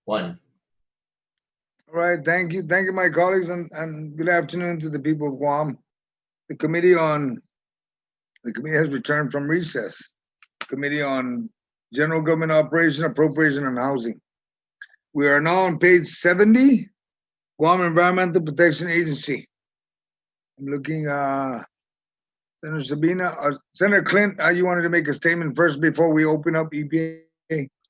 One. All right, thank you, my colleagues, and good afternoon to the people of Guam. The committee has returned from recess. Committee on General Government Operation, Appropriation, and Housing. We are now on page 70, Guam Environmental Protection Agency. I'm looking, Senator Sabina, Senator Clint, you wanted to make a statement first before we open up EPA.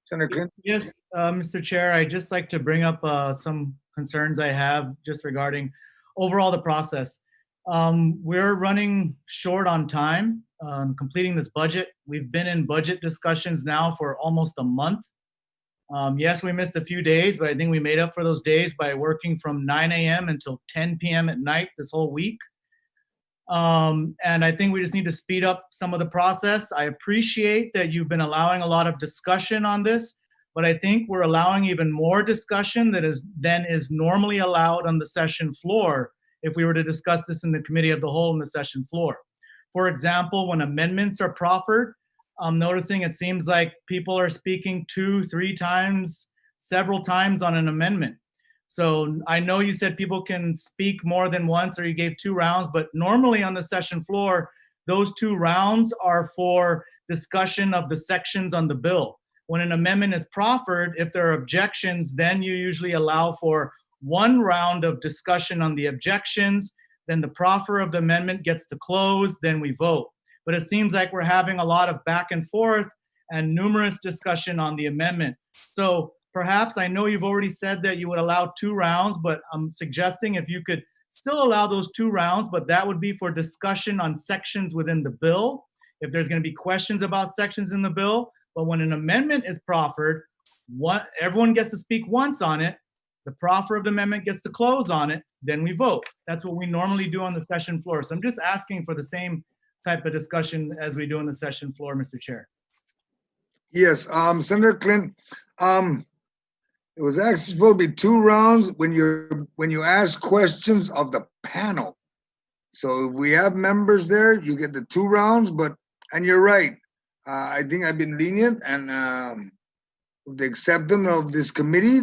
Senator Clint? Yes, Mr. Chair, I'd just like to bring up some concerns I have just regarding overall the process. We're running short on time completing this budget. We've been in budget discussions now for almost a month. Yes, we missed a few days, but I think we made up for those days by working from 9 a.m. until 10 p.m. at night this whole week. And I think we just need to speed up some of the process. I appreciate that you've been allowing a lot of discussion on this, but I think we're allowing even more discussion than is normally allowed on the session floor if we were to discuss this in the committee of the whole on the session floor. For example, when amendments are proffered, I'm noticing it seems like people are speaking 2, 3 times, several times on an amendment. So I know you said people can speak more than once, or you gave 2 rounds, but normally on the session floor, those 2 rounds are for discussion of the sections on the bill. When an amendment is proffered, if there are objections, then you usually allow for 1 round of discussion on the objections, then the proffer of the amendment gets to close, then we vote. But it seems like we're having a lot of back and forth and numerous discussion on the amendment. So perhaps, I know you've already said that you would allow 2 rounds, but I'm suggesting if you could still allow those 2 rounds, but that would be for discussion on sections within the bill, if there's going to be questions about sections in the bill. But when an amendment is proffered, everyone gets to speak once on it, the proffer of the amendment gets to close on it, then we vote. That's what we normally do on the session floor. So I'm just asking for the same type of discussion as we do on the session floor, Mr. Chair. Yes, Senator Clint, it was actually supposed to be 2 rounds when you ask questions of the panel. So if we have members there, you get the 2 rounds. And you're right. I think I've been lenient, and the acceptance of this committee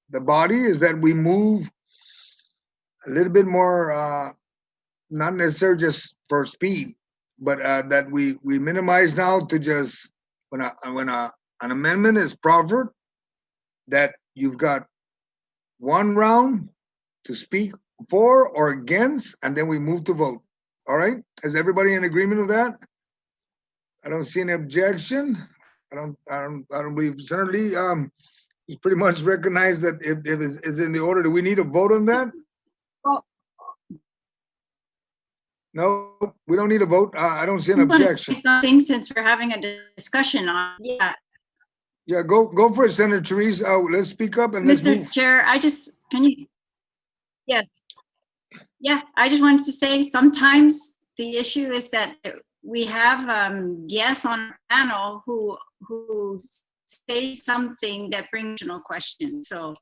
the body is that we move a little bit more, not necessarily just for speed, but that we minimize now to just when an amendment is proffered, that you've got 1 round to speak for or against, and then we move to vote. All right? Is everybody in agreement with that? I don't see any objection. I don't believe. Senator Lee, he's pretty much recognized that if it's in the order. Do we need a vote on that? No, we don't need a vote. I don't see an objection. Something, since we're having a discussion on, Yeah, go for it, Senator Therese. Let's speak up and Mr. Chair, yes. Yeah, I just wanted to say sometimes the issue is that we have guests on our panel who say something that brings no question. So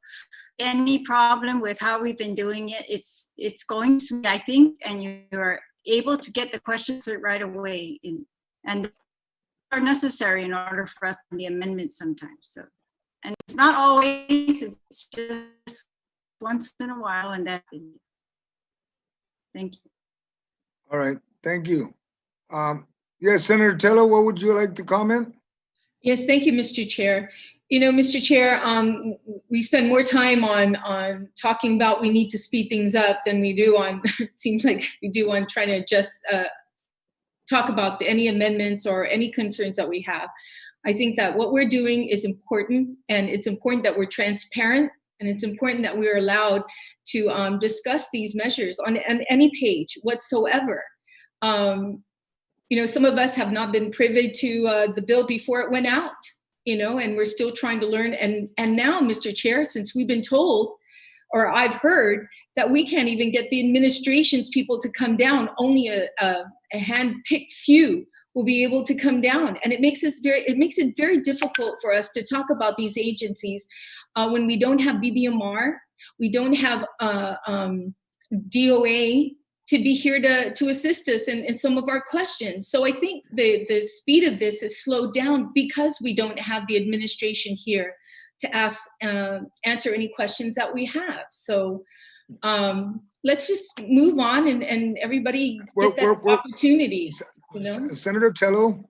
any problem with how we've been doing it, it's going smooth, I think, and you're able to get the questions right away, and are necessary in order for us to the amendments sometimes. So, and it's not always, it's just once in a while, and that. Thank you. All right, thank you. Yes, Senator Taylor, what would you like to comment? Yes, thank you, Mr. Chair. You know, Mr. Chair, we spend more time on talking about we need to speed things up than we do on, seems like we do on trying to just talk about any amendments or any concerns that we have. I think that what we're doing is important, and it's important that we're transparent, and it's important that we're allowed to discuss these measures on any page whatsoever. You know, some of us have not been privy to the bill before it went out, you know, and we're still trying to learn. And now, Mr. Chair, since we've been told, or I've heard, that we can't even get the administration's people to come down, only a hand-picked few will be able to come down. And it makes it very difficult for us to talk about these agencies when we don't have BBMR, we don't have DOA to be here to assist us in some of our questions. So I think the speed of this is slowed down because we don't have the administration here answer any questions that we have. So let's just move on and everybody get that opportunity. You know? Senator Tello,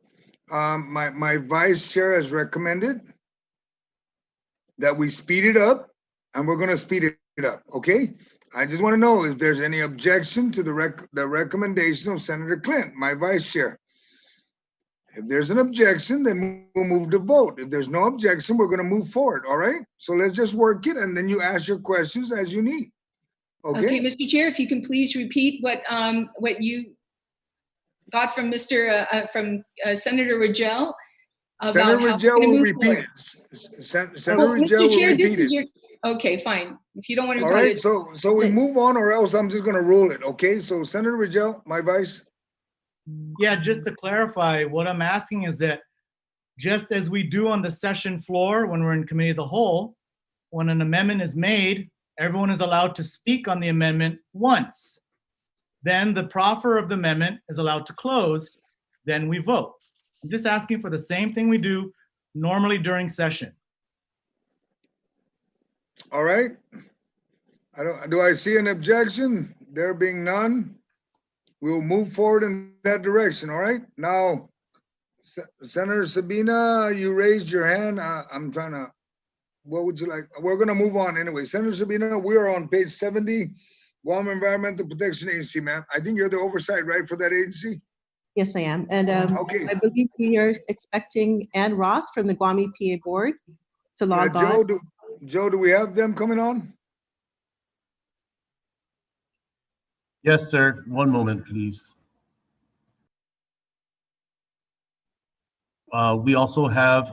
my vice chair has recommended that we speed it up, and we're going to speed it up. Okay. I just want to know if there's any objection to the recommendation of Senator Clint, my vice chair. If there's an objection, then we'll move to vote. If there's no objection, we're going to move forward. All right. So let's just work it, and then you ask your questions as you need. Okay, Mr. Chair, if you can please repeat what you got from Senator Rangel. Senator Rangel will repeat it. Senator Rangel will repeat it. Okay, fine. If you don't want to. All right, so we move on, or else I'm just going to rule it. Okay, so Senator Rangel, my vice. Yeah, just to clarify, what I'm asking is that just as we do on the session floor when we're in committee of the whole, when an amendment is made, everyone is allowed to speak on the amendment once. Then the proffer of the amendment is allowed to close. Then we vote. I'm just asking for the same thing we do normally during session. All right. Do I see an objection? There being none, we'll move forward in that direction. All right. Now, Senator Sabina, you raised your hand. I'm trying to. What would you like? We're going to move on anyway. Senator Sabina, we are on page 70, Guam Environmental Protection Agency, ma'am. I think you're the oversight, right, for that agency? Yes, I am. And okay. I believe we are expecting Ann Roth from the Guam EPA board to log on. Joe, do we have them coming on? Yes, sir. One moment, please. We also have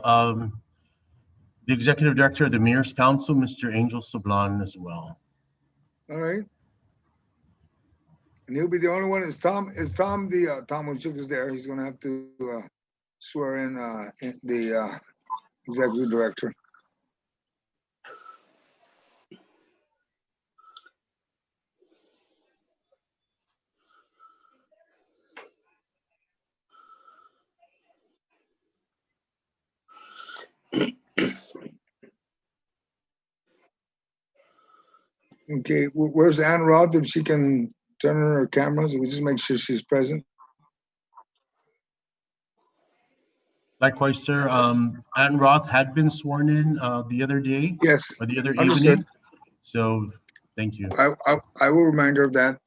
the Executive Director of the Mayor's Council, Mr. Angel Sablan, as well. All right. And he'll be the only one. Tom Wojcik is there. He's going to have to swear in the Executive Director. Okay, where's Ann Roth? If she can turn on her cameras, we just make sure she's present. Likewise, sir. Ann Roth had been sworn in the other day. Yes. Or the other Understood. evening. So, thank you. I will remind her of that.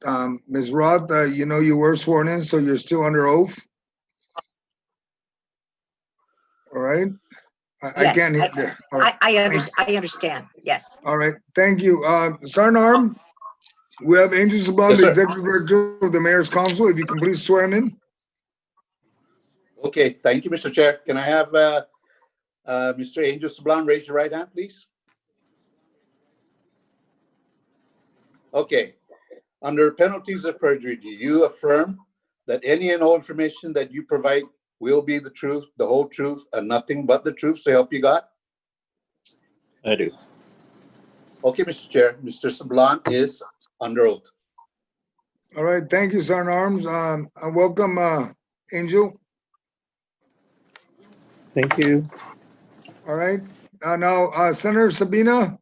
Ms. Roth, you know you were sworn in, so you're still under oath. All right. Yes, I can't hear there. All right. I understand. Yes. All right. Thank you. Sarnarm, we have Angel Sablan, the Executive Director of the Mayor's Council. If you can please swear him in. Okay. Thank you, Mr. Chair. Can I have Mr. Angel Sablan raise your right hand, please? Okay. Under penalties of perjury, do you affirm that any and all information that you provide will be the truth, the whole truth, and nothing but the truth, so help you God? I do. Okay, Mr. Chair. Mr. Sablan is under oath. All right. Thank you, Sarnarms. Welcome, Angel. Thank you. All right. Now, Senator Sabina.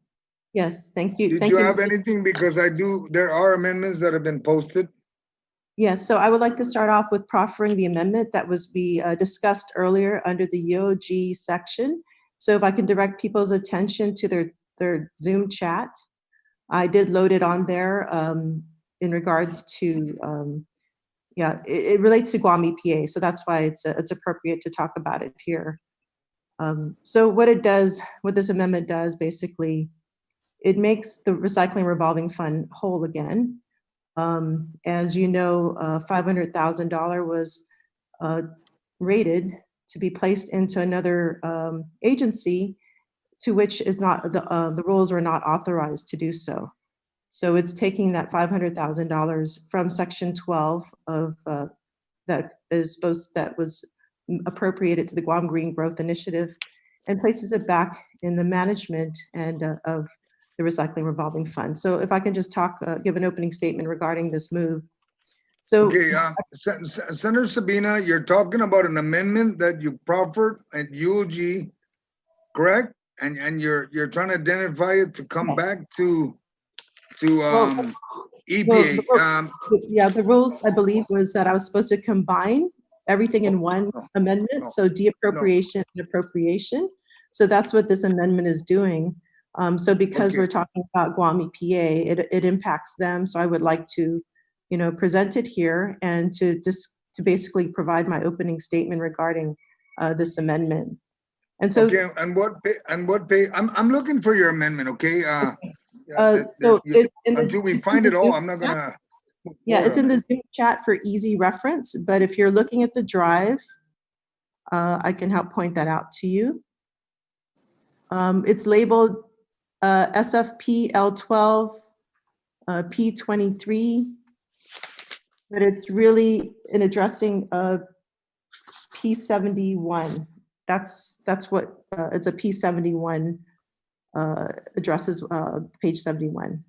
Yes, thank you. Did you have anything? Because there are amendments that have been posted. Yes, so I would like to start off with proffering the amendment that was discussed earlier under the EOG section. So if I can direct people's attention to their Zoom chat. I did load it on there in regards to, it relates to Guam EPA. So that's why it's appropriate to talk about it here. So what this amendment does, basically, it makes the recycling revolving fund whole again. As you know, $500,000 was rated to be placed into another agency, to which is not the rules were not authorized to do so. So it's taking that $500,000 from Section 12 of that was appropriated to the Guam Green Growth Initiative and places it back in the management and of the recycling revolving fund. So if I can just give an opening statement regarding this move. So, okay, Senator Sabina, you're talking about an amendment that you proffered at UOG, correct? and you're trying to identify it to come Yes. back to Well, EPA. Yeah, the rules, I believe, was that I was supposed to combine everything in one no, amendment, no, so deappropriation and appropriation. So that's what this amendment is doing. So because Okay. we're talking about Guam EPA, it impacts them. So I would like to, present it here and to basically provide my opening statement regarding this amendment. And so, Okay, and what pay? I'm looking for your amendment. Okay. so Until we find it all, I'm not gonna. Yeah, vote it's on in it. the Zoom chat for easy reference, but if you're looking at the drive, I can help point that out to you. It's labeled SFP L12 P23, but it's really in addressing P71. That's what it's a P71 addresses page 71.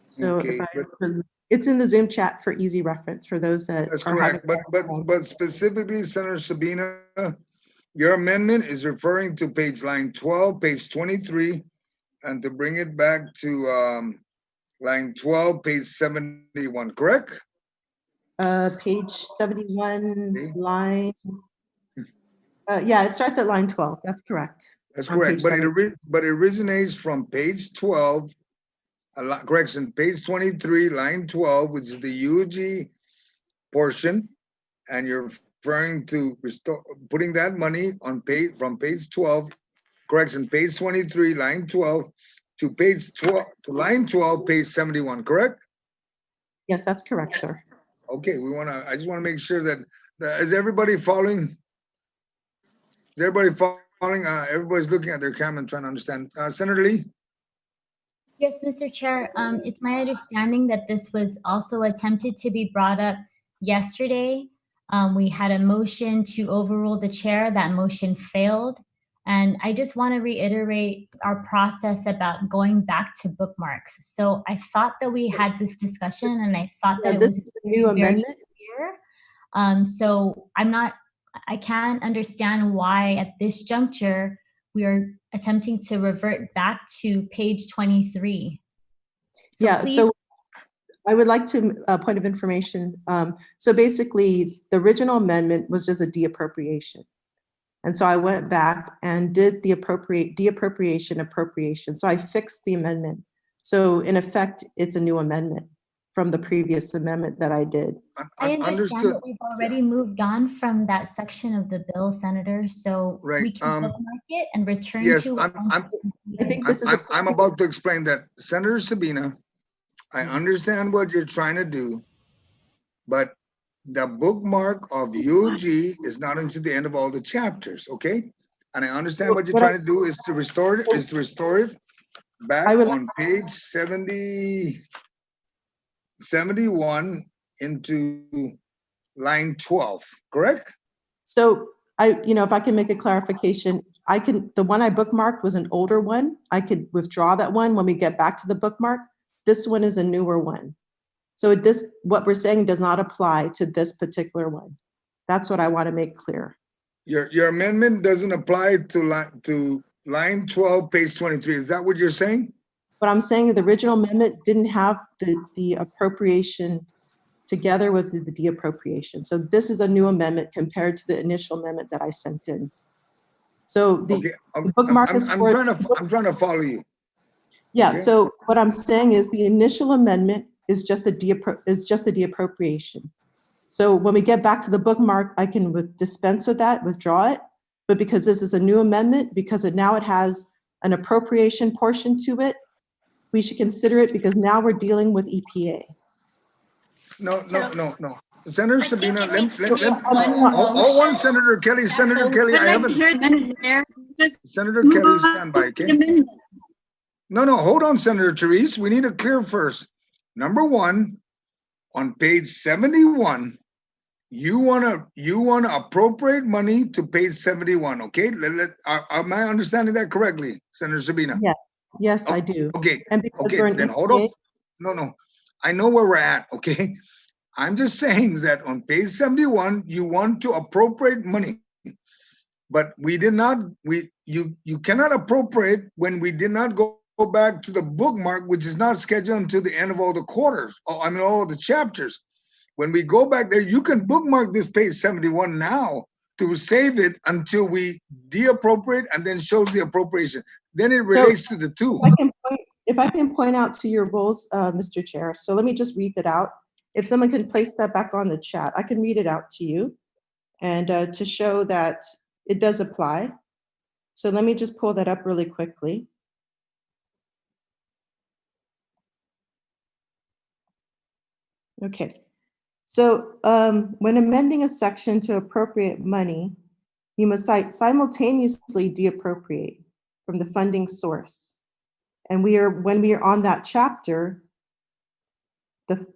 So Okay, it's in the Zoom chat for easy reference for those that that's are having. correct. But specifically, Senator Sabina, your amendment is referring to line 12, page 23, and to bring it back to line 12, page 71, correct? Page 71, Okay. line. Yeah, it starts at line 12. That's correct. That's On correct. page But it originates from page 12. Correction, page 23, line 12, which is the UG portion, and you're referring to putting that money on from page 12, correction, page 23, line 12, to line 12, page 71, correct? Yes, that's correct, sir. Okay, I just want to make sure that, is everybody following? Is everybody following? Everybody's looking at their camera and trying to understand. Senator Lee? Yes, Mr. Chair, it's my understanding that this was also attempted to be brought up yesterday. We had a motion to overrule the chair. That motion failed. And I just want to reiterate our process about going back to bookmarks. So I thought that we had this discussion and I thought that it This was is a new very amendment. clear. So I can't understand why at this juncture, we are attempting to revert back to page 23. So I would like to, point of information. So basically, the original amendment was just a deappropriation. And so I went back and did the deappropriation appropriation. So I fixed the amendment. So in effect, it's a new amendment from the previous amendment that I did. I understand that we've already moved on from that section of the bill, Senator. So we can bookmark it and return to. I think this is. I'm about to explain that. Senator Sabina, I understand what you're trying to do, but the bookmark of UG is not until the end of all the chapters, okay? And I understand what you're trying to do is to restore it back on page 71 into line 12, correct? So if I can make a clarification, the one I bookmarked was an older one. I could withdraw that one when we get back to the bookmark. This one is a newer one. So what we're saying does not apply to this particular one. That's what I want to make clear. Your amendment doesn't apply to line 12, page 23. Is that what you're saying? What I'm saying is the original amendment didn't have the appropriation together with the deappropriation. So this is a new amendment compared to the initial amendment that I sent in. So the bookmark is for. I'm trying to follow you. Yeah. Okay. So what I'm saying is the initial amendment is just the deappropriation. So when we get back to the bookmark, I can dispense with that, withdraw it. But because this is a new amendment, because now it has an appropriation portion to it, we should consider it because now we're dealing with EPA. No. Senator Sabina, hold on, Senator Kelly. Senator Kelly, I haven't. Senator Kelly, stand by, okay? No, hold on, Senator Therese. We need to clear first. Number one, on page 71, you wanna appropriate money to page 71, okay? Am I understanding that correctly, Senator Sabina? Yes, I do. Okay, and then hold on. No, I know where we're at, okay? I'm just saying that on page 71, you want to appropriate money. but we did not, you cannot appropriate when we did not go back to the bookmark, which is not scheduled until the end of all the quarters, all the chapters. When we go back there, you can bookmark this page 71 now to save it until we de-appropriate and then shows the appropriation. Then it relates to the two. If I can point out to your rules, Mr. Chair, so let me just read that out. If someone can place that back on the chat, I can read it out to you and to show that it does apply. So let me just pull that up really quickly. Okay, so when amending a section to appropriate money, you must simultaneously de-appropriate from the funding source. And when we are on that chapter, the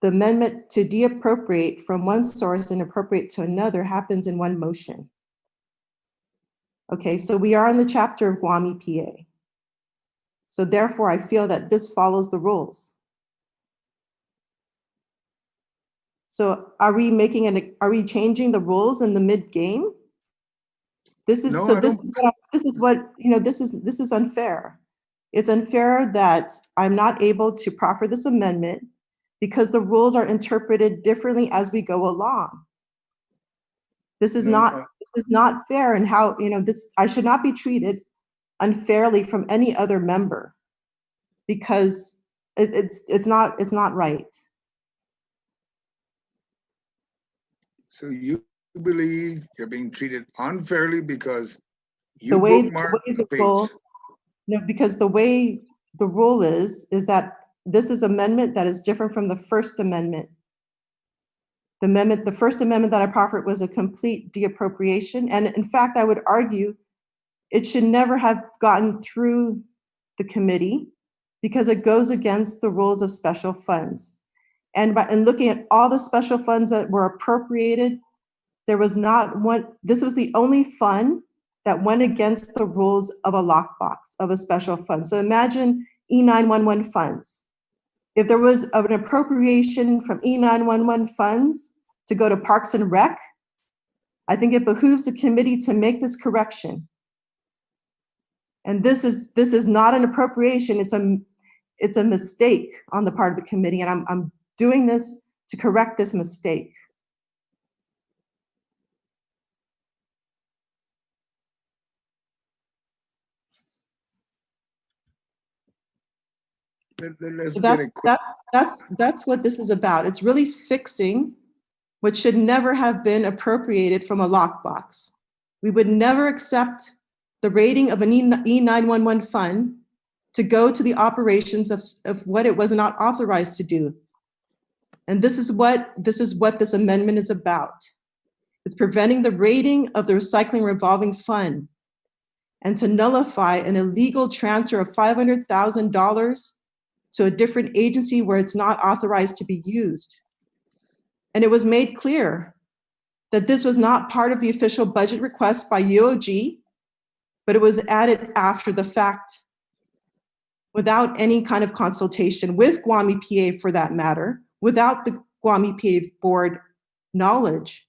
amendment to de-appropriate from one source and appropriate to another happens in one motion. Okay, so we are in the chapter of Guam EPA. So therefore, I feel that this follows the rules. So are we changing the rules in the mid-game? This is unfair. It's unfair that I'm not able to proffer this amendment because the rules are interpreted differently as we go along. This is not fair, and how, I should not be treated unfairly from any other member because it's not right. So you believe you're being treated unfairly because you the way bookmarked the the rule, page. no, because the way the rule is that this is amendment that is different from the First Amendment. The First Amendment that I proffered was a complete de-appropriation, and in fact, I would argue it should never have gotten through the committee because it goes against the rules of special funds. And looking at all the special funds that were appropriated, there was not one, this was the only fund that went against the rules of a lockbox, of a special fund. So imagine E911 funds. If there was an appropriation from E911 funds to go to Parks and Rec, I think it behooves the committee to make this correction. And this is not an appropriation, it's a mistake on the part of the committee, and I'm doing this to correct this mistake. Let's So get it quick. that's what this is about. It's really fixing what should never have been appropriated from a lockbox. We would never accept the rating of an E911 fund to go to the operations of what it was not authorized to do. And this is what this amendment is about. It's preventing the rating of the recycling revolving fund and to nullify an illegal transfer of $500,000 to a different agency where it's not authorized to be used. And it was made clear that this was not part of the official budget request by UOG, but it was added after the fact without any kind of consultation with Guam EPA for that matter, without the Guam EPA board knowledge.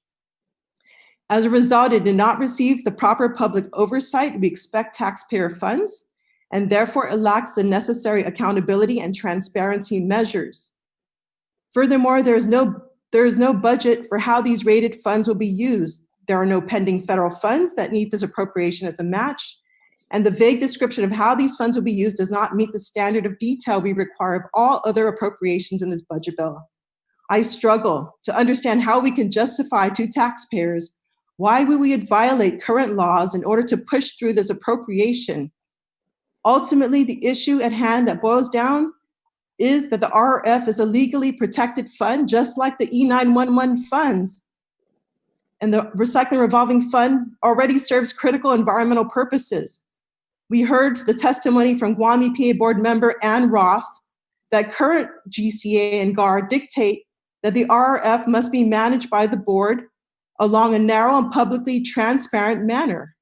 As a result, it did not receive the proper public oversight we expect taxpayer funds, and therefore it lacks the necessary accountability and transparency measures. Furthermore, there is no budget for how these rated funds will be used. There are no pending federal funds that need this appropriation as a match, and the vague description of how these funds will be used does not meet the standard of detail we require of all other appropriations in this budget bill. I struggle to understand how we can justify to taxpayers why we would violate current laws in order to push through this appropriation. Ultimately, the issue at hand that boils down is that the RRF is a legally protected fund, just like the E911 funds. And the Recycling Revolving Fund already serves critical environmental purposes. We heard the testimony from Guam EPA board member Ann Roth that current GCA and GAR dictate that the RRF must be managed by the board along a narrow and publicly transparent manner.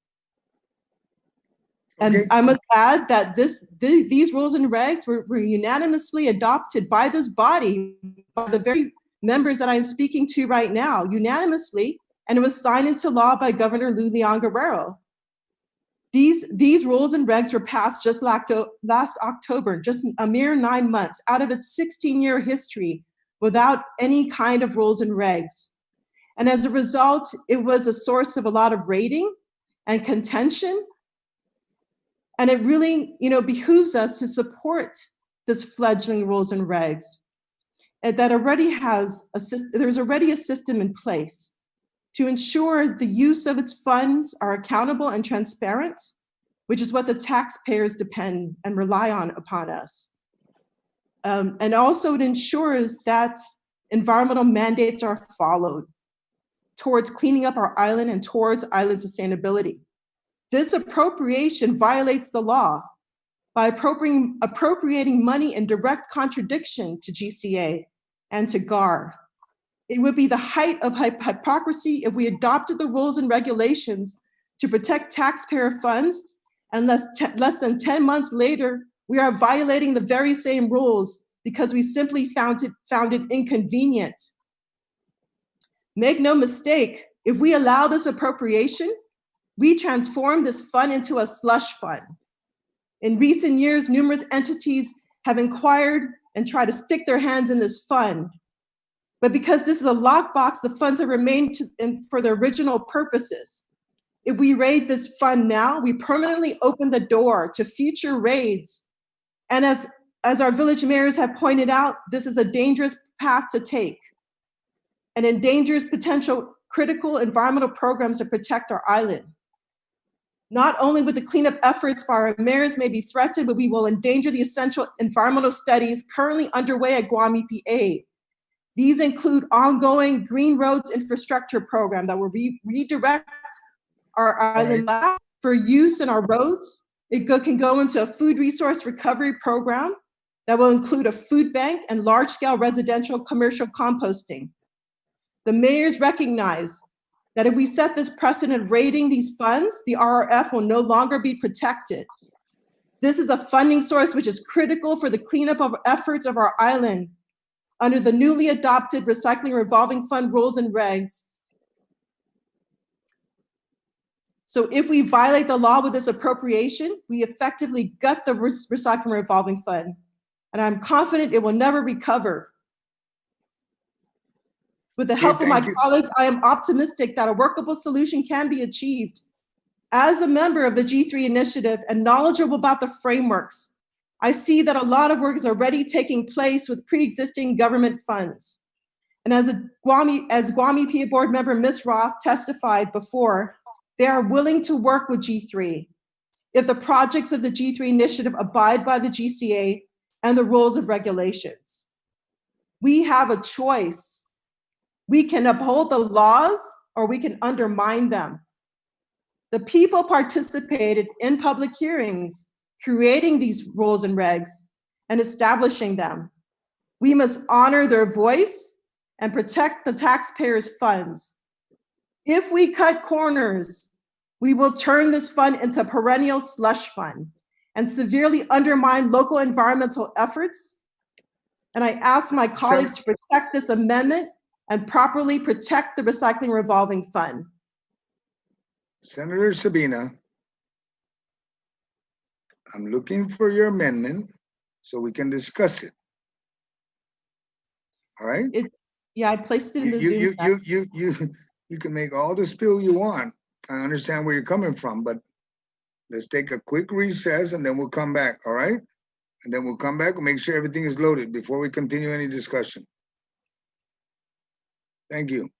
Okay. And I must add that these rules and regs were unanimously adopted by this body, by the very members that I'm speaking to right now, unanimously, and it was signed into law by Governor Lou Leon Guerrero. These rules and regs were passed just last October, just a mere 9 months out of its 16-year history without any kind of rules and regs. And as a result, it was a source of a lot of rating and contention. And it really, behooves us to support this fledgling rules and regs and that there's already a system in place to ensure the use of its funds are accountable and transparent, which is what the taxpayers depend and rely on upon us. And also it ensures that environmental mandates are followed towards cleaning up our island and towards island sustainability. This appropriation violates the law by appropriating money in direct contradiction to GCA and to GAR. It would be the height of hypocrisy if we adopted the rules and regulations to protect taxpayer funds, and less than 10 months later, we are violating the very same rules because we simply found it inconvenient. Make no mistake, if we allow this appropriation, we transform this fund into a slush fund. In recent years, numerous entities have inquired and tried to stick their hands in this fund. But because this is a lockbox, the funds have remained for their original purposes. If we raid this fund now, we permanently open the door to future raids. And as our village mayors have pointed out, this is a dangerous path to take and endangers potential critical environmental programs to protect our island. Not only would the cleanup efforts by our mayors may be threatened, but we will endanger the essential environmental studies currently underway at Guam EPA. These include ongoing green roads infrastructure program that will redirect our island lab for use in our roads. It can go into a food resource recovery program that will include a food bank and large-scale residential commercial composting. The mayors recognize that if we set this precedent of raiding these funds, the RRF will no longer be protected. This is a funding source which is critical for the cleanup of efforts of our island under the newly adopted Recycling Revolving Fund rules and regs. So if we violate the law with this appropriation, we effectively gut the Recycling Revolving Fund. And I'm confident it will never recover. With the help of my colleagues, I am optimistic that a workable solution can be achieved. As a member of the G3 initiative and knowledgeable about the frameworks, I see that a lot of work is already taking place with pre-existing government funds. And as Guam EPA board member, Ms. Roth testified before, they are willing to work with G3 if the projects of the G3 initiative abide by the GCA and the rules of regulations. We have a choice. We can uphold the laws or we can undermine them. The people participated in public hearings, creating these rules and regs and establishing them. We must honor their voice and protect the taxpayers' funds. If we cut corners, we will turn this fund into a perennial slush fund and severely undermine local environmental efforts. And I ask my colleagues to protect this amendment and properly protect the Recycling Revolving Fund. Senator Sabina, I'm looking for your amendment so we can discuss it. All right? I placed it in the Zoom. You can make all the spill you want. I understand where you're coming from, but let's take a quick recess and then we'll come back, all right? And then we'll come back and make sure everything is loaded before we continue any discussion. Thank you.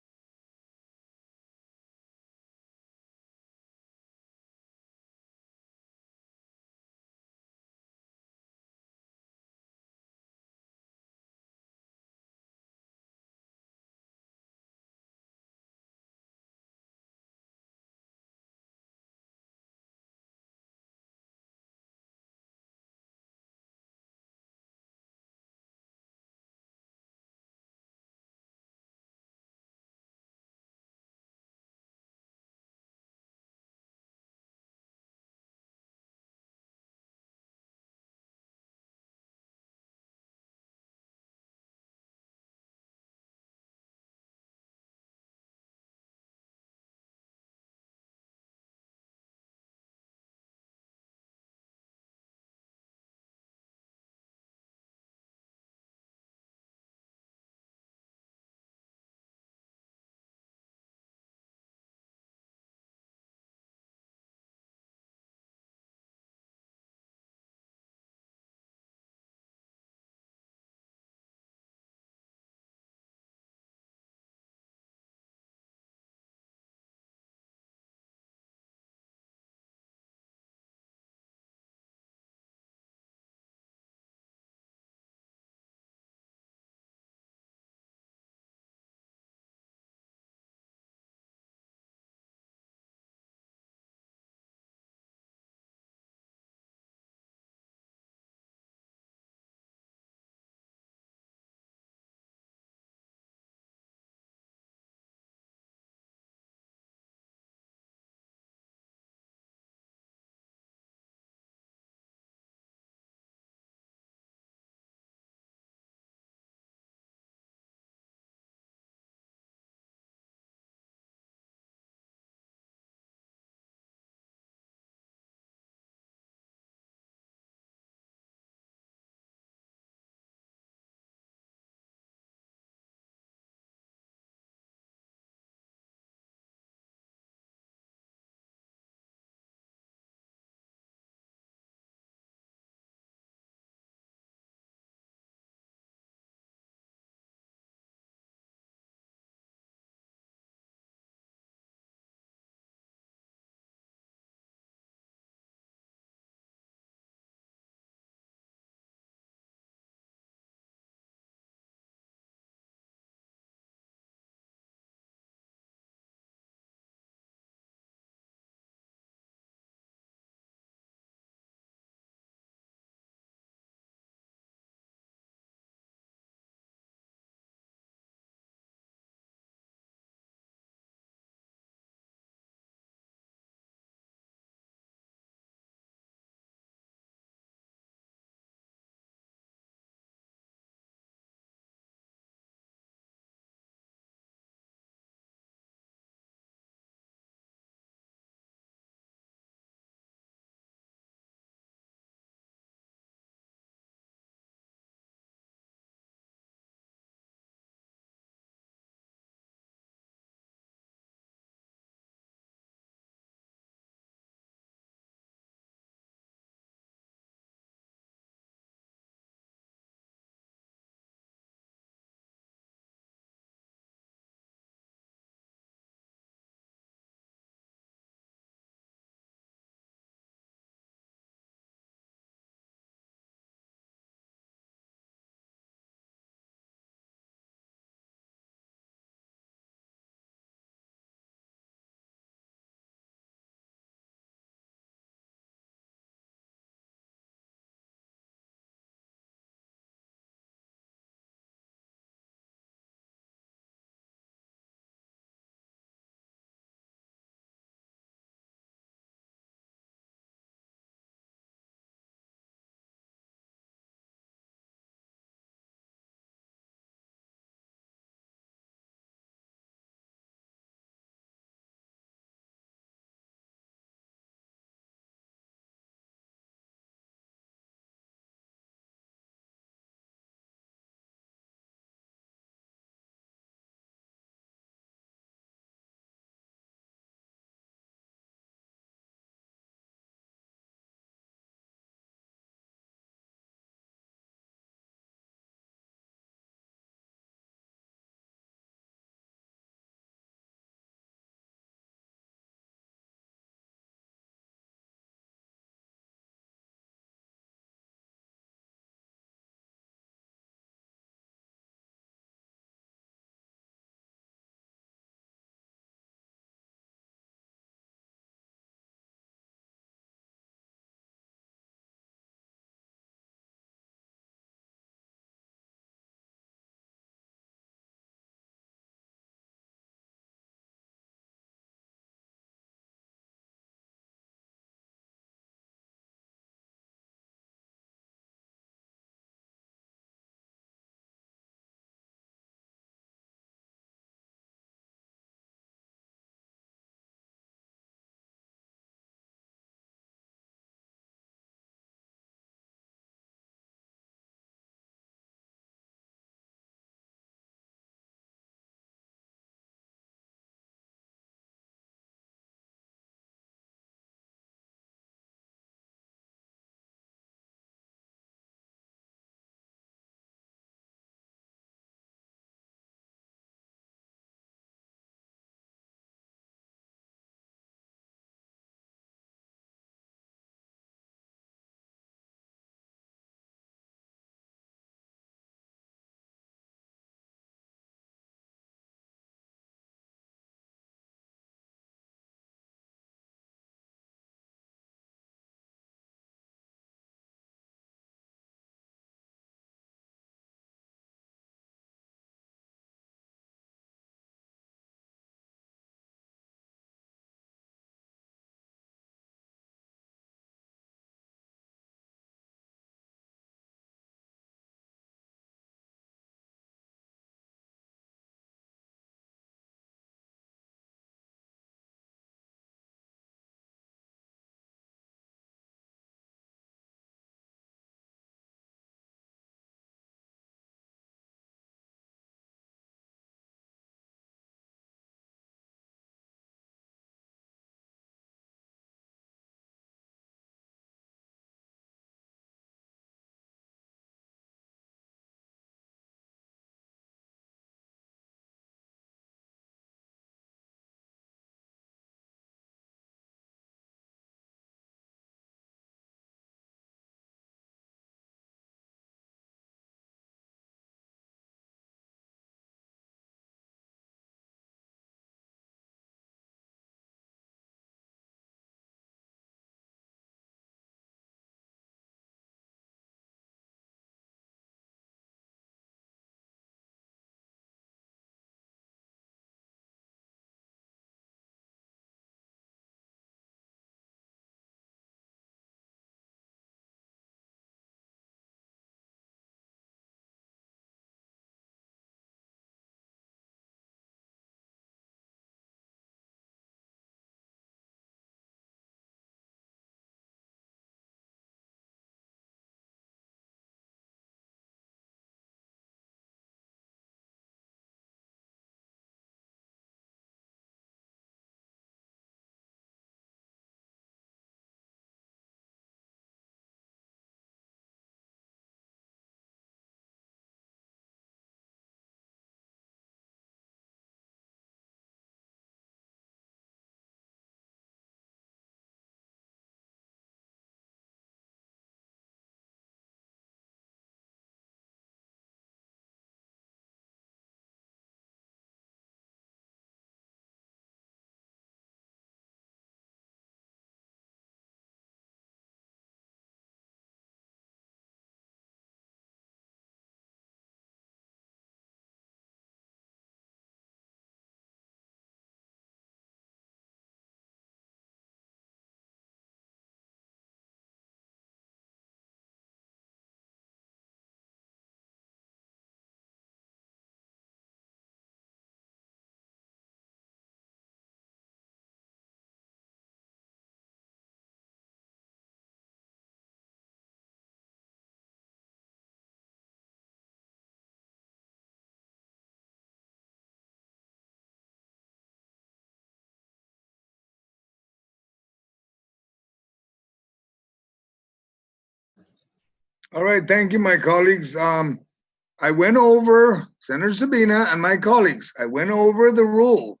All right, thank you, my colleagues. I went over, Senator Sabina and my colleagues, I went over the rule.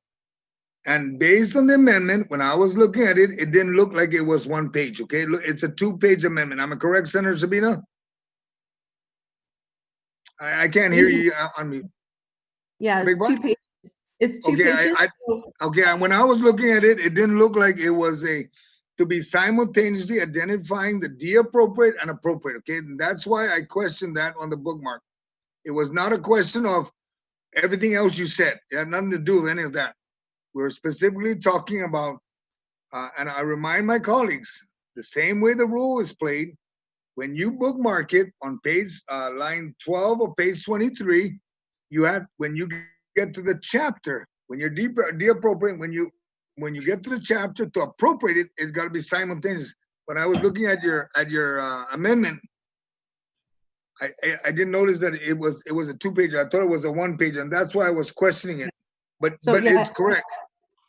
And based on the amendment, when I was looking at it, it didn't look like it was one page, okay? Look, it's a 2-page amendment. Am I correct, Senator Sabina? I can't hear you on mute. Yeah, it's Big boy? 2 pages. It's 2 Okay, pages. Okay, when I was looking at it, it didn't look like it was to be simultaneously identifying the de-appropriate and appropriate, okay? And that's why I questioned that on the bookmark. It was not a question of everything else you said. It had nothing to do with any of that. We're specifically talking about, and I remind my colleagues, the same way the rule is played, when you bookmark it on page, line 12 or page 23, when you get to the chapter, when you're de-appropriate, when you get to the chapter to appropriate it, it's got to be simultaneous. When I was looking at your amendment, I didn't notice that it was a 2-page. I thought it was a 1-page, and that's why I was questioning it. But yeah, it's correct.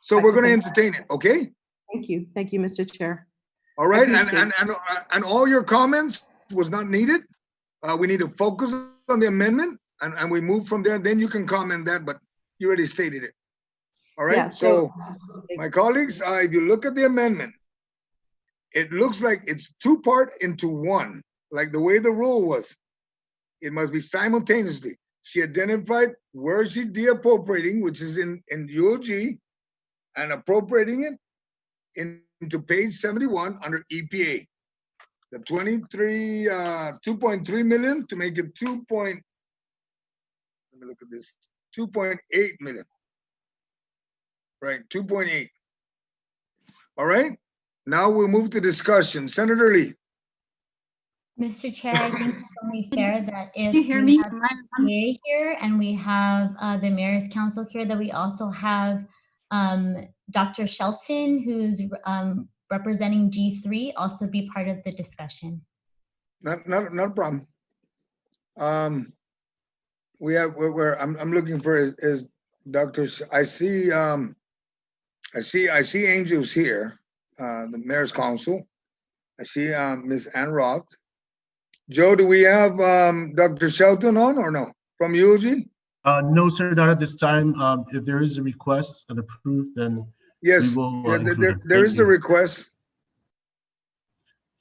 So we're going to entertain it, okay? Thank you, Mr. Chair. All right, Appreciate and all your comments was not needed. We need to focus on the amendment, and we move from there. Then you can comment that, but you already stated it. All right. Yeah, so my colleagues, if you look at the amendment, it looks like it's 2-part into 1, like the way the rule was. It must be simultaneously. She identified where she's de-appropriating, which is in UOG, and appropriating it into page 71 under EPA. The 2.3 million to make it 2.8 million. Right, 2.8. All right, now we'll move to discussion. Senator Lee. Mr. Chair, I think it's only fair that if you hear we me? have the PA here and we have the Mayor's Council here, that we also have Dr. Shelton, who's representing G3, also be part of the discussion. Not a problem. I'm looking for is Dr. I see Angel's here, the Mayor's Council. I see Ms. Ann Roth. Joe, do we have Dr. Shelton on or no? From UOG? No, sir, not at this time. If there is a request and approved, then yes, we will there is a request.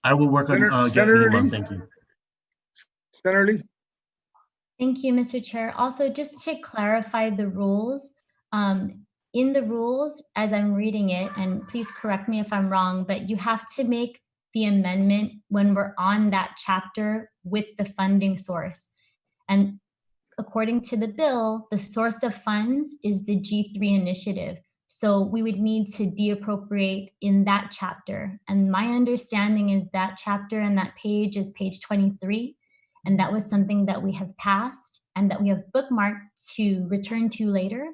I will work on Senator getting one. Lee? Thank you. Senator Lee? Thank you, Mr. Chair. Also, just to clarify the rules, in the rules, as I'm reading it, and please correct me if I'm wrong, but you have to make the amendment when we're on that chapter with the funding source. And according to the bill, the source of funds is the G3 initiative. So we would need to de-appropriate in that chapter. And my understanding is that chapter and that page is page 23. And that was something that we have passed and that we have bookmarked to return to later.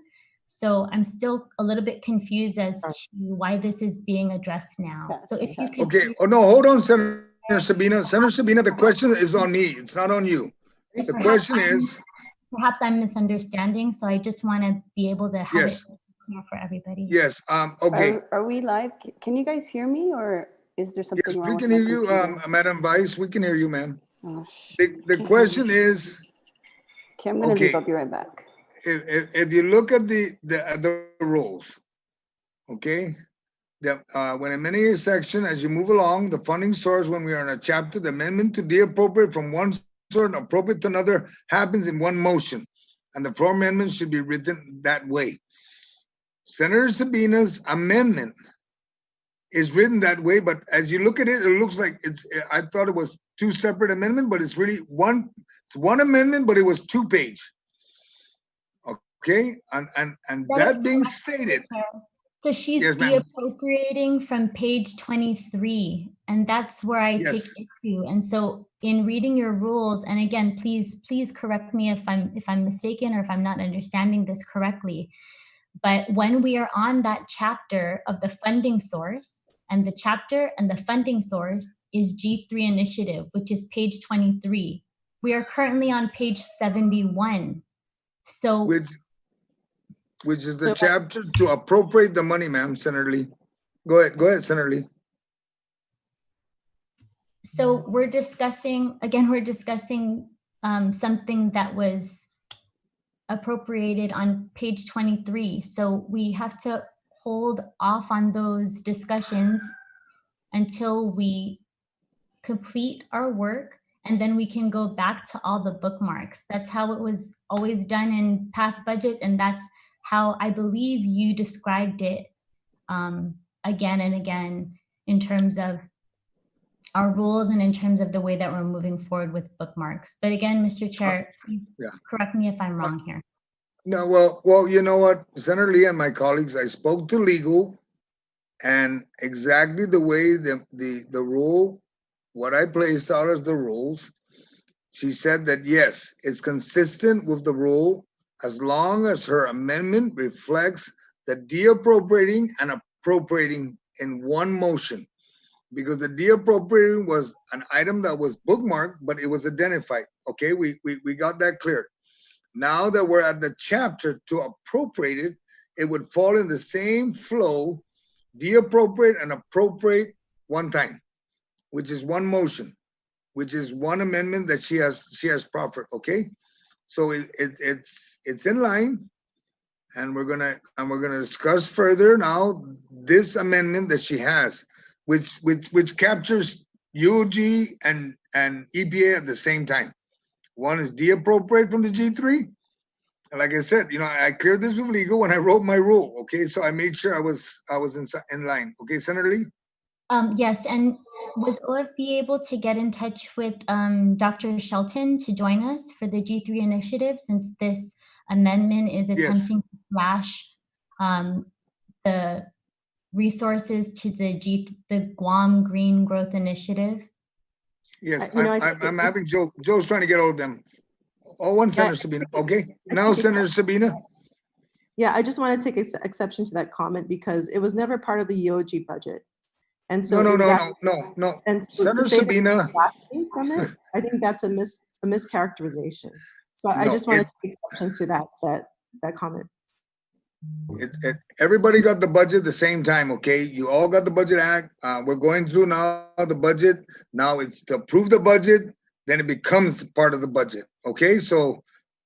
So I'm still a little bit confused as to why this is being addressed now. So if you could— Okay, oh no, hold on, Senator Sabina. Senator Sabina, the question is on me. It's not on you. The question is— Perhaps I'm misunderstanding, so I just want to be able to have it clear for everybody. Yes, okay. Are we live? Can you guys hear me, or is there something wrong? Yes, we with can my hear you, computer? Madam Vice. We can hear you, ma'am. Oh, The question is— okay, I'm gonna leave. I'll be right back. If you look at the rules, okay, when amending a section, as you move along, the funding source, when we are in a chapter, the amendment to de-appropriate from one source and appropriate to another happens in one motion, and the floor amendment should be written that way. Senator Sabina's amendment is written that way, but as you look at it, it looks like I thought it was 2 separate amendments, but it's really one. It's one amendment, but it was 2-page. Okay, and that being stated, so she's de-appropriating from page 23, and that's where I take issue. And so in reading your rules, and again, please correct me if I'm mistaken or if I'm not understanding this correctly, but when we are on that chapter of the funding source, and the chapter and the funding source is G3 initiative, which is page 23, we are currently on page 71. So which is the chapter to appropriate the money, ma'am, Senator Lee. Go ahead, Senator Lee. So we're discussing something that was appropriated on page 23. So we have to hold off on those discussions until we complete our work, and then we can go back to all the bookmarks. That's how it was always done in past budgets, and that's how I believe you described it again and again in terms of our rules and in terms of the way that we're moving forward with bookmarks. But again, Mr. Chair, please correct me if I'm wrong here. No, well, you know what, Senator Lee and my colleagues, I spoke to legal, and exactly the way the rule, what I placed out as the rules, she said that yes, it's consistent with the rule as long as her amendment reflects the deappropriating and appropriating in one motion. Because the deappropriating was an item that was bookmarked, but it was identified. Okay, we got that clear. Now that we're at the chapter to appropriate it, it would fall in the same flow, deappropriate and appropriate one time, which is one motion, which is one amendment that she has proffered. Okay, so it's in line, and we're gonna discuss further now this amendment that she has, which captures UOG and EPA at the same time. One is deappropriate from the G3. And like I said, I cleared this with legal when I wrote my rule. Okay, so I made sure I was in line. Okay, Senator Lee? Yes, and was OFB able to get in touch with Dr. Shelton to join us for the G3 initiative, since this amendment is attempting to slash the resources to the Guam Green Growth Initiative? Yes, I'm having Joe's trying to get all of them. Oh, one, Senator Sabina. Okay, now Senator Sabina. Yeah, I just want to take exception to that comment because it was never part of the EOG budget. And so no. And so Senator to say Sabina. that from it, I think that's a mischaracterization. So I just want to take exception to that comment. Everybody got the budget the same time, okay? You all got the budget act. We're going through now the budget. Now it's to approve the budget, then it becomes part of the budget, okay? So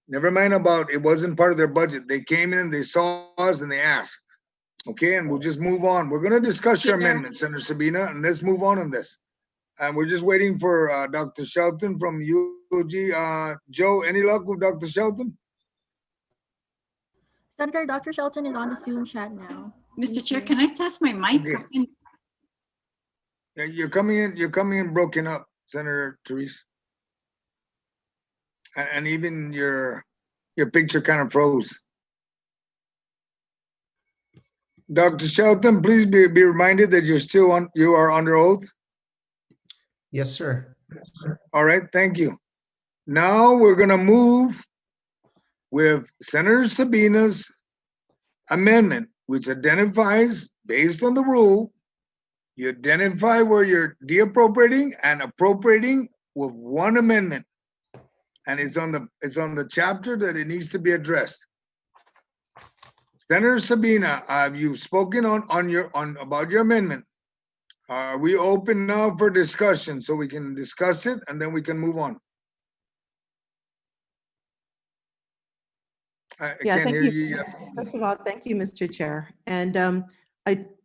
never mind about it wasn't part of their budget. They came in, they saw us, and they asked, okay? And we'll just move on. We're gonna discuss your amendment, Senator Sabina, and let's move on this. And we're just waiting for Dr. Shelton from UOG. Joe, any luck with Dr. Shelton? Senator, Dr. Shelton is on the Zoom chat now. Mr. Chair, can I test my mic? Okay. Yeah, you're coming in broken up, Senator Therese. And even your picture kind of froze. Dr. Shelton, please be reminded that you are under oath. Yes, sir. All right, thank you. Now we're gonna move with Senator Sabina's amendment, which identifies, based on the rule, you identify where you're deappropriating and appropriating with one amendment. And it's on the chapter that it needs to be addressed. Senator Sabina, you've spoken about your amendment. Are we open now for discussion so we can discuss it and then we can move on? I can't hear you yet. First of all, thank you, Mr. Chair. And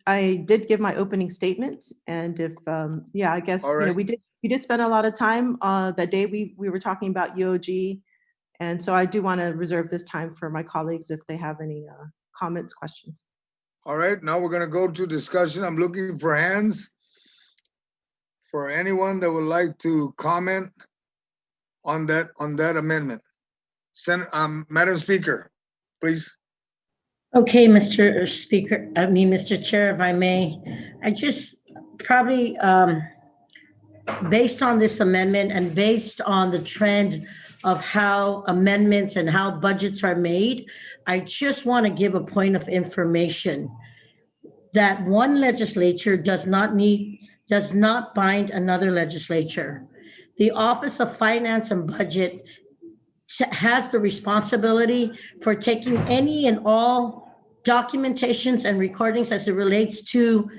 I did give my opening statement, and if I guess we did spend a lot of time that day. We were talking about UOG, and so I do want to reserve this time for my colleagues if they have any comments, questions. All right, now we're going to go to discussion. I'm looking for hands for anyone that would like to comment on that amendment. Madam Speaker, please. Okay, Mr. Chair, if I may, I just probably, based on this amendment and based on the trend of how amendments and how budgets are made, I just want to give a point of information that one legislature does not bind another legislature. The Office of Finance and Budget has the responsibility for taking any and all documentations and recordings as it relates to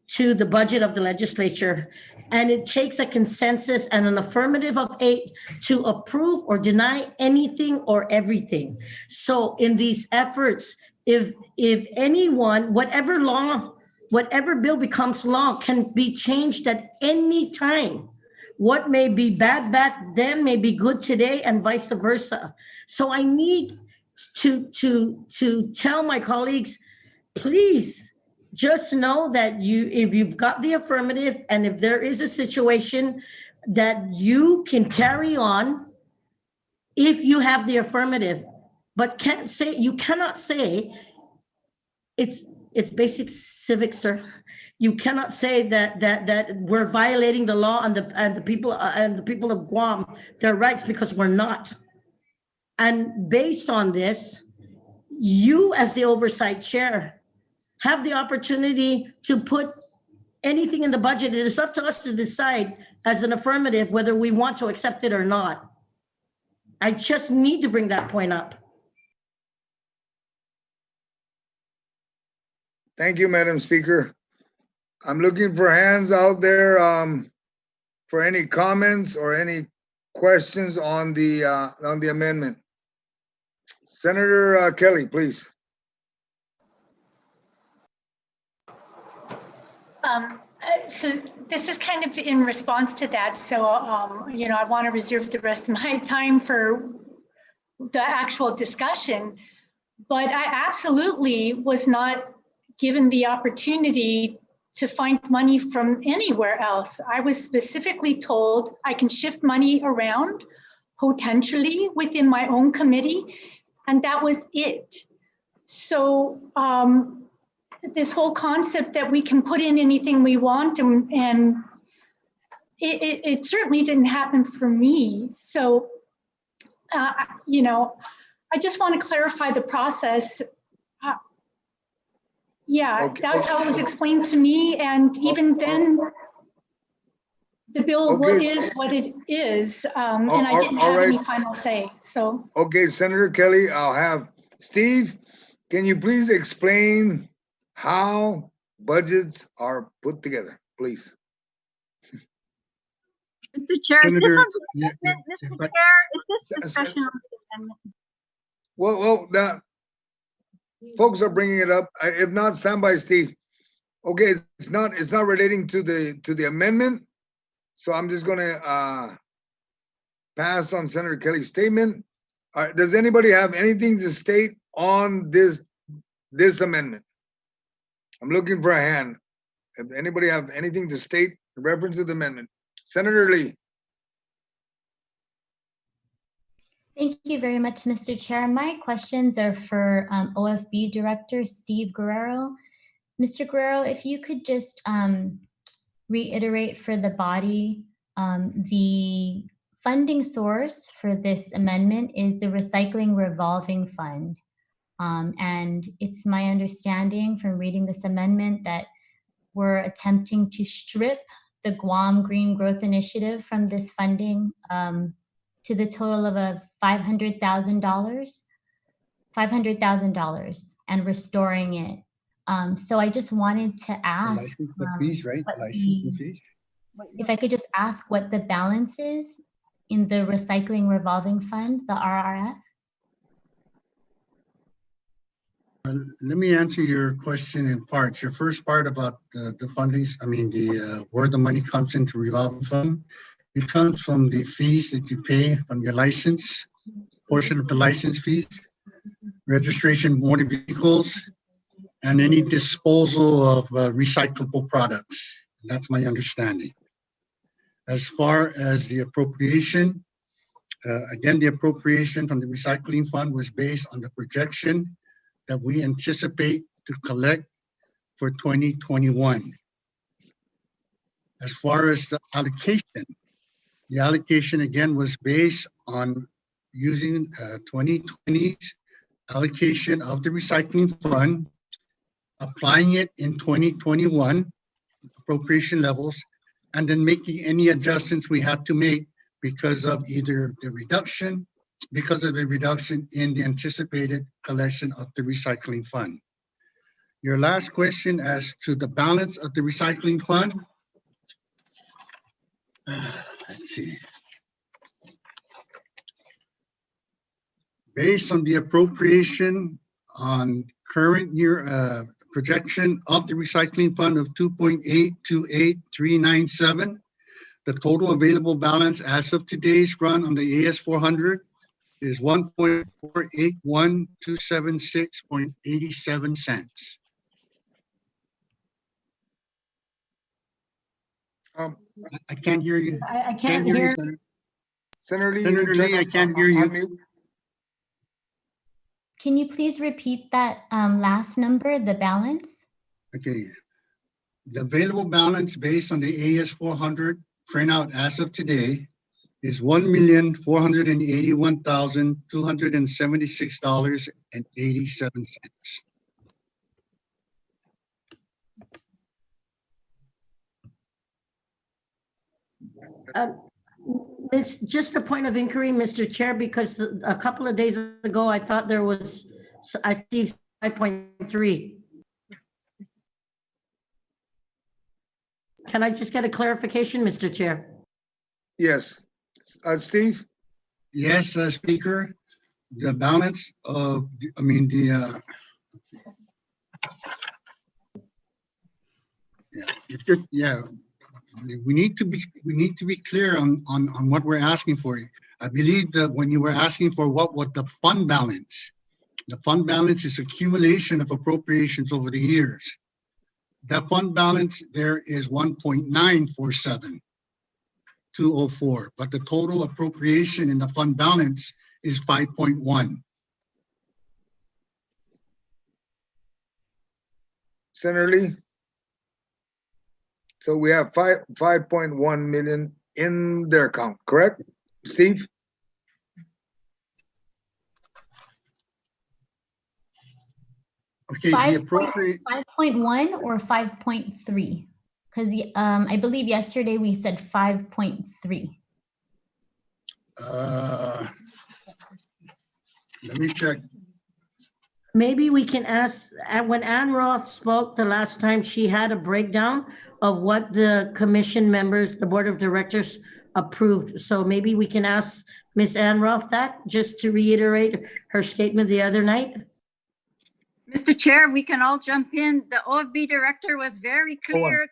to the budget of the legislature. And it takes a consensus and an affirmative of 8 to approve or deny anything or everything. So in these efforts, if anyone, whatever law, whatever bill becomes law can be changed at any time. What may be bad back then may be good today and vice versa. So I need to tell my colleagues, please just know that if you've got the affirmative and if there is a situation that you can carry on if you have the affirmative, but you cannot say it's basic civics, sir. You cannot say that we're violating the law and the people of Guam, their rights, because we're not. And based on this, you as the oversight chair have the opportunity to put anything in the budget. It is up to us to decide as an affirmative whether we want to accept it or not. I just need to bring that point up. Thank you, Madam Speaker. I'm looking for hands out there for any comments or any questions on the amendment. Senator Kelly, please. So this is kind of in response to that. So, I want to reserve the rest of my time for the actual discussion, but I absolutely was not given the opportunity to find money from anywhere else. I was specifically told I can shift money around potentially within my own committee, and that was it. So this whole concept that we can put in anything we want, and it certainly didn't happen for me. So, I just want to clarify the process. Okay. That's how it was explained to me. And even then, the bill is what it is. And I didn't have any final say, so. Okay, Senator Kelly, I'll have Steve, can you please explain how budgets are put together, please? Mr. Chair, Senator, Chair, is this discussion on the amendment? Well, the folks are bringing it up. If not, stand by, Steve. Okay, it's not relating to the amendment. So I'm just gonna pass on Senator Kelly's statement. All right, does anybody have anything to state on this amendment? I'm looking for a hand. If anybody have anything to state in reference to the amendment. Senator Lee. Thank you very much, Mr. Chair. My questions are for OFB Director Steve Guerrero. Mr. Guerrero, if you could just reiterate for the body, the funding source for this amendment is the Recycling Revolving Fund. And it's my understanding from reading this amendment that we're attempting to strip the Guam Green Growth Initiative from this funding to the total of $500,000 and restoring it. So I just wanted to ask, licensing fees, right? Licensing fees. If I could just ask what the balance is in the Recycling Revolving Fund, the RRF. Let me answer your question in parts. Your first part about the fundings, where the money comes into revolving fund, it comes from the fees that you pay from your license, portion of the license fees, registration of motor vehicles, and any disposal of recyclable products. That's my understanding. As far as the appropriation, again, the appropriation from the recycling fund was based on the projection that we anticipate to collect for 2021. As far as the allocation again was based on using 2020's allocation of the recycling fund, applying it in 2021 appropriation levels, and then making any adjustments we had to make because of either the reduction in the anticipated collection of the recycling fund. Your last question as to the balance of the recycling fund. Let's see. Based on the appropriation on current year projection of the recycling fund of 2.828397, the total available balance as of today's run on the AS 400 is 1.481276.87 cents. I can't hear you. I can't hear. Senator. Senator Lee, Senator Lee, I can't hear you. unmute. Can you please repeat that last number, the balance? Okay. The available balance based on the AS 400 printout as of today is $1,481,276.87. It's just a point of inquiry, Mr. Chair, because a couple of days ago, I thought there was, I see 5.3. Can I just get a clarification, Mr. Chair? Yes. Steve? Yes, Speaker. The balance of, yeah, if you're, yeah, we need to be clear on what we're asking for. I believe that when you were asking for what the fund balance is accumulation of appropriations over the years. That fund balance there is 1.947204, but the total appropriation in the fund balance is 5.1. Senator Lee? So we have 5.1 million in their account, correct? Steve? Okay, the appropriate 5.1 or 5.3? Because I believe yesterday we said 5.3. Let me check. Maybe we can ask, when Ann Roth spoke the last time, she had a breakdown of what the commission members, the board of directors approved. So maybe we can ask Ms. Ann Roth that, just to reiterate her statement the other night. Mr. Chair, we can all jump in. The OFB director was very clear.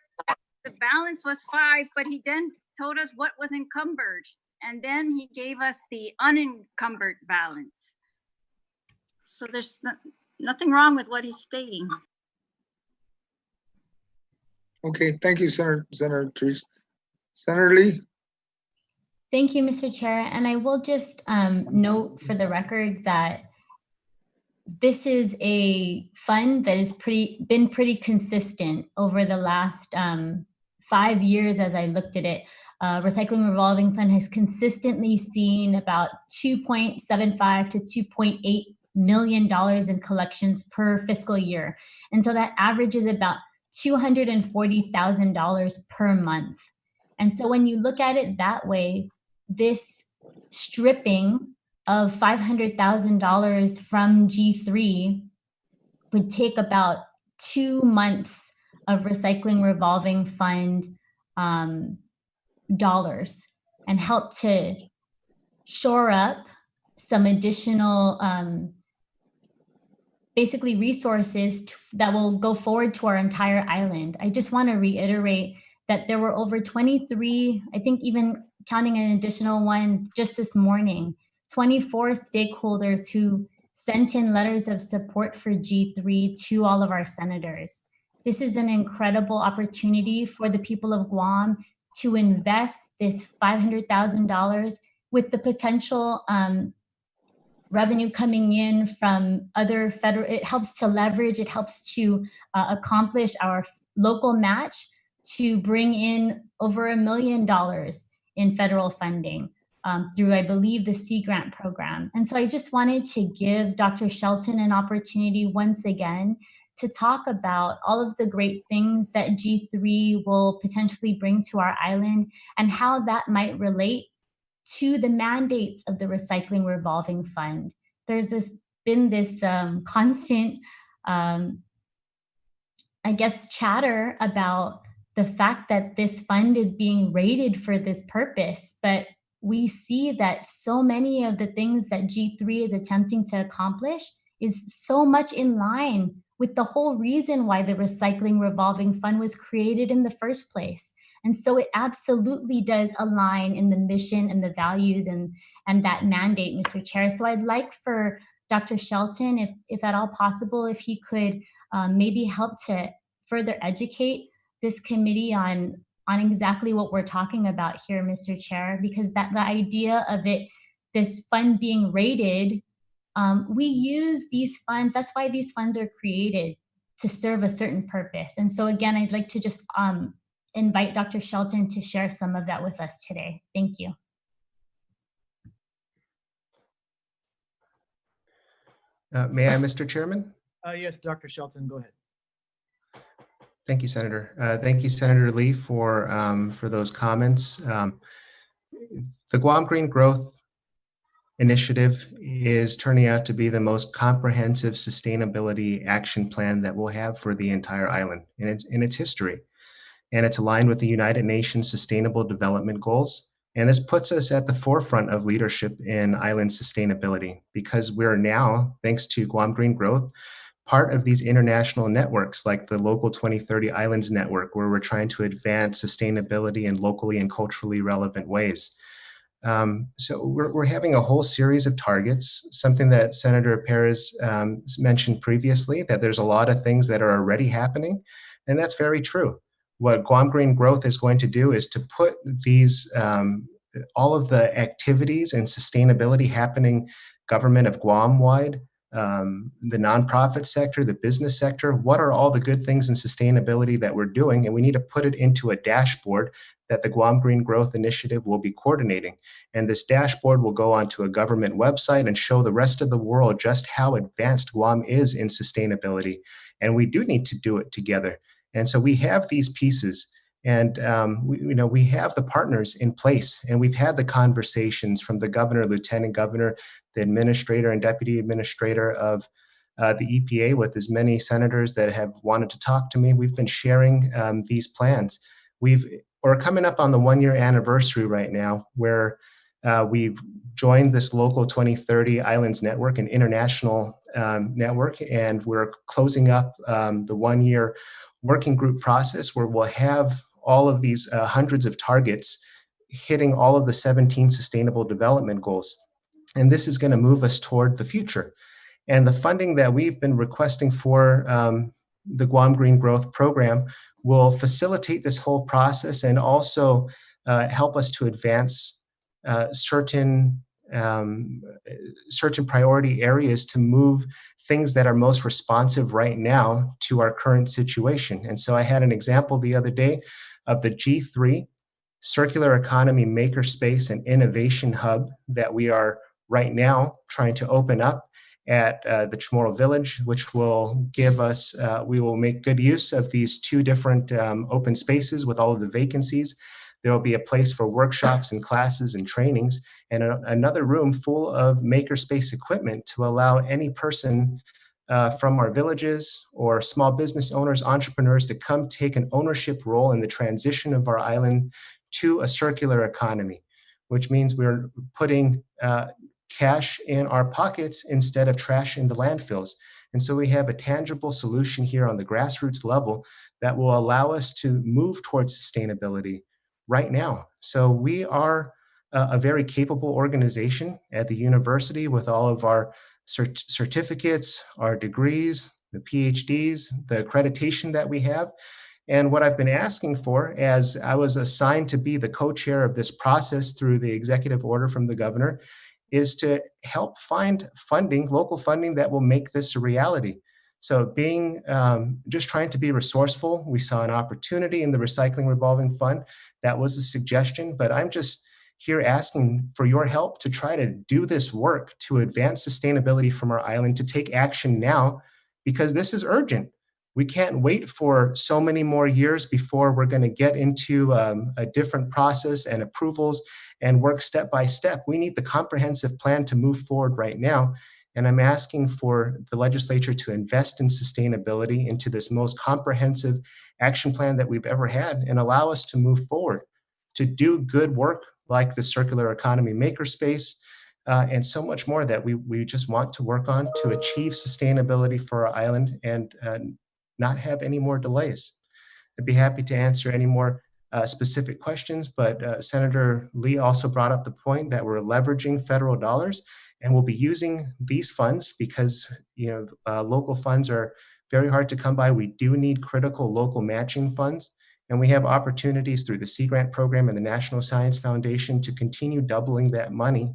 The balance was 5, but he then told us what was encumbered. And then he gave us the unencumbered balance. So there's nothing wrong with what he's stating. Okay, thank you, Senator Therese. Senator Lee? Thank you, Mr. Chair. And I will just note for the record that this is a fund that has been pretty consistent over the last 5 years as I looked at it. Recycling Revolving Fund has consistently seen about $2.75 to $2.8 million in collections per fiscal year. And so that averages about $240,000 per month. And so when you look at it that way, this stripping of $500,000 from G3 would take about 2 months of Recycling Revolving Fund dollars and help to shore up some additional basically resources that will go forward to our entire island. I just want to reiterate that there were over 23, I think even counting an additional one just this morning, 24 stakeholders who sent in letters of support for G3 to all of our senators. This is an incredible opportunity for the people of Guam to invest this $500,000 with the potential revenue coming in from other federal, it helps to leverage, it helps to accomplish our local match to bring in over $1 million in federal funding through, I believe, the Sea Grant program. And so I just wanted to give Dr. Shelton an opportunity once again to talk about all of the great things that G3 will potentially bring to our island and how that might relate to the mandates of the Recycling Revolving Fund. There's been this constant I guess, chatter about the fact that this fund is being rated for this purpose. But we see that so many of the things that G3 is attempting to accomplish is so much in line with the whole reason why the Recycling Revolving Fund was created in the first place. And so it absolutely does align in the mission and the values and that mandate, Mr. Chair. So I'd like for Dr. Shelton, if at all possible, if he could maybe help to further educate this committee on exactly what we're talking about here, Mr. Chair, because the idea of this fund being rated, we use these funds, that's why these funds are created, to serve a certain purpose. And so again, I'd like to just invite Dr. Shelton to share some of that with us today. Thank you. May I, Mr. Chairman? Yes, Dr. Shelton, go ahead. Thank you, Senator. Thank you, Senator Lee, for those comments. The Guam Green Growth Initiative is turning out to be the most comprehensive sustainability action plan that we'll have for the entire island in its history. And it's aligned with the United Nations Sustainable Development Goals. And this puts us at the forefront of leadership in island sustainability, because we're now, thanks to Guam Green Growth, part of these international networks like the Local 2030 Islands Network, where we're trying to advance sustainability in locally and culturally relevant ways. So we're having a whole series of targets, something that Senator Perez mentioned previously, that there's a lot of things that are already happening, and that's very true. What Guam Green Growth is going to do is to put these, all of the activities and sustainability happening government of Guam-wide, the nonprofit sector, the business sector, what are all the good things in sustainability that we're doing? And we need to put it into a dashboard that the Guam Green Growth Initiative will be coordinating. And this dashboard will go onto a government website and show the rest of the world just how advanced Guam is in sustainability. And we do need to do it together. And so we have these pieces, and we have the partners in place, and we've had the conversations from the governor, lieutenant governor, the administrator and deputy administrator of the EPA with as many senators that have wanted to talk to me. We've been sharing these plans. We're coming up on the 1-year anniversary right now, where we've joined this Local 2030 Islands Network, an international network, and we're closing up the 1-year working group process, where we'll have all of these hundreds of targets hitting all of the 17 sustainable development goals. And this is going to move us toward the future. And the funding that we've been requesting for the Guam Green Growth Program will facilitate this whole process and also help us to advance certain priority areas to move things that are most responsive right now to our current situation. And so I had an example the other day of the G3 Circular Economy Makerspace and Innovation Hub that we are right now trying to open up at the Chamorro Village, which will give us, we will make good use of these 2 different open spaces with all of the vacancies. There will be a place for workshops and classes and trainings, and another room full of makerspace equipment to allow any person from our villages or small business owners, entrepreneurs, to come take an ownership role in the transition of our island to a circular economy, which means we're putting cash in our pockets instead of trash in the landfills. And so we have a tangible solution here on the grassroots level that will allow us to move towards sustainability right now. So we are a very capable organization at the university with all of our certificates, our degrees, the PhDs, the accreditation that we have. And what I've been asking for, as I was assigned to be the co-chair of this process through the executive order from the governor, is to help find funding, local funding that will make this a reality. So being, just trying to be resourceful, we saw an opportunity in the Recycling Revolving Fund. That was a suggestion, but I'm just here asking for your help to try to do this work to advance sustainability from our island, to take action now, because this is urgent. We can't wait for so many more years before we're going to get into a different process and approvals and work step by step. We need the comprehensive plan to move forward right now. And I'm asking for the legislature to invest in sustainability into this most comprehensive action plan that we've ever had and allow us to move forward, to do good work like the circular economy makerspace, and so much more that we just want to work on to achieve sustainability for our island and not have any more delays. I'd be happy to answer any more specific questions, but Senator Lee also brought up the point that we're leveraging federal dollars, and we'll be using these funds because local funds are very hard to come by. We do need critical local matching funds, and we have opportunities through the Sea Grant program and the National Science Foundation to continue doubling that money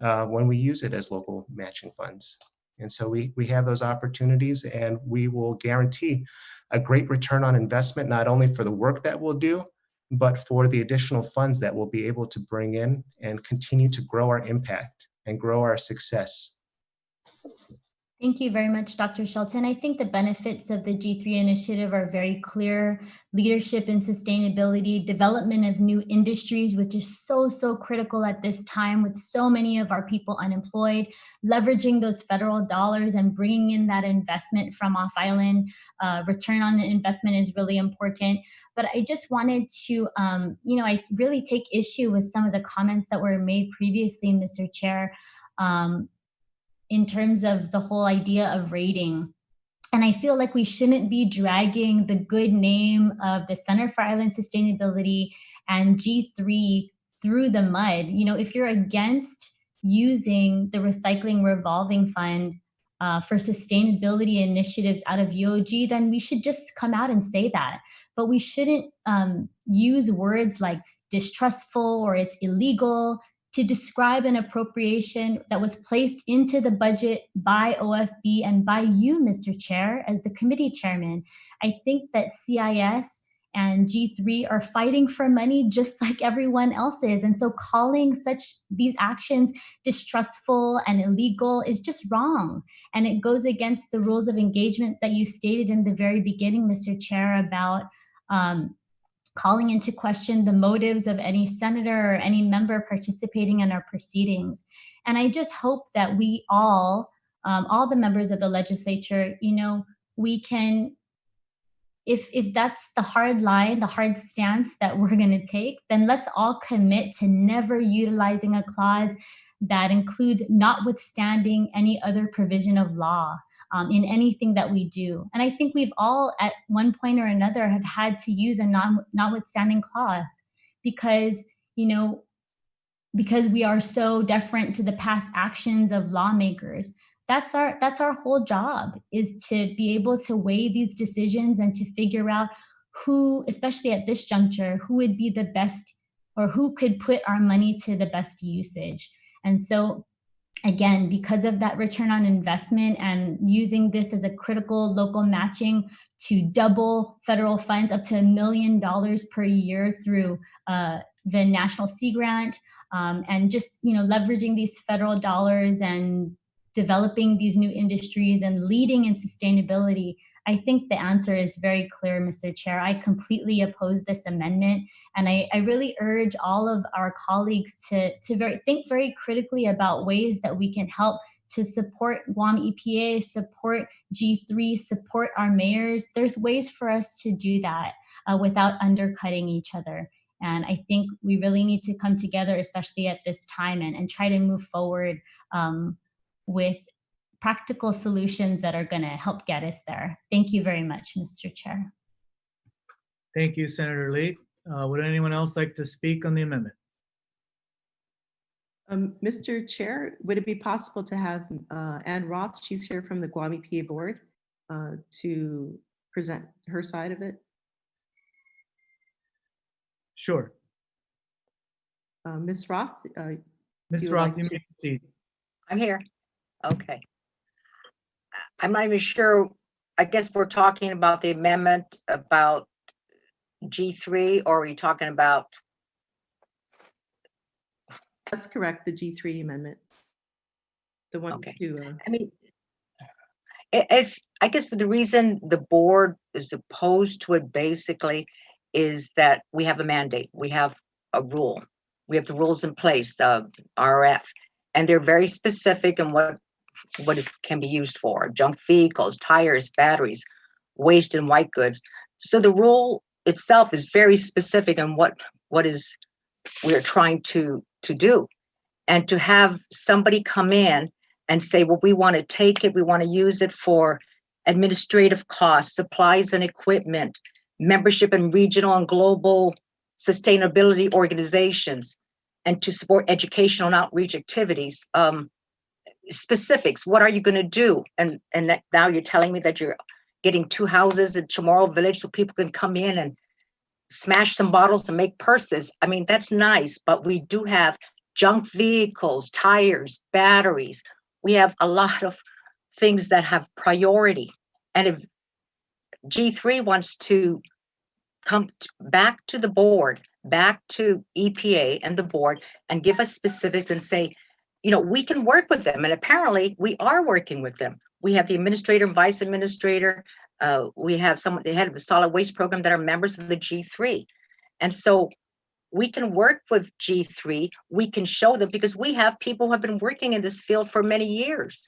when we use it as local matching funds. And so we have those opportunities, and we will guarantee a great return on investment, not only for the work that we'll do, but for the additional funds that we'll be able to bring in and continue to grow our impact and grow our success. Thank you very much, Dr. Shelton. I think the benefits of the G3 initiative are very clear. Leadership in sustainability, development of new industries, which is so critical at this time with so many of our people unemployed, leveraging those federal dollars and bringing in that investment from off island. Return on the investment is really important. But I just wanted to, I really take issue with some of the comments that were made previously, Mr. Chair, in terms of the whole idea of rating. And I feel like we shouldn't be dragging the good name of the Center for Island Sustainability and G3 through the mud. If you're against using the recycling revolving fund for sustainability initiatives out of UOG, then we should just come out and say that. But we shouldn't use words like distrustful or it's illegal to describe an appropriation that was placed into the budget by OFB and by you, Mr. Chair, as the committee chairman. I think that CIS and G3 are fighting for money just like everyone else is. And so calling these actions distrustful and illegal is just wrong. And it goes against the rules of engagement that you stated in the very beginning, Mr. Chair, about calling into question the motives of any senator or any member participating in our proceedings. And I just hope that we all the members of the legislature, we can, if that's the hard line, the hard stance that we're going to take, then let's all commit to never utilizing a clause that includes notwithstanding any other provision of law in anything that we do. And I think we've all at one point or another have had to use a notwithstanding clause because we are so deferent to the past actions of lawmakers. That's our whole job, is to be able to weigh these decisions and to figure out who, especially at this juncture, who would be the best or who could put our money to the best usage. And so again, because of that return on investment and using this as a critical local matching to double federal funds up to $1 million per year through the National Sea Grant, and just leveraging these federal dollars and developing these new industries and leading in sustainability, I think the answer is very clear, Mr. Chair. I completely oppose this amendment, and I really urge all of our colleagues to think very critically about ways that we can help to support Guam EPA, support G3, support our mayors. There's ways for us to do that without undercutting each other. And I think we really need to come together, especially at this time, and try to move forward with practical solutions that are going to help get us there. Thank you very much, Mr. Chair. Thank you, Senator Lee. Would anyone else like to speak on the amendment? Mr. Chair, would it be possible to have Ann Roth, she's here from the Guam EPA board, to present her side of it? Sure. Ms. Roth? Ms. Roth, you may proceed. I'm here. Okay. I'm not even sure. I guess we're talking about the amendment about G3, or are we talking about? That's correct, the G3 amendment. The one Okay. to, I mean, it's, I guess the reason the board is opposed to it basically is that we have a mandate. We have a rule. We have the rules in place, the RF, and they're very specific in what what it can be used for, junk vehicles, tires, batteries, waste and white goods. So the rule itself is very specific on what is we're trying to do. And to have somebody come in and say, well, we want to take it, we want to use it for administrative costs, supplies and equipment, membership in regional and global sustainability organizations, and to support educational and outreach activities. Specifics, what are you going to do? And now you're telling me that you're getting 2 houses in Chamorro Village so people can come in and smash some bottles and make purses. I mean, that's nice, but we do have junk vehicles, tires, batteries. We have a lot of things that have priority. And if G3 wants to come back to the board, back to EPA and the board, and give us specifics and say, you know, we can work with them. And apparently we are working with them. We have the administrator and vice administrator. We have someone, the head of the solid waste program, that are members of the G3. And so we can work with G3. We can show them, because we have people who have been working in this field for many years.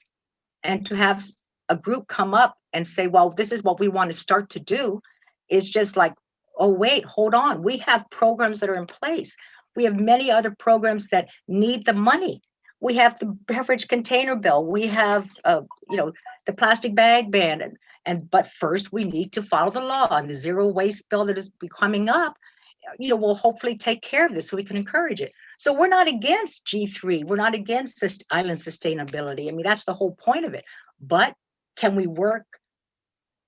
And to have a group come up and say, well, this is what we want to start to do, is just like, oh, wait, hold on. We have programs that are in place. We have many other programs that need the money. We have the beverage container bill. We have, you know, the plastic bag ban. But first we need to follow the law, and the zero waste bill that is coming up, you know, will hopefully take care of this so we can encourage it. So we're not against G3. We're not against island sustainability. I mean, that's the whole point of it. But can we work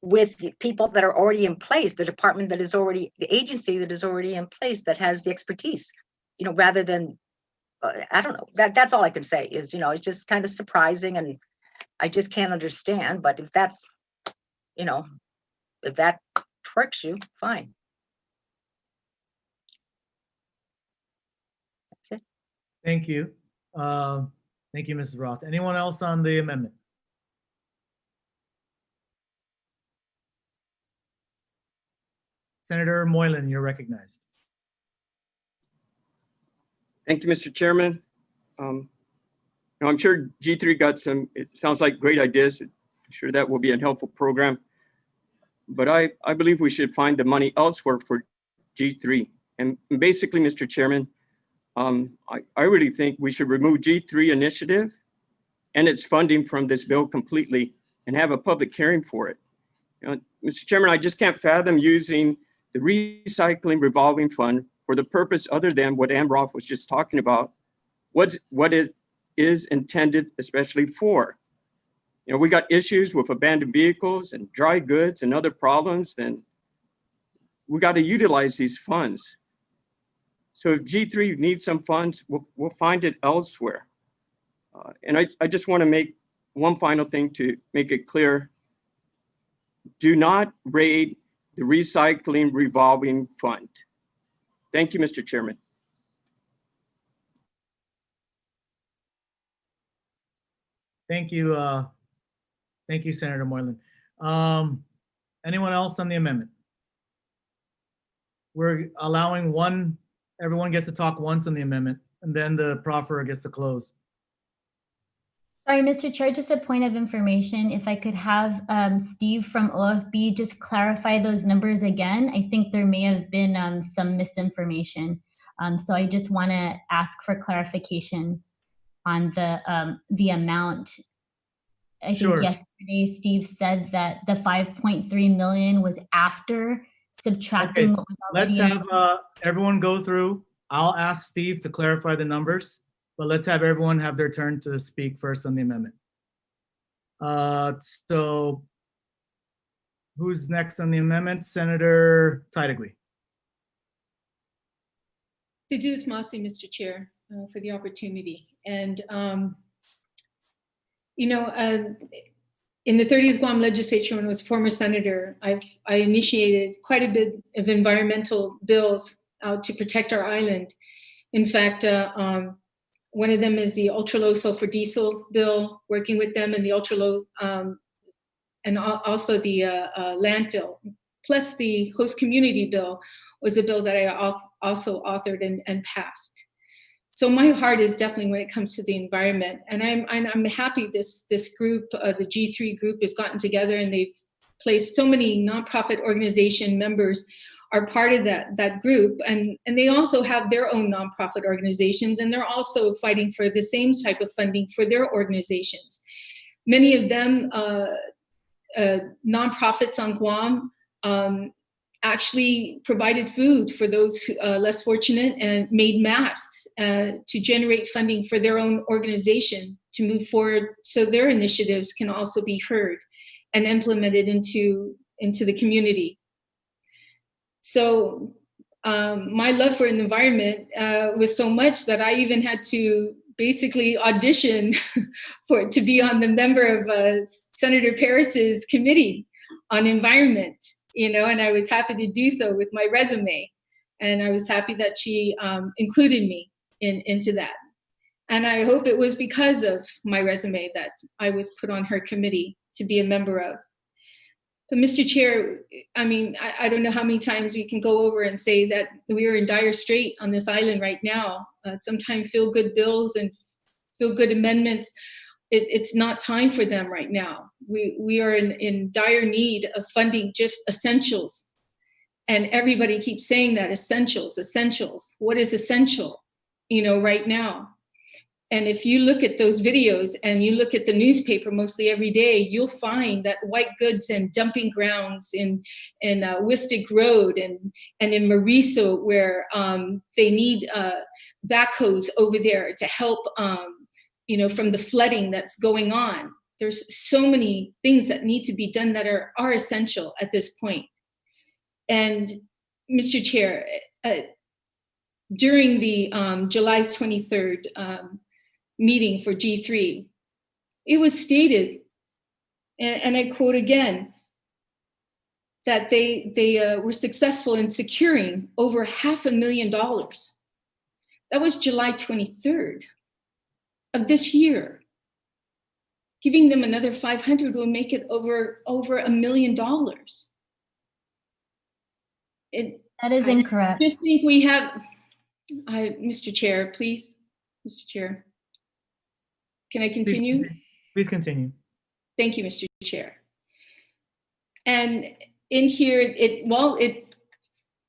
with the people that are already in place, the department that is already, the agency that is already in place, that has the expertise, you know, rather than, I don't know, that's all I can say is, you know, it's just kind of surprising, and I just can't understand. But if that's, you know, if that tricks you, fine. That's it. Thank you. Thank you, Mrs. Roth. Anyone else on the amendment? Senator Moylan, you're recognized. Thank you, Mr. Chairman. Now I'm sure G3 got some, it sounds like great ideas. I'm sure that will be a helpful program. But I believe we should find the money elsewhere for G3. And basically, Mr. Chairman, I really think we should remove G3 initiative and its funding from this bill completely and have a public hearing for it. You know, Mr. Chairman, I just can't fathom using the recycling revolving fund for the purpose other than what Amroth was just talking about, what it is intended especially for. You know, we got issues with abandoned vehicles and dry goods and other problems, then we got to utilize these funds. So if G3 needs some funds, we'll find it elsewhere. And I just want to make one final thing to make it clear. Do not raid the recycling revolving fund. Thank you, Mr. Chairman. Thank you. Thank you, Senator Moylan. Anyone else on the amendment? We're allowing everyone gets to talk once on the amendment, and then the proffer gets to close. Sorry, Mr. Chair, just a point of information. If I could have Steve from OFB just clarify those numbers again. I think there may have been some misinformation. So I just want to ask for clarification on the amount. I think yesterday Steve said that the 5.3 million was after subtracting what was already. Let's have everyone go through. I'll ask Steve to clarify the numbers, but let's have everyone have their turn to speak first on the amendment. So who's next on the amendment? Senator Titlegy. Deduce Masi, Mr. Chair, for the opportunity. And, you know, in the 30th Guam legislature, when I was former senator, I initiated quite a bit of environmental bills to protect our island. In fact, one of them is the ultra low sulfur diesel bill, working with them, and the ultra low, and also the landfill, plus the host community bill was a bill that I also authored and passed. So my heart is definitely when it comes to the environment, and I'm happy this group, the G3 group, has gotten together and they've placed so many nonprofit organization members are part of that group, and they also have their own nonprofit organizations, and they're also fighting for the same type of funding for their organizations. Many of them nonprofits on Guam actually provided food for those less fortunate and made masks to generate funding for their own organization to move forward so their initiatives can also be heard and implemented into the community. So my love for the environment was so much that I even had to basically audition to be on the member of Senator Paris's committee on environment, and I was happy to do so with my resume. And I was happy that she included me into that. And I hope it was because of my resume that I was put on her committee to be a member of. But Mr. Chair, I mean, I don't know how many times we can go over and say that we are in dire strait on this island right now. Sometimes feel-good bills and feel-good amendments, it's not time for them right now. We are in dire need of funding just essentials. And everybody keeps saying that, essentials, essentials. What is essential, right now? And if you look at those videos and you look at the newspaper mostly every day, you'll find that white goods and dumping grounds in Wistic Road and in Mariso, where they need backhoes over there to help, from the flooding that's going on. There's so many things that need to be done that are essential at this point. And Mr. Chair, during the July 23rd meeting for G3, it was stated, and I quote again, that they were successful in securing over $500,000. That was July 23rd of this year. Giving them another 500 will make it over $1 million. That is incorrect. I just think we have, Mr. Chair, please, Mr. Chair. Can I continue? Please continue. Thank you, Mr. Chair. And in here,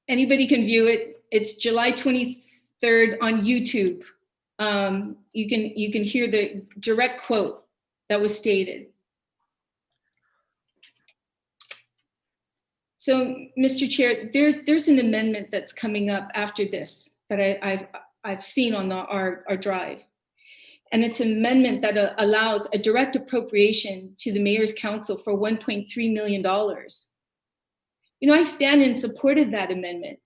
anybody can view it. It's July 23rd on YouTube. You can hear the direct quote that was stated. So, Mr. Chair, there's an amendment that's coming up after this that I've seen on our drive. And it's an amendment that allows a direct appropriation to the Mayor's Council for $1.3 million. I stand in support of that amendment.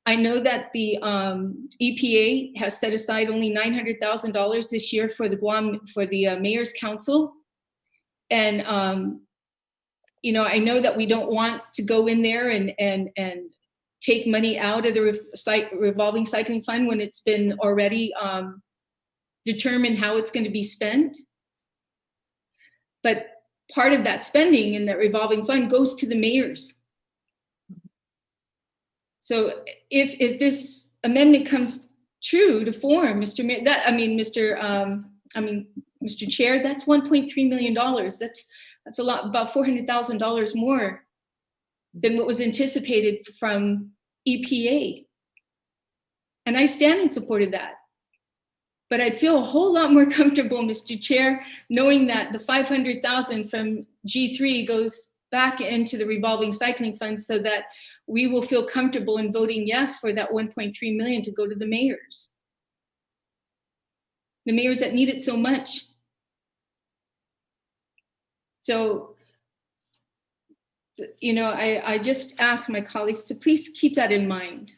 I know that the EPA has set aside only $900,000 this year for the Guam, for the Mayor's Council. And, I know that we don't want to go in there and take money out of the revolving cycling fund when it's been already determine how it's going to be spent. But part of that spending in that revolving fund goes to the mayors. So if this amendment comes true to form, Mr. Chair, that's $1.3 million. That's a lot, about $400,000 more than what was anticipated from EPA. And I stand in support of that. But I'd feel a whole lot more comfortable, Mr. Chair, knowing that the $500,000 from G3 goes back into the revolving cycling fund so that we will feel comfortable in voting yes for that $1.3 million to go to the mayors. The mayors that need it so much. So, I just ask my colleagues to please keep that in mind.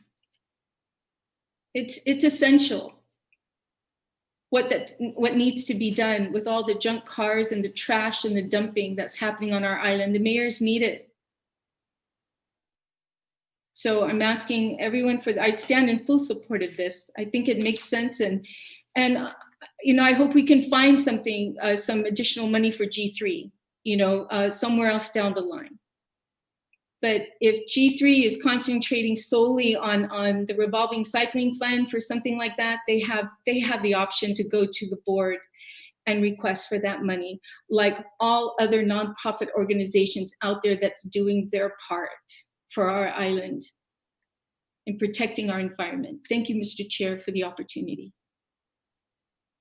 It's essential. What needs to be done with all the junk cars and the trash and the dumping that's happening on our island. The mayors need it. So I'm asking everyone I stand in full support of this. I think it makes sense, and I hope we can find something, some additional money for G3, somewhere else down the line. But if G3 is concentrating solely on the revolving cycling fund for something like that, they have the option to go to the board and request for that money, like all other nonprofit organizations out there that's doing their part for our island in protecting our environment. Thank you, Mr. Chair, for the opportunity.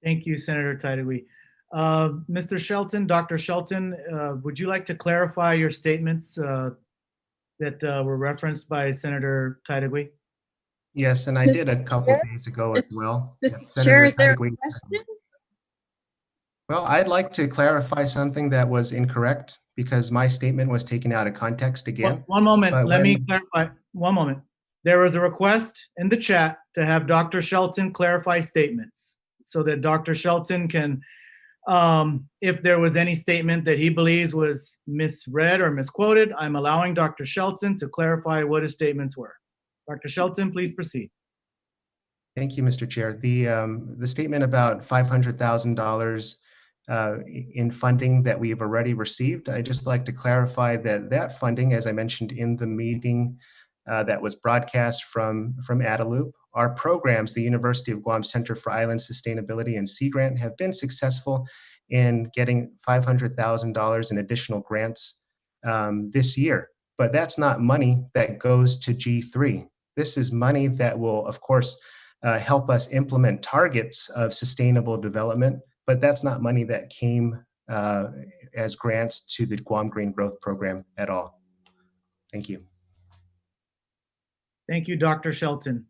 Thank you, Senator Taidewi. Mr. Shelton, Dr. Shelton, would you like to clarify your statements that were referenced by Senator Taidewi? Yes, and I did a couple of days ago as well. Mr. Chair, is there a Taidewi. question? Well, I'd like to clarify something that was incorrect because my statement was taken out of context again. One moment, But let me when- clarify. One moment. There was a request in the chat to have Dr. Shelton clarify statements so that Dr. Shelton can, if there was any statement that he believes was misread or misquoted, I'm allowing Dr. Shelton to clarify what his statements were. Dr. Shelton, please proceed. Thank you, Mr. Chair. The statement about $500,000 in funding that we've already received, I'd just like to clarify that that funding, as I mentioned in the meeting that was broadcast from Adelup, our programs, the University of Guam Center for Island Sustainability and Sea Grant, have been successful in getting $500,000 in additional grants this year. But that's not money that goes to G3. This is money that will, of course, help us implement targets of sustainable development, but that's not money that came as grants to the Guam Green Growth Program at all. Thank you. Thank you, Dr. Shelton.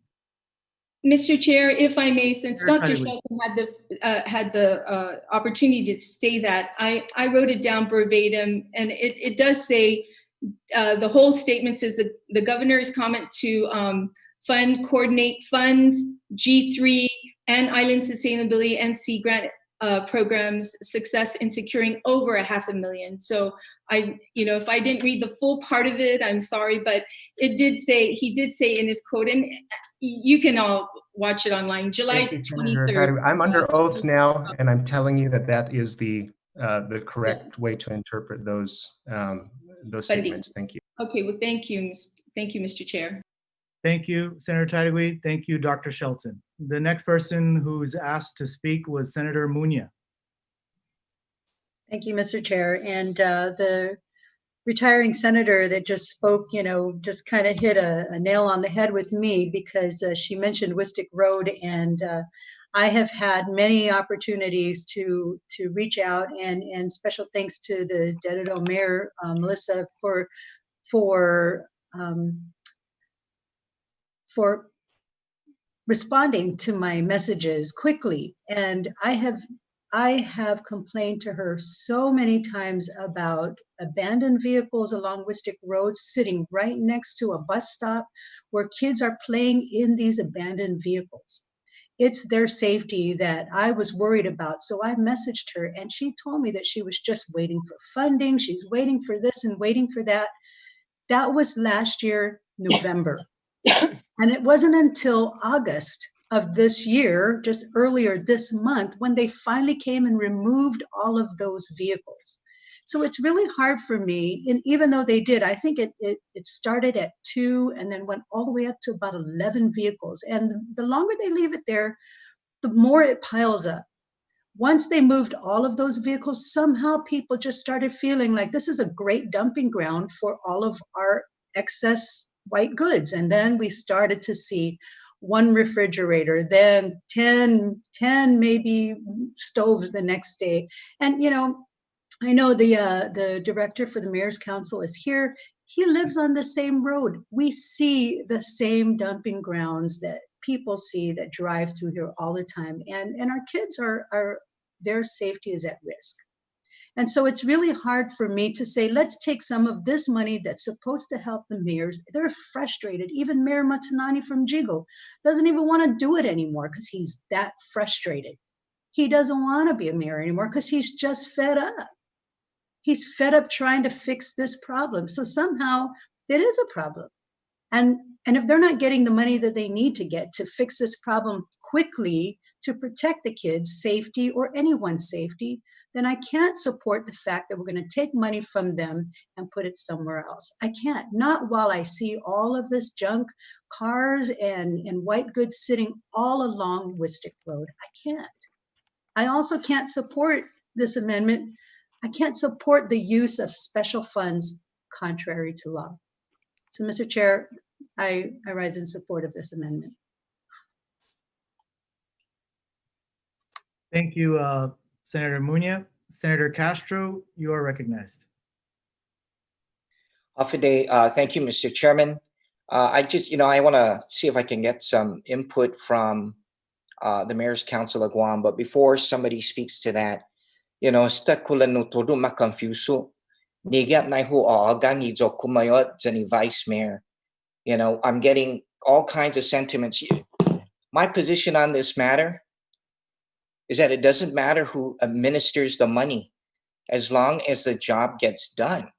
Mr. Chair, if I may, since Sure, Dr. Taidewi. Shelton had the opportunity to say that, I wrote it down verbatim, and it does say, the whole statement says that the governor's comment to coordinate funds, G3 and Island Sustainability and Sea Grant programs success in securing over $500,000. So if I didn't read the full part of it, I'm sorry, but he did say in his quote, and you can all watch it online, July Thank you, Senator 23rd. Taidewi. I'm under oath now, and I'm telling you that that is the correct way to interpret those statements. Thank you. Okay, well, thank you, Mr. Chair. Thank you, Senator Taidewi. Thank you, Dr. Shelton. The next person who's asked to speak was Senator Muña. Thank you, Mr. Chair. And the retiring senator that just spoke, just kind of hit a nail on the head with me because she mentioned Wistic Road, and I have had many opportunities to reach out, and special thanks to the Dededo Mayor, Melissa, for responding to my messages quickly. And I have complained to her so many times about abandoned vehicles along Wistic Road sitting right next to a bus stop where kids are playing in these abandoned vehicles. It's their safety that I was worried about. So I messaged her, and she told me that she was just waiting for funding. She's waiting for this and waiting for that. That was last year, November. And it wasn't until August of this year, just earlier this month, when they finally came and removed all of those vehicles. So it's really hard for me, and even though they did, I think it started at 2 and then went all the way up to about 11 vehicles. And the longer they leave it there, the more it piles up. Once they moved all of those vehicles, somehow people just started feeling like this is a great dumping ground for all of our excess white goods. And then we started to see one refrigerator, then 10 maybe stoves the next day. And I know the director for the Mayor's Council is here. He lives on the same road. We see the same dumping grounds that people see that drive through here all the time. And our kids their safety is at risk. And so it's really hard for me to say, let's take some of this money that's supposed to help the mayors. They're frustrated. Even Mayor Matanani from Jigo doesn't even want to do it anymore because he's that frustrated. He doesn't want to be a mayor anymore because he's just fed up. He's fed up trying to fix this problem. So somehow it is a problem. And if they're not getting the money that they need to get to fix this problem quickly, to protect the kids' safety or anyone's safety, then I can't support the fact that we're going to take money from them and put it somewhere else. I can't, not while I see all of this junk, cars and white goods sitting all along Wistick Road. I can't. I also can't support this amendment. I can't support the use of special funds contrary to law. So, Mr. Chair, I rise in support of this amendment. Thank you, Senator Muña. Senator Castro, you are recognized. Thank you, Mr. Chairman. I just, I want to see if I can get some input from the Mayor's Council of Guam. But before somebody speaks to that, Vice Mayor. I'm getting all kinds of sentiments. My position on this matter is that it doesn't matter who administers the money, as long as the job gets done.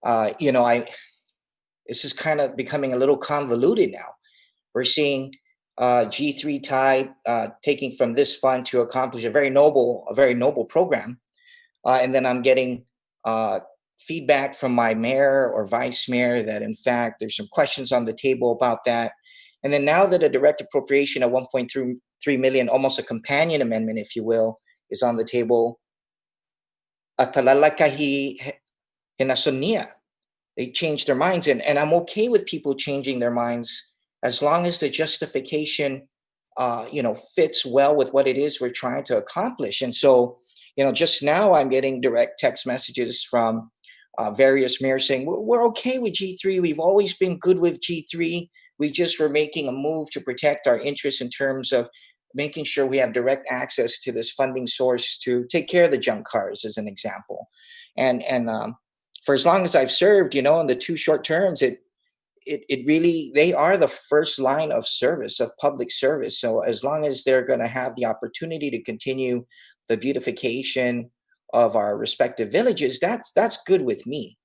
This is kind of becoming a little convoluted now. We're seeing G3 Tide taking from this fund to accomplish a very noble program, and then I'm getting feedback from my mayor or vice mayor that in fact there's some questions on the table about that. And then now that a direct appropriation of 1.3 million, almost a companion amendment, if you will, is on the table, they changed their minds. And I'm okay with people changing their minds as long as the justification fits well with what it is we're trying to accomplish. And so, just now I'm getting direct text messages from various mayors saying, we're okay with G3. We've always been good with G3. We just were making a move to protect our interests in terms of making sure we have direct access to this funding source to take care of the junk cars, as an example. And for as long as I've served, in the 2 short terms, it really, they are the first line of service, of public service. So as long as they're going to have the opportunity to continue the beautification of our respective villages, that's good with me.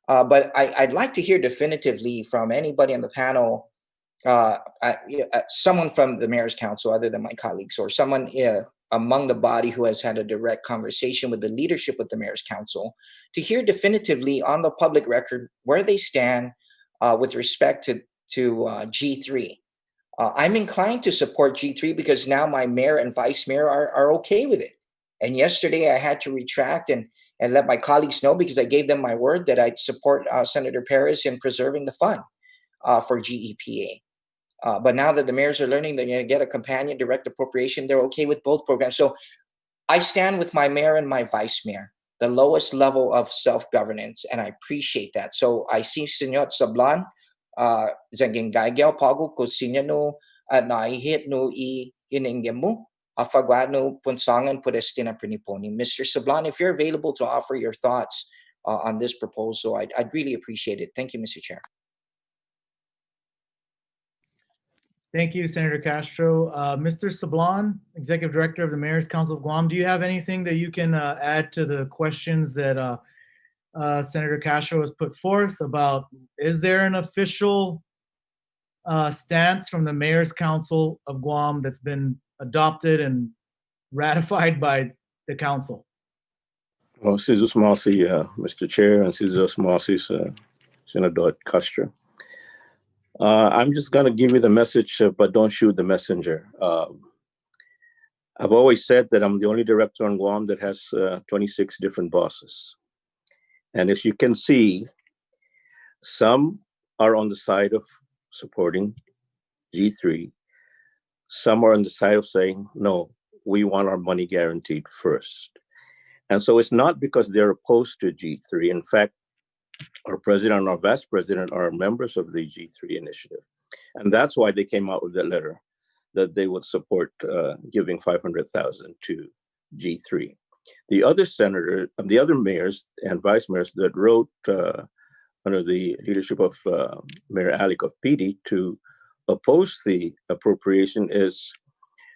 But I'd like to hear definitively from anybody on the panel, someone from the Mayor's Council other than my colleagues, or someone among the body who has had a direct conversation with the leadership of the Mayor's Council, to hear definitively on the public record where they stand with respect to G3. I'm inclined to support G3 because now my mayor and vice mayor are okay with it. And yesterday I had to retract and let my colleagues know, because I gave them my word that I'd support Senator Perez in preserving the fund for GEPA. But now that the mayors are learning they're going to get a companion direct appropriation, they're okay with both programs. So I stand with my mayor and my vice mayor, the lowest level of self-governance, and I appreciate that. So I see Senyor Sablan, zanging gaigao pago ko sinya no naihit no iningemu afagwano punsangan podestina priniponi. Mr. Sablan, if you're available to offer your thoughts on this proposal, I'd really appreciate it. Thank you, Mr. Chair. Thank you, Senator Castro. Mr. Sablan, Executive Director of the Mayor's Council of Guam, do you have anything that you can add to the questions that Senator Castro has put forth about, is there an official stance from the Mayor's Council of Guam that's been adopted and ratified by the council? Well, Sizos Marcy, Mr. Chair, and Sizos Marcy, Senator Castro. I'm just going to give you the message, but don't shoot the messenger. I've always said that I'm the only director on Guam that has 26 different bosses. And as you can see, some are on the side of supporting G3. Some are on the side of saying, no, we want our money guaranteed first. And so it's not because they're opposed to G3. In fact, our president and our vice president are members of the G3 initiative. And that's why they came out with that letter, that they would support giving $500,000 to G3. The other mayors and vice mayors that wrote under the leadership of Mayor Alec of PD to oppose the appropriation is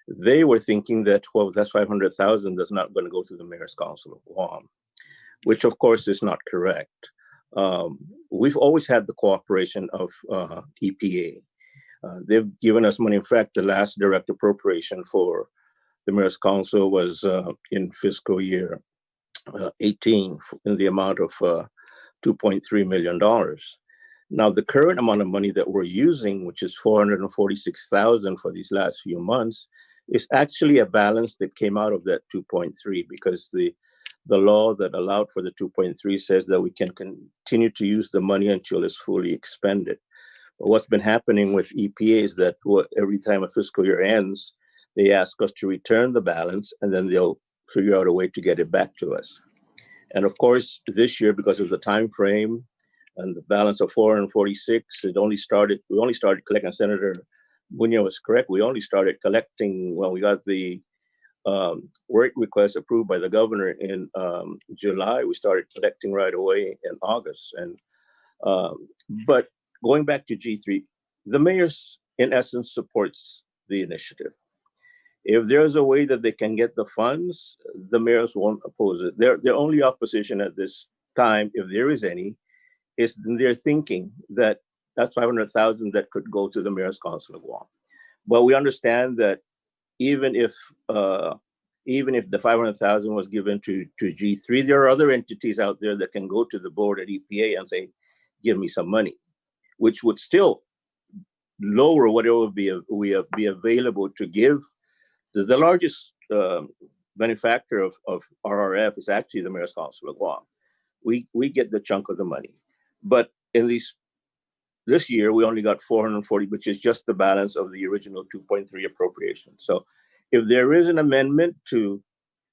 they were thinking that, well, that's $500,000 that's not going to go to the Mayor's Council of Guam, which of course is not correct. We've always had the cooperation of EPA. They've given us money. In fact, the last direct appropriation for the mayor's council was in fiscal year 18 in the amount of $2.3 million. Now, the current amount of money that we're using, which is $446,000 for these last few months, is actually a balance that came out of that 2.3, because the law that allowed for the 2.3 says that we can continue to use the money until it's fully expended. But what's been happening with EPA is that every time a fiscal year ends, they ask us to return the balance, and then they'll figure out a way to get it back to us. And of course, this year, because of the time frame and the balance of 446, we only started collecting. Senator Munoz was correct. We only started collecting when we got the work request approved by the governor in July. We started collecting right away in August. And but going back to G3, the mayor's in essence supports the initiative. If there's a way that they can get the funds, the mayors won't oppose it. Their only opposition at this time, if there is any, is they're thinking that that's $500,000 that could go to the mayor's council of Guam. But we understand that even if the $500,000 was given to G3, there are other entities out there that can go to the board at EPA and say, "Give me some money," which would still lower whatever would be available to give. The largest benefactor of RRF is actually the mayor's council of Guam. We get the chunk of the money, but in this year we only got 440, which is just the balance of the original 2.3 appropriation. So if there is an amendment for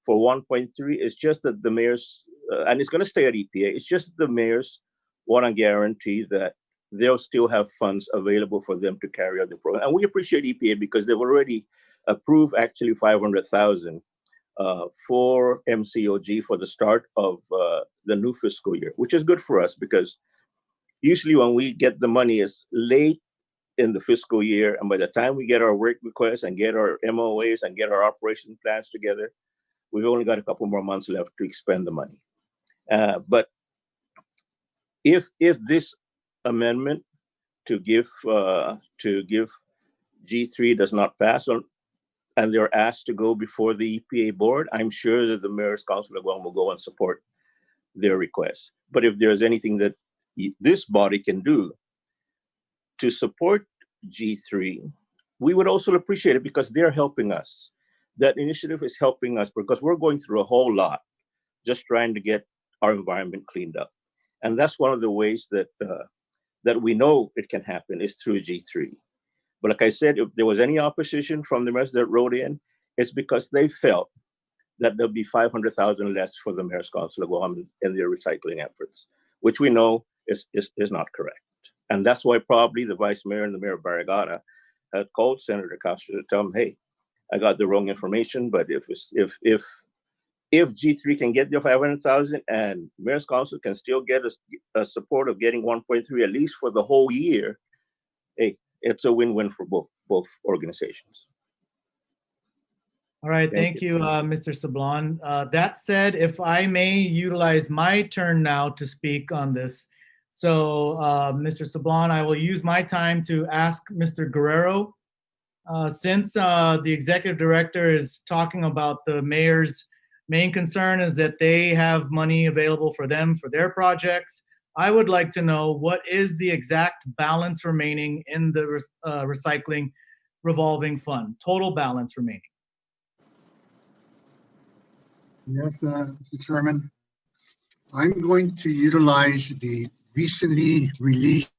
1.3, it's just that the mayors, and it's going to stay at EPA, it's just the mayors want to guarantee that they'll still have funds available for them to carry out the program. And we appreciate EPA because they've already approved actually $500,000 for MCOG for the start of the new fiscal year, which is good for us because usually when we get the money, it's late in the fiscal year. And by the time we get our work requests and get our MOAs and get our operation plans together, we've only got a couple more months left to expend the money. But if this amendment to give G3 does not pass and they're asked to go before the EPA board, I'm sure that the mayor's council of Guam will go and support their request. But if there's anything that this body can do to support G3, we would also appreciate it because they're helping us. That initiative is helping us because we're going through a whole lot just trying to get our environment cleaned up. And that's one of the ways that we know it can happen is through G3. But like I said, if there was any opposition from the mayors that wrote in, it's because they felt that there'll be $500,000 less for the mayor's council of Guam in their recycling efforts, which we know is not correct. And that's why probably the vice mayor and the mayor of Barrigada had called Senator Castro to tell him, hey, I got the wrong information, but if G3 can get their $500,000 and mayor's council can still get a support of getting 1.3 at least for the whole year, hey, it's a win-win for both organizations. All right, thank you, Mr. Sablan. That said, if I may utilize my turn now to speak on this. So, Mr. Sablan, I will use my time to ask Mr. Guerrero, since the executive director is talking about the mayor's main concern is that they have money available for them for their projects. I would like to know what is the exact balance remaining in the recycling revolving fund, total balance remaining. Yes, Mr. Chairman. I'm going to utilize the recently released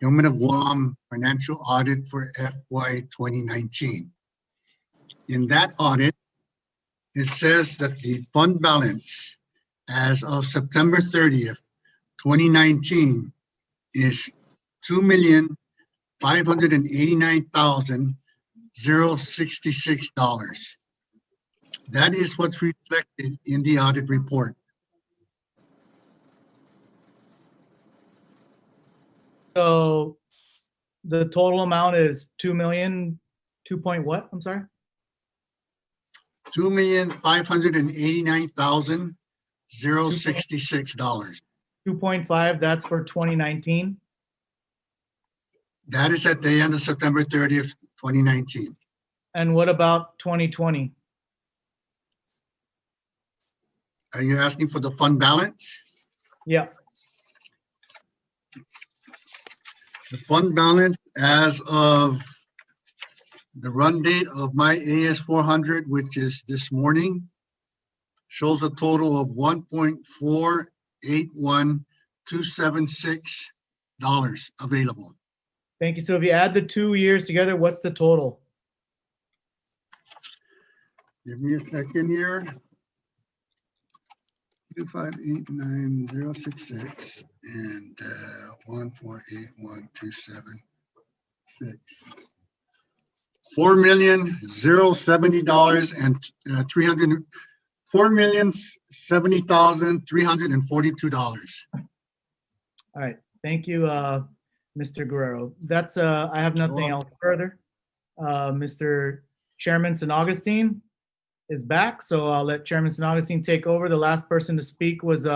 Government of Guam financial audit for FY 2019. In that audit, it says that the fund balance as of September 30th, 2019 is $2,589,066. That is what's reflected in the audit report. So the total amount is 2 million, 2 point what? I'm sorry? $2,589,066. 2.5, that's for 2019? That is at the end of September 30th, 2019. And what about 2020? Are you asking for the fund balance? Yeah. The fund balance as of the run date of my AS 400, which is this morning, shows a total of $1.481276 available. Thank you. So if you add the 2 years together, what's the total? Give me a second here. 2589066 and 1481276. $4,070 and $4,070,342. All right. Thank you, Mr. Guerrero. That's I have nothing else further. Mr. Chairman St. Augustine is back, so I'll let Chairman St. Augustine take over. The last person to speak was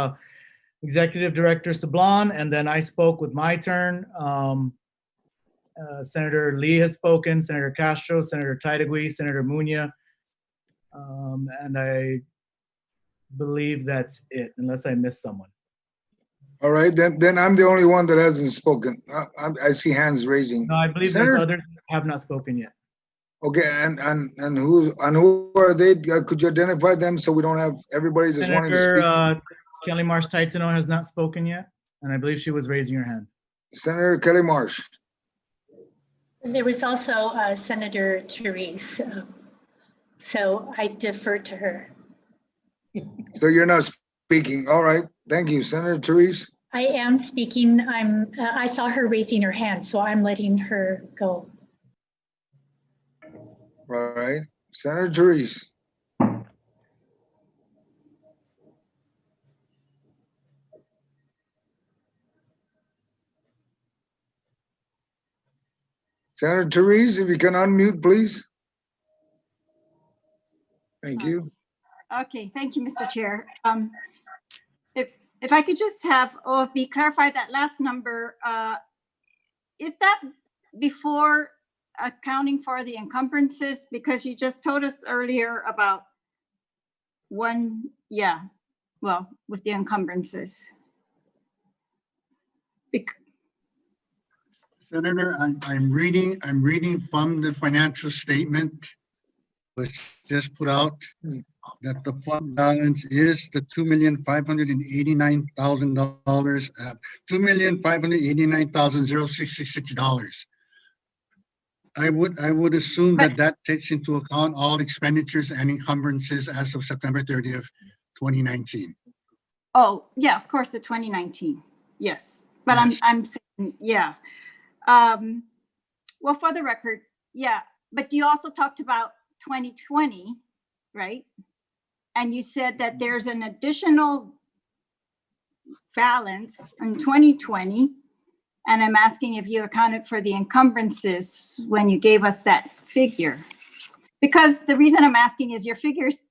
Executive Director Sablan, and then I spoke with my turn. Senator Lee has spoken, Senator Castro, Senator Taitagui, Senator Muña, and I believe that's it, unless I missed someone. All right, then I'm the only one that hasn't spoken. I see hands raising. No, I believe there's others that have not spoken yet. Okay, and who are they? Could you identify them so we don't have everybody just wanting to speak? Senator Kelly Marsh Taitano has not spoken yet, and I believe she was raising her hand. Senator Kelly Marsh. There was also Senator Therese, so I defer to her. So you're not speaking. All right, thank you, Senator Therese. I am speaking. I saw her raising her hand, so I'm letting her go. All right, Senator Therese. Senator Therese, if you can unmute, please. Thank you. Okay, thank you, Mr. Chair. If I could just have OFB clarify that last number, is that before accounting for the encumbrances? Because you just told us earlier about with the encumbrances. Senator, I'm reading from the financial statement which just put out that the fund balance is the $2,589,000, $2,589,0666. I would assume that takes into account all expenditures and encumbrances as of September 30th, 2019. Oh, yeah, of course, the 2019. Yes, but yes. I'm saying, yeah. Well, for the record, yeah, but you also talked about 2020, right? And you said that there's an additional balance in 2020. And I'm asking if you accounted for the encumbrances when you gave us that figure. Because the reason I'm asking is your figure's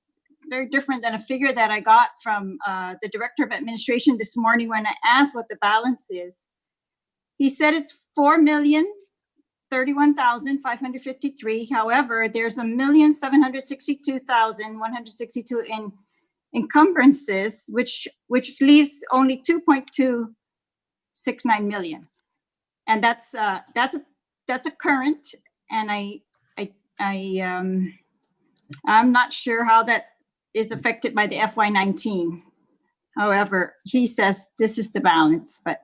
very different than a figure that I got from the Director of Administration this morning when I asked what the balance is. He said it's $4,031,553. However, there's $1,762,162 in encumbrances, which leaves only 2.269 million. And that's a current, and I'm not sure how that is affected by the FY19. However, he says this is the balance, but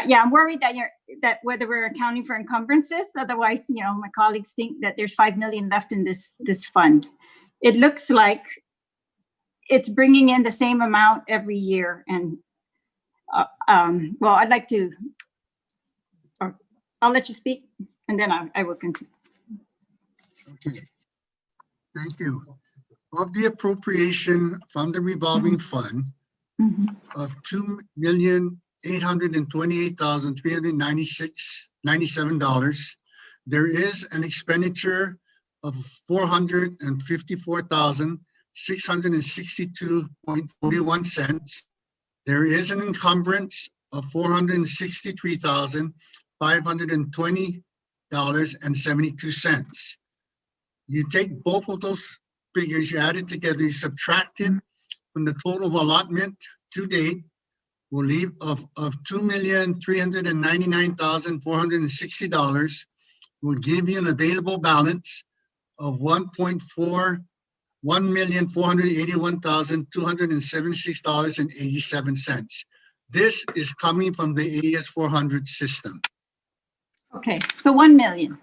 yeah, I'm worried that whether we're accounting for encumbrances, otherwise, my colleagues think that there's 5 million left in this fund. It looks like it's bringing in the same amount every year, and well, I'd like to. I'll let you speak, and then I will continue. Okay, thank you. Of the appropriation from the revolving fund of $2,828,397, there is an expenditure of $454,662.41. There is an encumbrance of $463,520.72. You take both of those figures, you add it together, you subtract it from the total of allotment to date, will leave of $2,399,460, will give you an available balance of $1,481,276.87. This is coming from the AS400 system. Okay, so 1 million.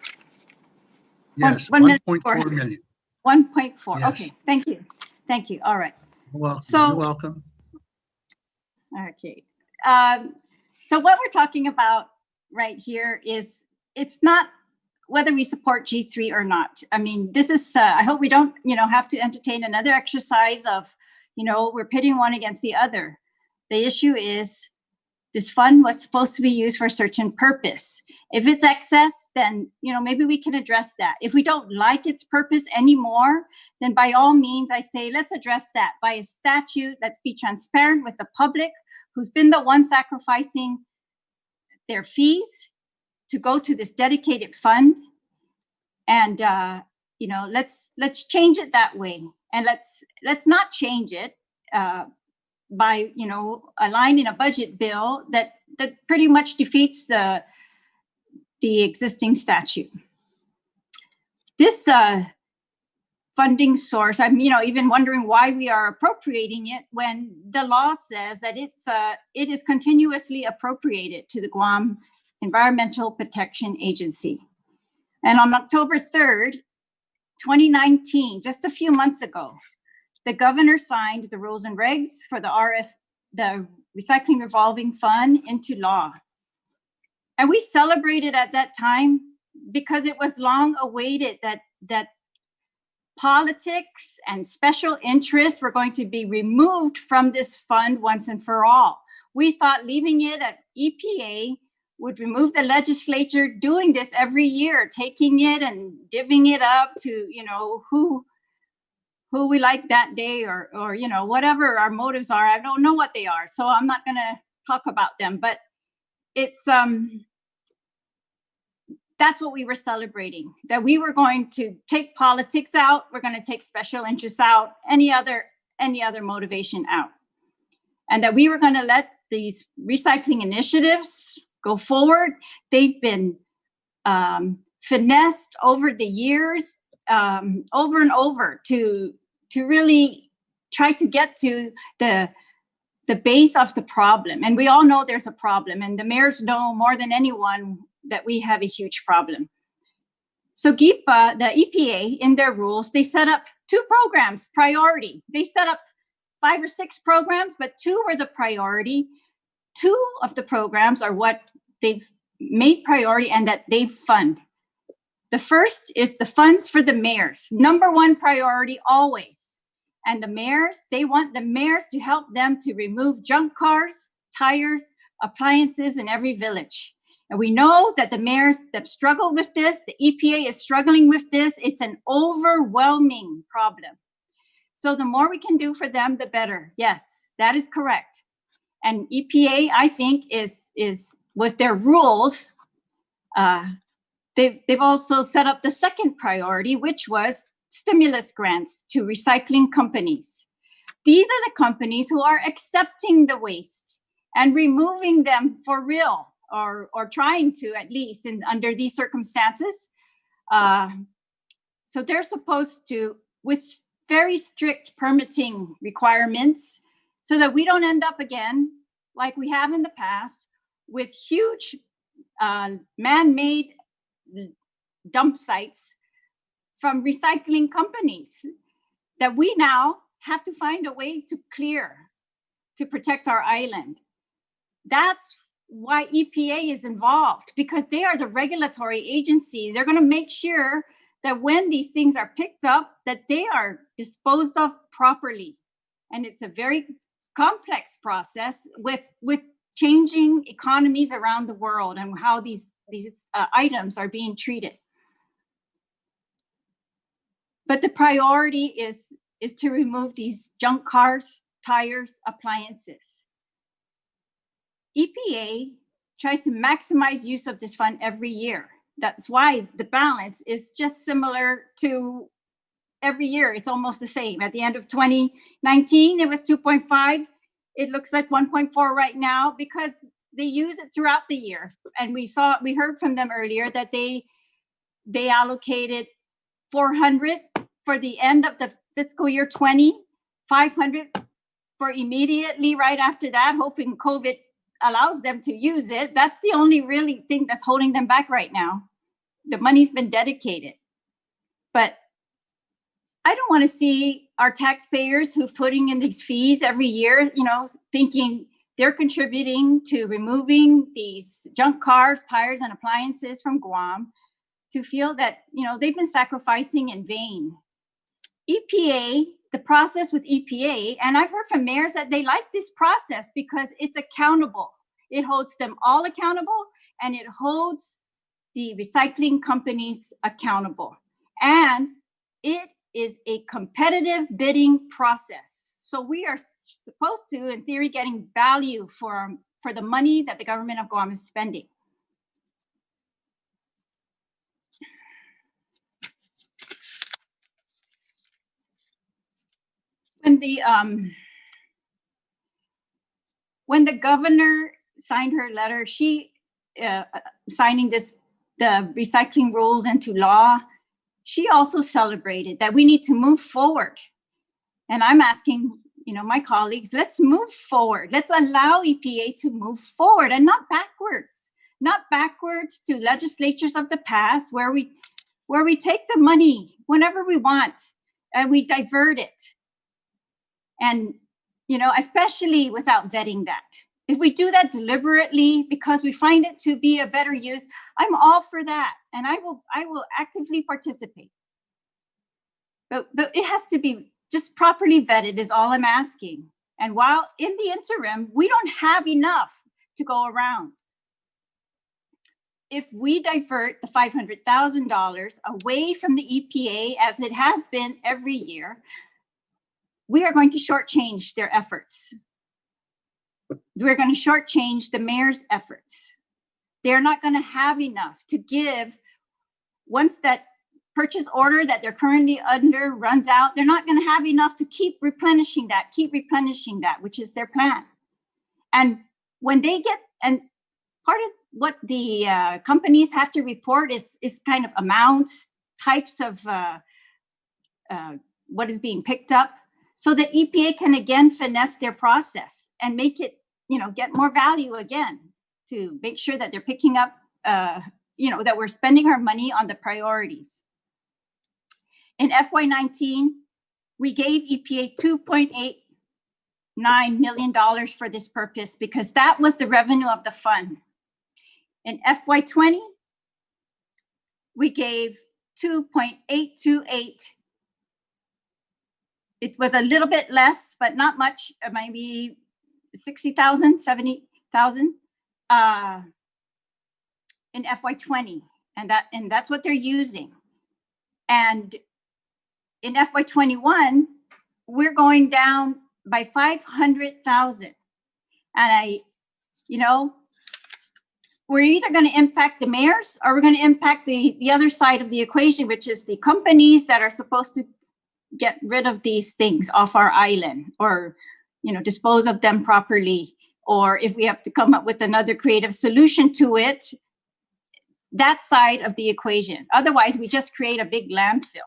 Yes, 1.4 million. 1.4. Yes. Okay, thank you. Thank you. All right. Well, So- you're welcome. Okay. So what we're talking about right here is, it's not whether we support G3 or not. I mean, this is, I hope we don't, have to entertain another exercise of, we're pitting one against the other. The issue is, this fund was supposed to be used for a certain purpose. If it's excess, then, maybe we can address that. If we don't like its purpose anymore, then by all means, I say, let's address that by a statute. Let's be transparent with the public, who's been the one sacrificing their fees to go to this dedicated fund. And, let's change it that way. And let's not change it by, a line in a budget bill that pretty much defeats the existing statute. This funding source, I'm, even wondering why we are appropriating it when the law says that it is continuously appropriated to the Guam Environmental Protection Agency. And on October 3rd, 2019, just a few months ago, the governor signed the rules and regs for the Recycling Revolving Fund into law. And we celebrated at that time because it was long awaited that politics and special interests were going to be removed from this fund once and for all. We thought leaving it at EPA would remove the legislature doing this every year, taking it and divvying it up to, who we like that day, or whatever our motives are. I don't know what they are, so I'm not gonna talk about them, but it's, that's what we were celebrating, that we were going to take politics out, we're gonna take special interests out, any other motivation out. And that we were gonna let these recycling initiatives go forward. They've been finessed over the years, over and over to really try to get to the base of the problem. And we all know there's a problem, and the mayors know more than anyone that we have a huge problem. So GIPA, the EPA, in their rules, they set up 2 programs, priority. They set up 5 or 6 programs, but 2 were the priority. 2 of the programs are what they've made priority and that they fund. The first is the funds for the mayors, #1 priority always. And the mayors, they want the mayors to help them to remove junk cars, tires, appliances in every village. And we know that the mayors that struggle with this, the EPA is struggling with this. It's an overwhelming problem. So the more we can do for them, the better. Yes, that is correct. And EPA, I think, is with their rules, they've also set up the second priority, which was stimulus grants to recycling companies. These are the companies who are accepting the waste and removing them for real, or trying to, at least under these circumstances. So they're supposed to, with very strict permitting requirements, so that we don't end up again, like we have in the past, with huge man-made dump sites from recycling companies that we now have to find a way to clear to protect our island. That's why EPA is involved, because they are the regulatory agency. They're going to make sure that when these things are picked up, that they are disposed of properly. And it's a very complex process with changing economies around the world and how these items are being treated. But the priority is to remove these junk cars, tires, appliances. EPA tries to maximize use of this fund every year. That's why the balance is just similar to every year, it's almost the same. At the end of 2019, it was 2.5. It looks like 1.4 right now because they use it throughout the year. And we heard from them earlier that they allocated 400 for the end of the fiscal year 20, 500 for immediately right after that, hoping COVID allows them to use it. That's the only really thing that's holding them back right now. The money's been dedicated. But I don't want to see our taxpayers who are putting in these fees every year, thinking they're contributing to removing these junk cars, tires, and appliances from Guam, to feel that, they've been sacrificing in vain. EPA, the process with EPA, and I've heard from mayors that they like this process because it's accountable. It holds them all accountable, and it holds the recycling companies accountable. And it is a competitive bidding process. So we are supposed to, in theory, getting value for the money that the government of Guam is spending. When the governor signed her letter, she signing the recycling rules into law, she also celebrated that we need to move forward. And I'm asking, my colleagues, let's move forward. Let's allow EPA to move forward and not backwards to legislatures of the past where we take the money whenever we want and we divert it. And, especially without vetting that. If we do that deliberately because we find it to be a better use, I'm all for that. And I will actively participate. But it has to be just properly vetted is all I'm asking. And while in the interim, we don't have enough to go around. If we divert the $500,000 away from the EPA, as it has been every year, we are going to shortchange their efforts. We're going to shortchange the mayor's efforts. They're not going to have enough to give once that purchase order that they're currently under runs out. They're not going to have enough to keep replenishing that, which is their plan. And when they get, and part of what the companies have to report is kind of amounts, types of what is being picked up, so that EPA can again finesse their process and make it, get more value again to make sure that they're picking up, that we're spending our money on the priorities. In FY19, we gave EPA $2.89 million for this purpose because that was the revenue of the fund. In FY20, we gave 2.828. It was a little bit less, but not much, maybe 60,000, 70,000 in FY20. And that's what they're using. And in FY21, we're going down by 500,000. And we're either going to impact the mayors or we're going to impact the other side of the equation, which is the companies that are supposed to get rid of these things off our island or, dispose of them properly. Or if we have to come up with another creative solution to it, that side of the equation. Otherwise, we just create a big landfill.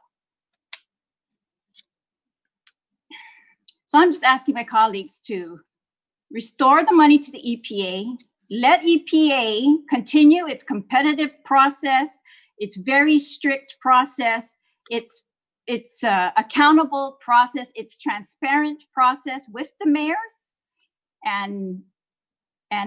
So I'm just asking my colleagues to restore the money to the EPA, let EPA continue its competitive process, its very strict process, its accountable process, its transparent process with the mayors, and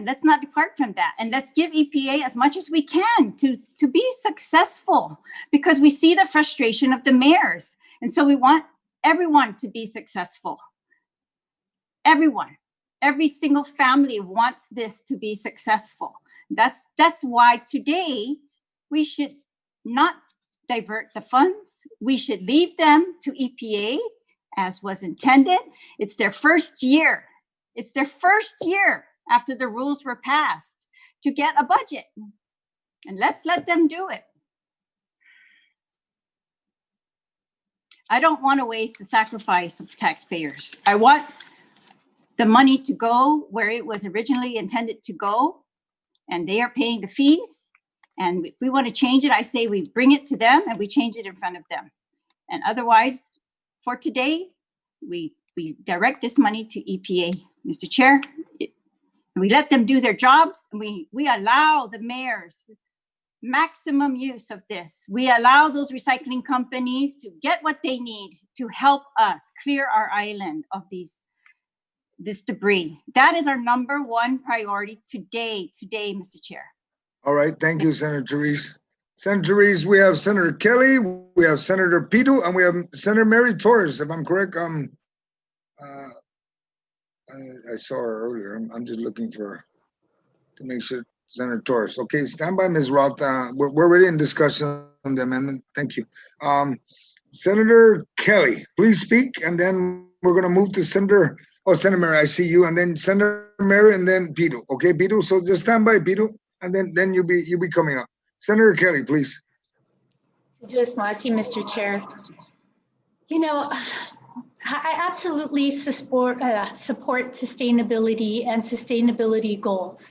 let's not depart from that. And let's give EPA as much as we can to be successful, because we see the frustration of the mayors. And so we want everyone to be successful. Everyone, every single family wants this to be successful. That's why today we should not divert the funds. We should leave them to EPA as was intended. It's their first year. It's their first year after the rules were passed to get a budget. And let's let them do it. I don't want to waste the sacrifice of taxpayers. I want the money to go where it was originally intended to go, and they are paying the fees. And if we want to change it, I say we bring it to them and we change it in front of them. And otherwise, for today, we direct this money to EPA. Mr. Chair, we let them do their jobs, and we allow the mayors maximum use of this. We allow those recycling companies to get what they need to help us clear our island of this debris. That is our number one priority today, Mr. Chair. All right, thank you, Senator Therese. Senator Therese, we have Senator Kelly, we have Senator Pito, and we have Senator Mary Torres, if I'm correct. I saw her earlier. I'm just looking for her to make sure. Senator Torres. Okay, stand by, Ms. Roth. We're already in discussion on the amendment. Thank you. Senator Kelly, please speak, and then we're going to move to Senator Mary, I see you, and then Senator Mary, and then Pito. Okay, Pito, so just stand by, Pito, and then you'll be coming up. Senator Kelly, please. Just Marcy, Mr. Chair. You know, I absolutely support sustainability and sustainability goals.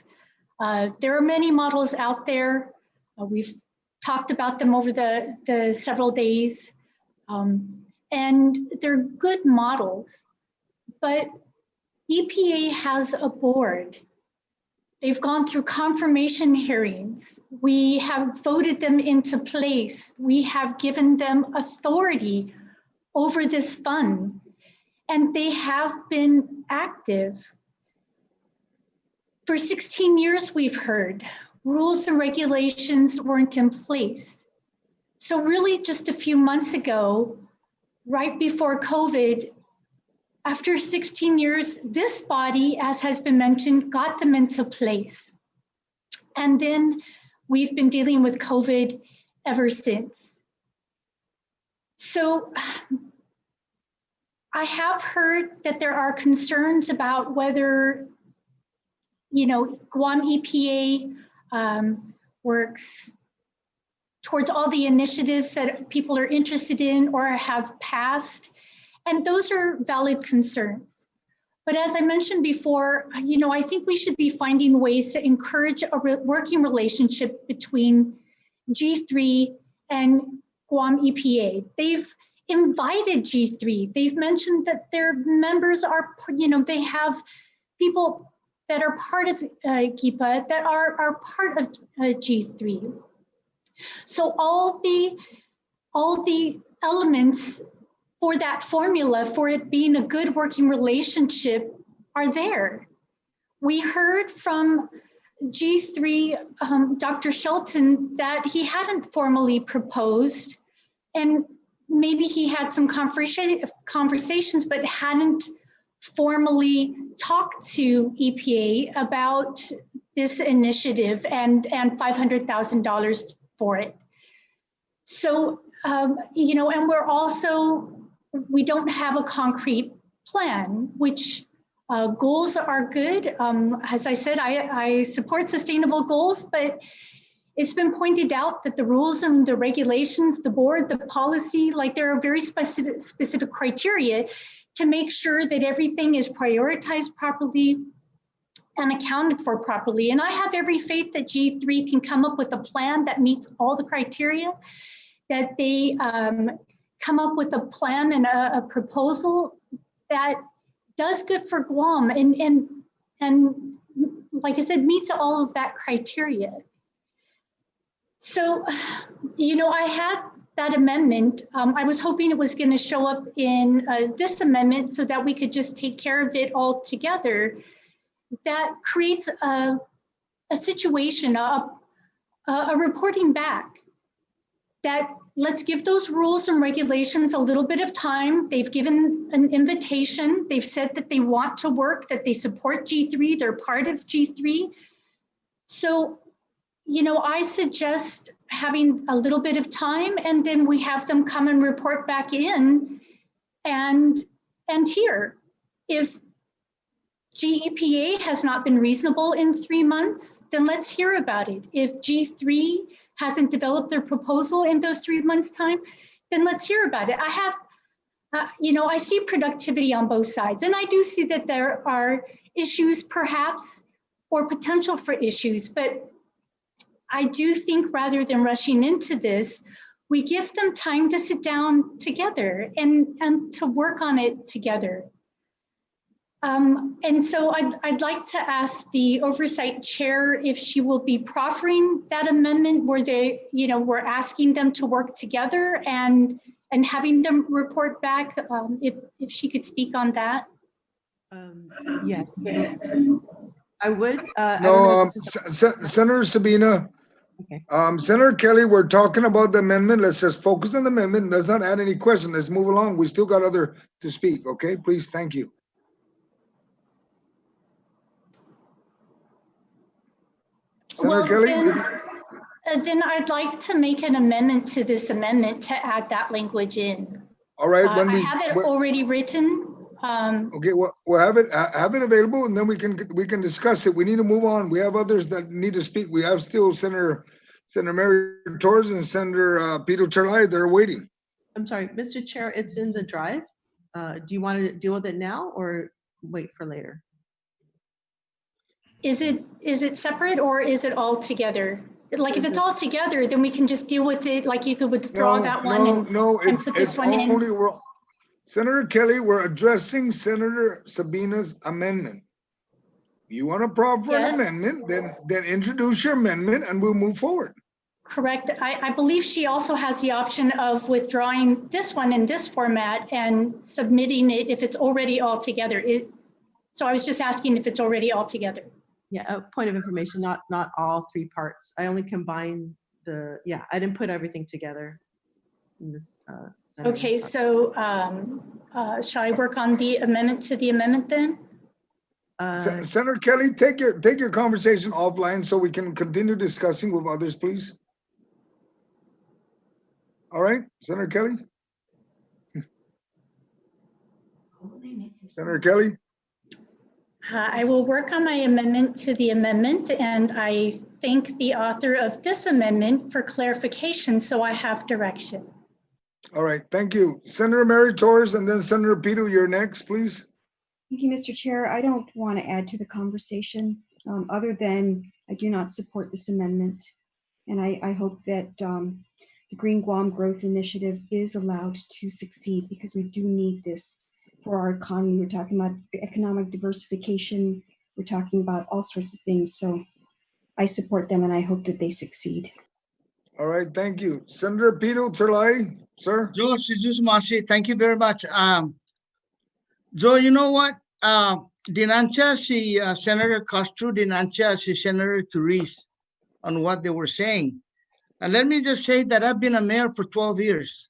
There are many models out there. We've talked about them over the several days, and they're good models, but EPA has a board. They've gone through confirmation hearings. We have voted them into place. We have given them authority over this fund, and they have been active. For 16 years, we've heard rules and regulations weren't in place. So really just a few months ago, right before COVID, after 16 years, this body, as has been mentioned, got them into place. And then we've been dealing with COVID ever since. So I have heard that there are concerns about whether Guam EPA works towards all the initiatives that people are interested in or have passed. And those are valid concerns. But as I mentioned before, I think we should be finding ways to encourage a working relationship between G3 and Guam EPA. They've invited G3. They've mentioned that their members are, they have people that are part of GIPA that are part of G3. So all the elements for that formula, for it being a good working relationship, are there. We heard from G3, Dr. Shelton, that he hadn't formally proposed, and maybe he had some conversations, but hadn't formally talked to EPA about this initiative and $500,000 for it. So, and we don't have a concrete plan, which goals are good. As I said, I support sustainable goals, but it's been pointed out that the rules and the regulations, the board, the policy, there are very specific criteria to make sure that everything is prioritized properly and accounted for properly. And I have every faith that G3 can come up with a plan that meets all the criteria, that they come up with a plan and a proposal that does good for Guam and like I said, meets all of that criteria. So, I had that amendment. I was hoping it was going to show up in this amendment so that we could just take care of it all together. That creates a situation, a reporting back, that let's give those rules and regulations a little bit of time. They've given an invitation. They've said that they want to work, that they support G3, they're part of G3. So, I suggest having a little bit of time, and then we have them come and report back in and hear. If GEPA has not been reasonable in 3 months, then let's hear about it. If G3 hasn't developed their proposal in those 3 months' time, then let's hear about it. I I see productivity on both sides, and I do see that there are issues perhaps or potential for issues, but I do think rather than rushing into this, we give them time to sit down together and to work on it together. And so I'd like to ask the oversight chair if she will be proffering that amendment where we're asking them to work together and having them report back, if she could speak on that. Yes, I would. No, Senator Sabina. Okay. Senator Kelly, we're talking about the amendment. Let's just focus on the amendment. Let's not add any question. Let's move along. We still got other to speak. Okay, please. Thank you. Senator Kelly? Then I'd like to make an amendment to this amendment to add that language in. All right. I have it already written. Okay, we'll have it available, and then we can discuss it. We need to move on. We have others that need to speak. We have still Senator Mary Torres and Senator Peter Terlai. They're waiting. I'm sorry, Mr. Chair, it's in the drive. Do you want to deal with it now or wait for later? Is it separate or is it all together? Like if it's all together, then we can just deal with it. Like you could withdraw that one and put this one in. Senator Kelly, we're addressing Senator Sabina's amendment. You want to proffer an amendment, then introduce your amendment and we'll move forward. Correct. I believe she also has the option of withdrawing this one in this format and submitting it if it's already all together. So I was just asking if it's already all together. Yeah, a point of information, not all three parts. I only combined I didn't put everything together in this. Okay, so shall I work on the amendment to the amendment then? Senator Kelly, take your conversation offline so we can continue discussing with others, please. All right, Senator Kelly? Senator Kelly? I will work on my amendment to the amendment, and I thank the author of this amendment for clarification so I have direction. All right, thank you. Senator Mary Torres and then Senator Peter, you're next, please. Thank you, Mr. Chair. I don't want to add to the conversation other than I do not support this amendment. And I hope that the Green Guam Growth Initiative is allowed to succeed because we do need this for our economy. We're talking about economic diversification. We're talking about all sorts of things. So I support them and I hope that they succeed. All right, thank you. Senator Peter Terlai, sir. Joe, thank you very much. Joe, you know what? Dinancia si Senator Castro, dinancia si Senator Therese on what they were saying. And let me just say that I've been a mayor for 12 years.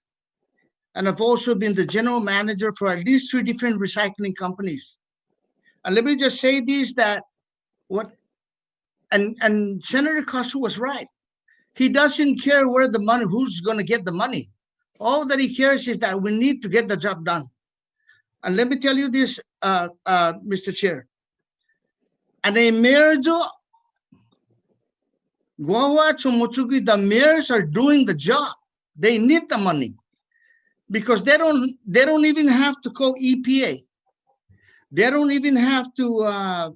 And I've also been the general manager for at least 3 different recycling companies. And let me just say this, that and Senator Castro was right. He doesn't care where the money, who's going to get the money. All that he cares is that we need to get the job done. And let me tell you this, Mr. Chair. And the mayors, the mayors are doing the job. They need the money because they don't even have to call EPA. They don't even have to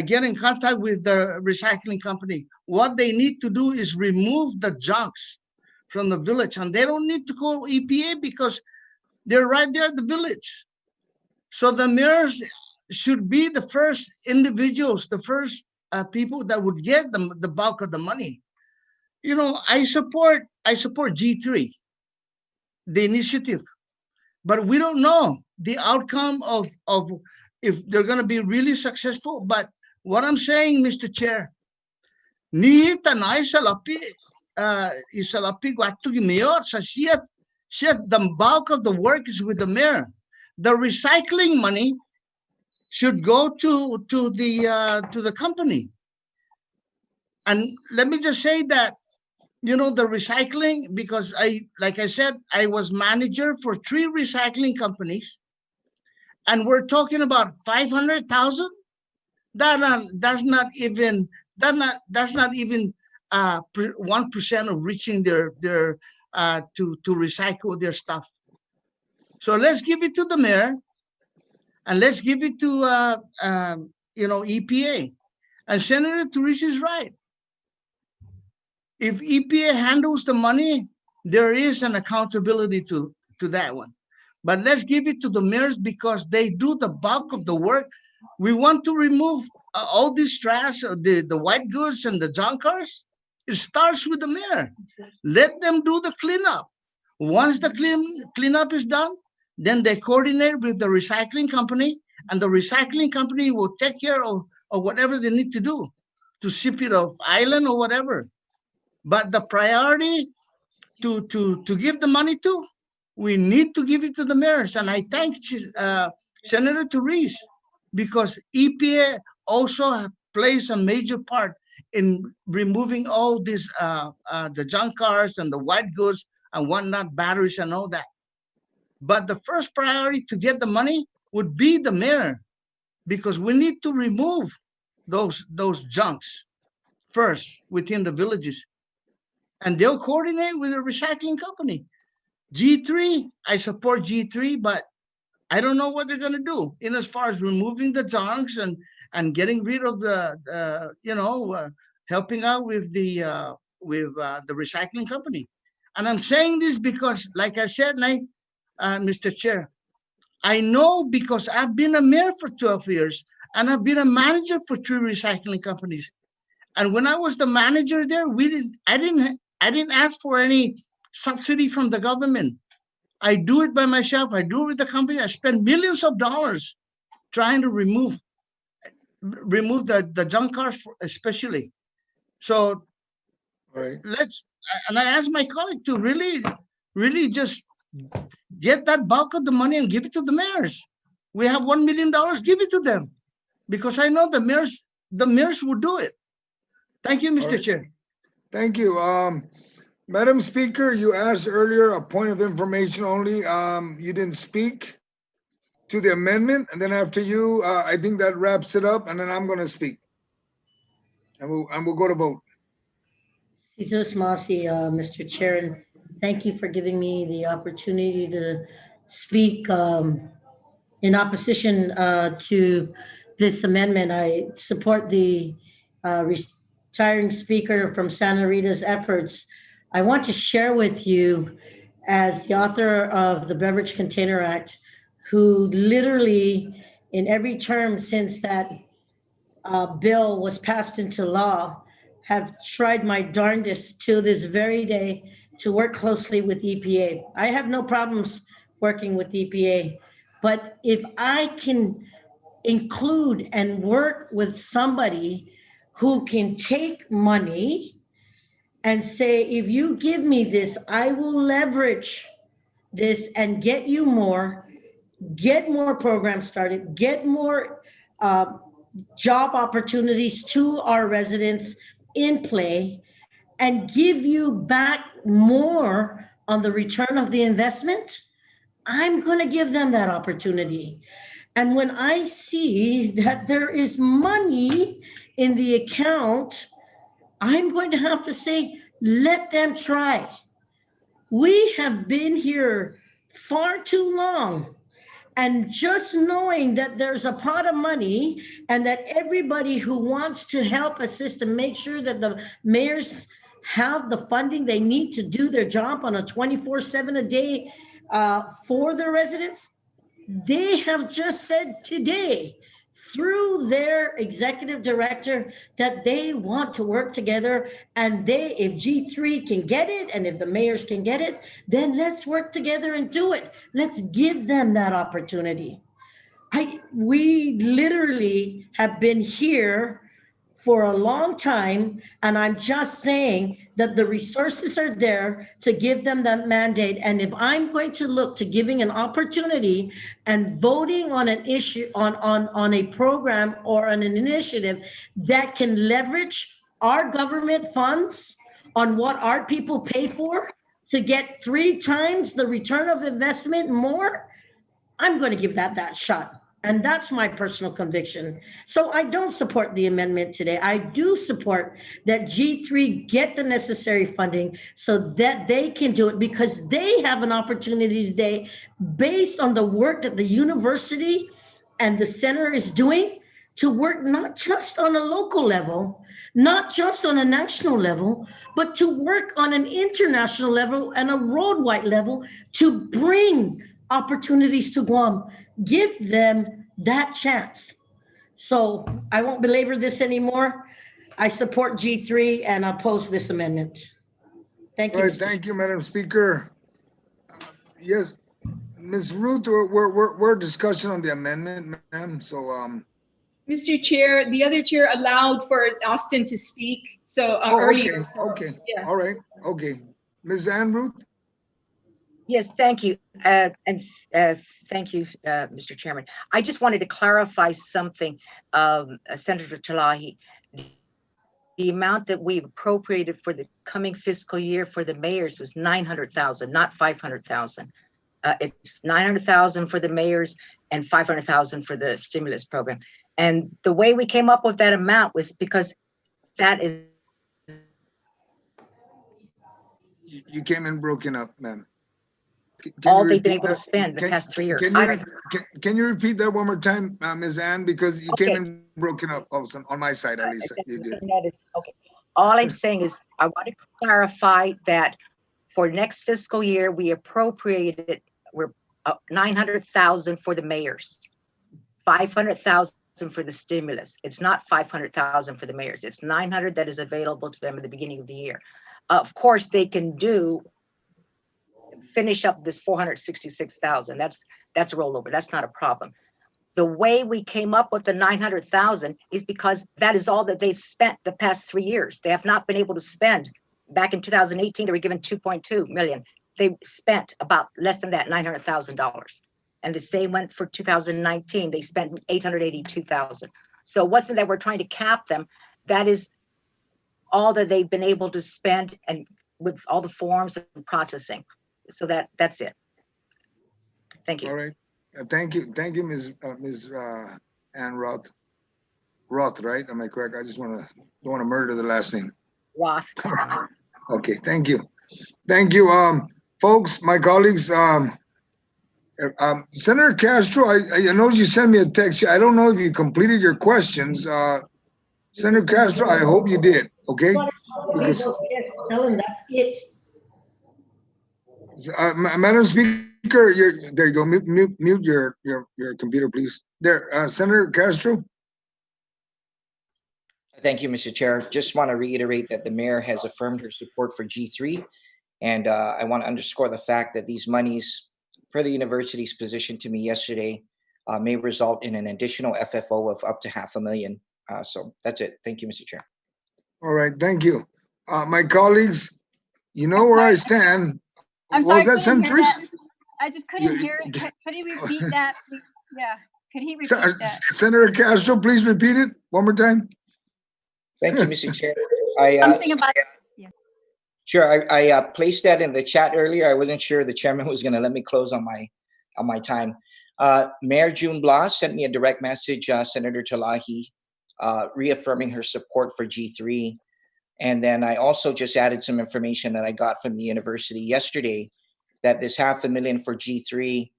get in contact with the recycling company. What they need to do is remove the junks from the village, and they don't need to call EPA because they're right there at the village. So the mayors should be the first individuals, the first people that would get the bulk of the money. You know, I support G3, the initiative, but we don't know the outcome of if they're going to be really successful. But what I'm saying, Mr. Chair, ni tanay salapi guatu mayor sa siya the bulk of the work is with the mayor. The recycling money should go to the company. And let me just say that, you know, the recycling, because like I said, I was manager for 3 recycling companies, and we're talking about 500,000. That's not even 1% of reaching their to recycle their stuff. So let's give it to the mayor, and let's give it to EPA. And Senator Therese is right. If EPA handles the money, there is an accountability to that one. But let's give it to the mayors because they do the bulk of the work. We want to remove all this trash, the white goods and the junk cars. It starts with the mayor. Let them do the cleanup. Once the cleanup is done, then they coordinate with the recycling company, and the recycling company will take care of whatever they need to do to ship it off island or whatever. But the priority to give the money to, we need to give it to the mayors. And I thank Senator Therese because EPA also plays a major part in removing all these the junk cars and the white goods and whatnot, batteries and all that. But the first priority to get the money would be the mayor, because we need to remove those junks first within the villages, and they'll coordinate with the recycling company. G3, I support G3, but I don't know what they're going to do in as far as removing the junks and getting rid of the helping out with the recycling company. And I'm saying this because, like I said, Mr. Chair, I know because I've been a mayor for 12 years and I've been a manager for 3 recycling companies. And when I was the manager there, I didn't ask for any subsidy from the government. I do it by myself. I do it with the company. I spend millions of dollars trying to remove the junk cars, especially. So and I asked my colleague to really just get that bulk of the money and give it to the mayors. We have $1 million, give it to them, because I know the mayors will do it. Thank you, Mr. Chair. Thank you. Madam Speaker, you asked earlier a point of information only. You didn't speak to the amendment, and then after you, I think that wraps it up, and then I'm going to speak, and we'll go to vote. Jesus Masi, Mr. Chair, and thank you for giving me the opportunity to speak in opposition to this amendment. I support the retiring speaker from Santa Rita's efforts. I want to share with you, as the author of the Beverage Container Act, who literally in every term since that bill was passed into law, have tried my darndest till this very day to work closely with EPA. I have no problems working with EPA, but if I can include and work with somebody who can take money and say, if you give me this, I will leverage this and get you more, get more programs started, get more job opportunities to our residents in play, and give you back more on the return of the investment, I'm going to give them that opportunity. And when I see that there is money in the account, I'm going to have to say, let them try. We have been here far too long. And just knowing that there's a pot of money and that everybody who wants to help assist and make sure that the mayors have the funding they need to do their job on a 24/7 a day for their residents, they have just said today through their executive director that they want to work together, and if G3 can get it and if the mayors can get it, then let's work together and do it. Let's give them that opportunity. We literally have been here for a long time, and I'm just saying that the resources are there to give them that mandate. And if I'm going to look to giving an opportunity and voting on an issue, on a program or on an initiative that can leverage our government funds on what our people pay for to get 3 times the return of investment more, I'm going to give that shot. And that's my personal conviction. So I don't support the amendment today. I do support that G3 get the necessary funding so that they can do it, because they have an opportunity today based on the work that the university and the center is doing to work not just on a local level, not just on a national level, but to work on an international level and a worldwide level to bring opportunities to Guam. Give them that chance. So I won't belabor this anymore. I support G3 and oppose this amendment. Thank you. All right, Mr. thank you, Madam Speaker. Yes, Ms. Ruth, we're discussion on the amendment, ma'am. So Mr. Chair, the other chair allowed for Austin to speak, so earlier. Okay, Yeah. all right, okay. Ms. Ann Ruth? Yes, thank you. And thank you, Mr. Chairman. I just wanted to clarify something, Senator Talahi. The amount that we appropriated for the coming fiscal year for the mayors was 900,000, not 500,000. It's 900,000 for the mayors and 500,000 for the stimulus program. And the way we came up with that amount was because that is. You came in broken up, ma'am. All they've been able to spend the past 3 years. Can you repeat that one more time, Ms. Ann? Because you came in broken up on my side, at least. You did. Okay. All I'm saying is I want to clarify that for next fiscal year, we appropriated, we're 900,000 for the mayors, 500,000 for the stimulus. It's not 500,000 for the mayors. It's 900 that is available to them at the beginning of the year. Of course, they can finish up this 466,000. That's a rollover. That's not a problem. The way we came up with the 900,000 is because that is all that they've spent the past 3 years. They have not been able to spend. Back in 2018, they were given 2.2 million. They spent about less than that, $900,000. And the same went for 2019. They spent 882,000. So it wasn't that we're trying to cap them. That is all that they've been able to spend, and with all the forms and processing. So that's it. Thank you. All right. Thank you, Ms. Ann Roth. Roth, right? Am I correct? I just don't want to murder the last name. Roth. Okay, thank you. Thank you, folks, my colleagues. Senator Castro, I know you sent me a text. I don't know if you completed your questions. Senator Castro, I hope you did. Okay. Because, tell him that's it. Madam Speaker, there you go. Mute your computer, please. There, Senator Castro. Thank you, Mr. Chair. Just want to reiterate that the mayor has affirmed her support for G3. And I want to underscore the fact that these monies, per the university's position to me yesterday, may result in an additional FFO of up to $500,000. So that's it. Thank you, Mr. Chair. All right, thank you. My colleagues, you know where I stand. I'm What sorry, was that, Senator? I just couldn't hear it. Could he repeat that? Yeah, could he repeat that? Senator Castro, please repeat it one more time. Thank you, Mr. Chair. Something about yeah. Sure, I placed that in the chat earlier. I wasn't sure the chairman was going to let me close on my time. Mayor June Blas sent me a direct message, Senator Talahi, reaffirming her support for G3. And then I also just added some information that I got from the university yesterday that this $500,000 for G3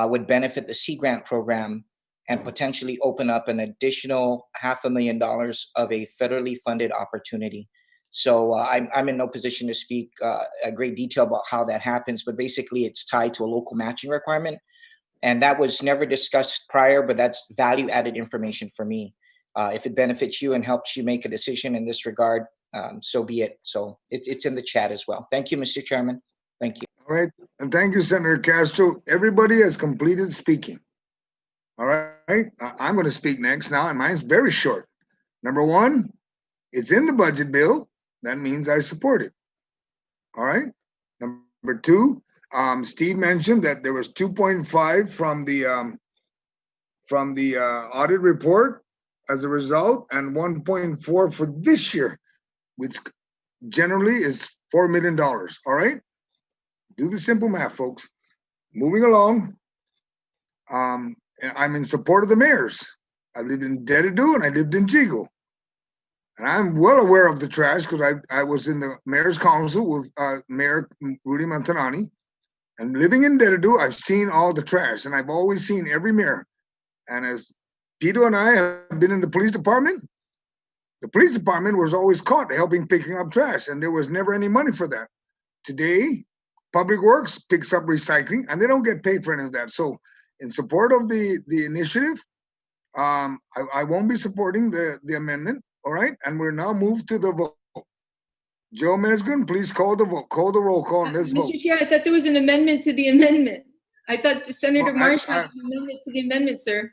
would benefit the Sea Grant program and potentially open up an additional $500,000 of a federally funded opportunity. So I'm in no position to speak a great detail about how that happens, but basically it's tied to a local matching requirement. And that was never discussed prior, but that's value added information for me. If it benefits you and helps you make a decision in this regard, so be it. So it's in the chat as well. Thank you, Mr. Chairman. Thank you. All right. And thank you, Senator Castro. Everybody has completed speaking. All right. I'm going to speak next now, and mine's very short. Number one, it's in the budget bill. That means I support it. All right. Number two, Steve mentioned that there was 2.5 from the audit report as a result, and 1.4 for this year, which generally is $4 million. All right. Do the simple math, folks. Moving along. I'm in support of the mayors. I lived in Dedadu and I lived in Jigo. And I'm well aware of the trash because I was in the mayor's council with Mayor Rudy Montanani. And living in Dedadu, I've seen all the trash, and I've always seen every mayor. And as Peter and I have been in the police department was always caught helping picking up trash, and there was never any money for that. Today, Public Works picks up recycling, and they don't get paid for any of that. So in support of the initiative, I won't be supporting the amendment, all right? And we're now moved to the vote. Joe Mesgun, please call the vote. Call the roll call and let's vote. Mr. Chair, I thought there was an amendment to the amendment. I thought Senator Marsh had an amendment to the amendment, sir.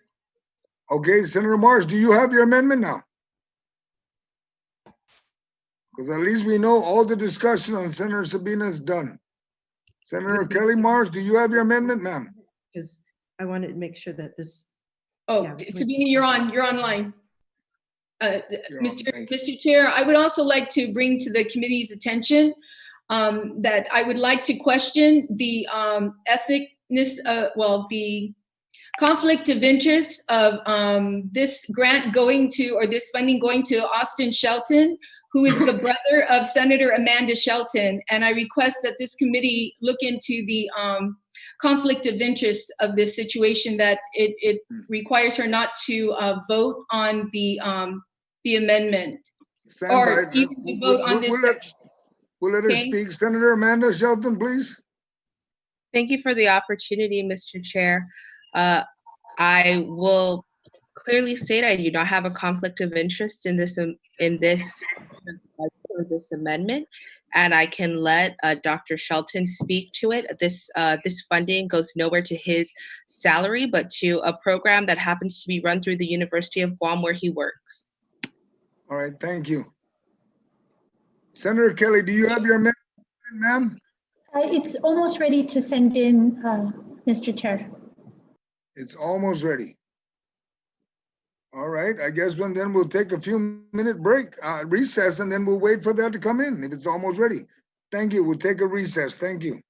Okay, Senator Marsh, do you have your amendment now? Because at least we know all the discussion on Senator Sabina is done. Senator Kelly Marsh, do you have your amendment, ma'am? Because I wanted to make sure that this. Oh, yeah, Sabina, you're online. Mr. Chair, I would also like to bring to the committee's attention that I would like to question the the conflict of interest of this grant going to, or this funding going to Austin Shelton, who is the brother of Senator Amanda Shelton. And I request that this committee look into the conflict of interest of this situation, that it requires her not to vote on the amendment. Stand Or by. even to vote on this section. We'll let her speak. Senator Amanda Shelton, please. Thank you for the opportunity, Mr. Chair. I will clearly state I do not have a conflict of interest in this amendment, and I can let Dr. Shelton speak to it. This funding goes nowhere to his salary, but to a program that happens to be run through the University of Guam, where he works. All right, thank you. Senator Kelly, do you have your amendment, ma'am? It's almost ready to send in, Mr. Chair. It's almost ready. All right, I guess then we'll take a few minute break, recess, and then we'll wait for that to come in if it's almost ready. Thank you. We'll take a recess. Thank you.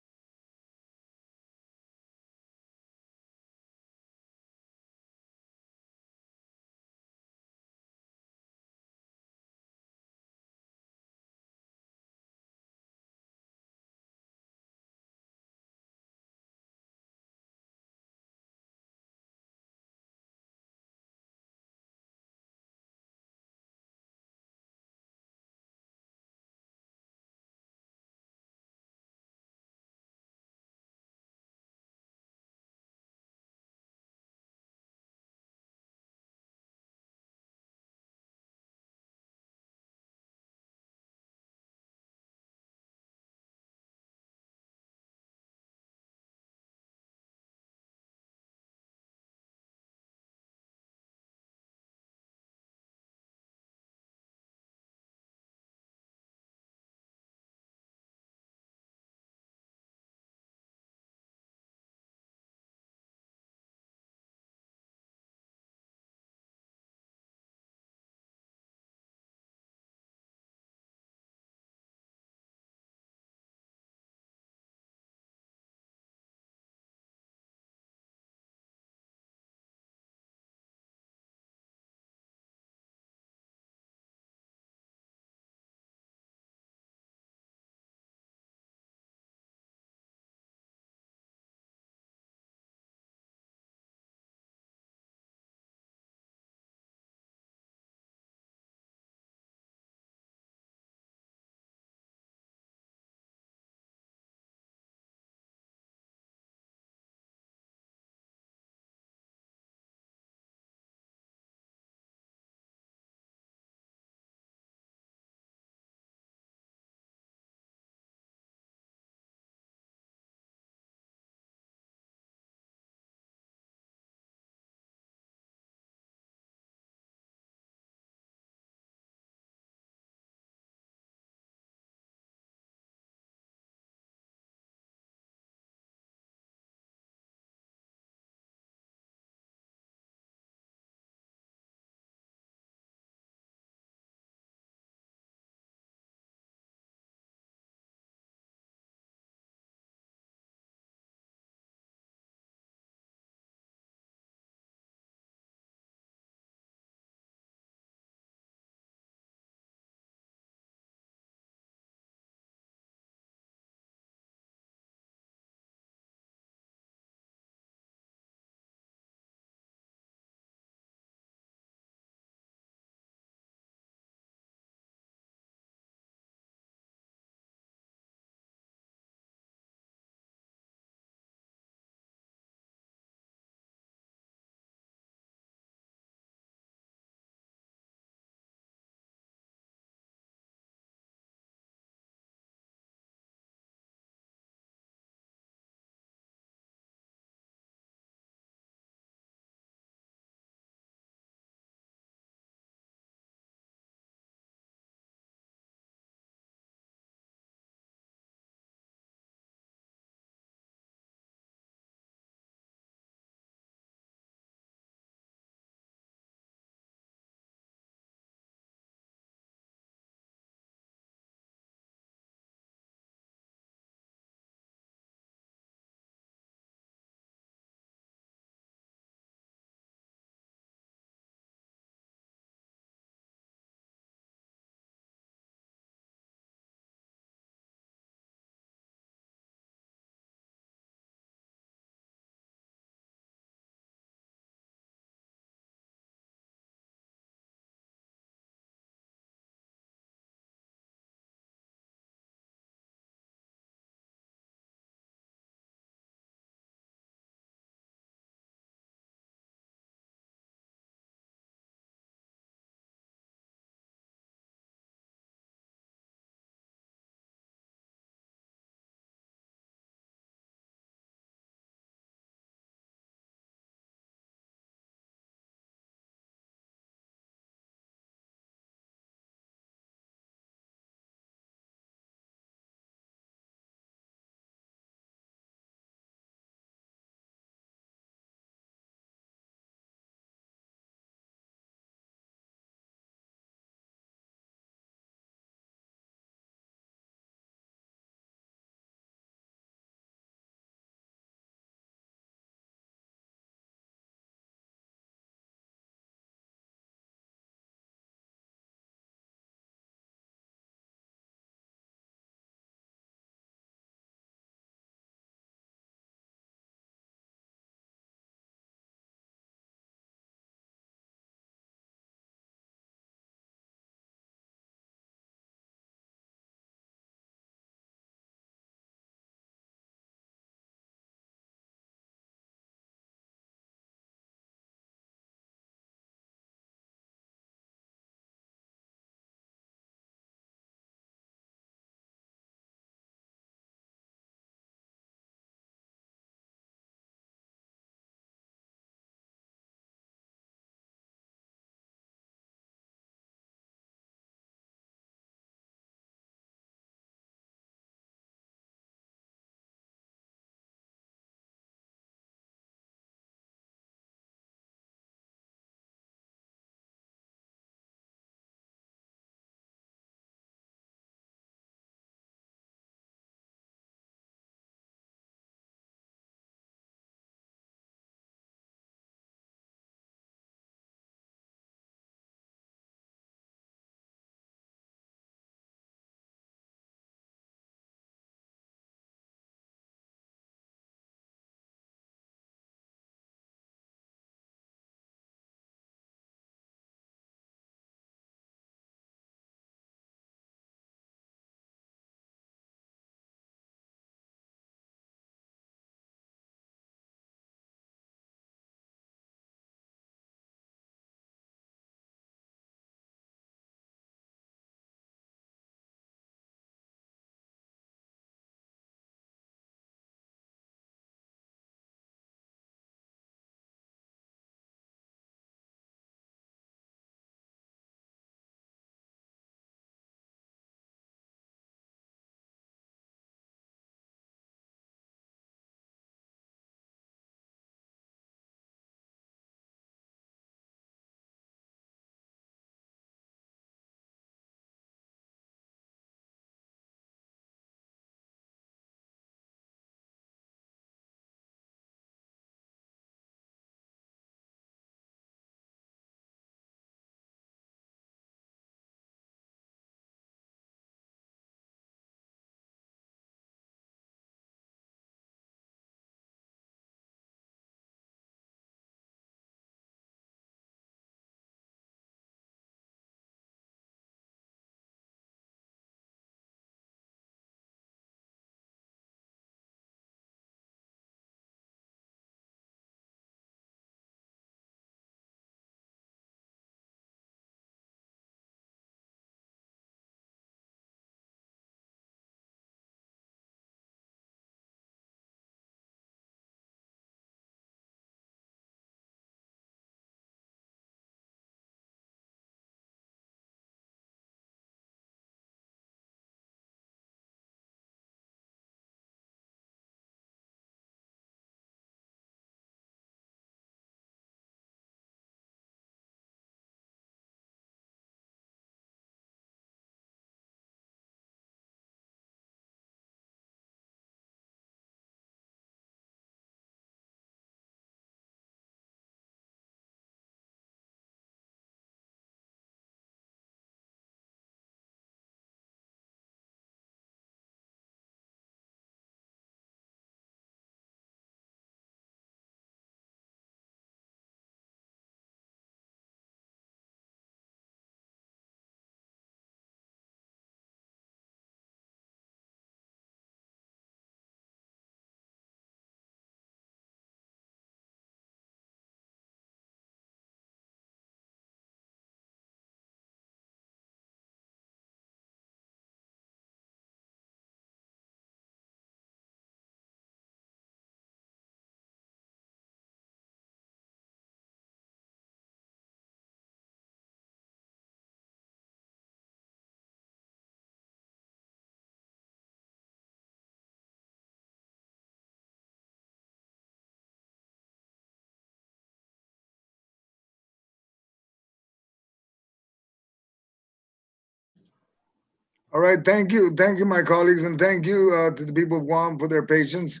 All right, thank you, my colleagues, and thank you to the people of Guam for their patience.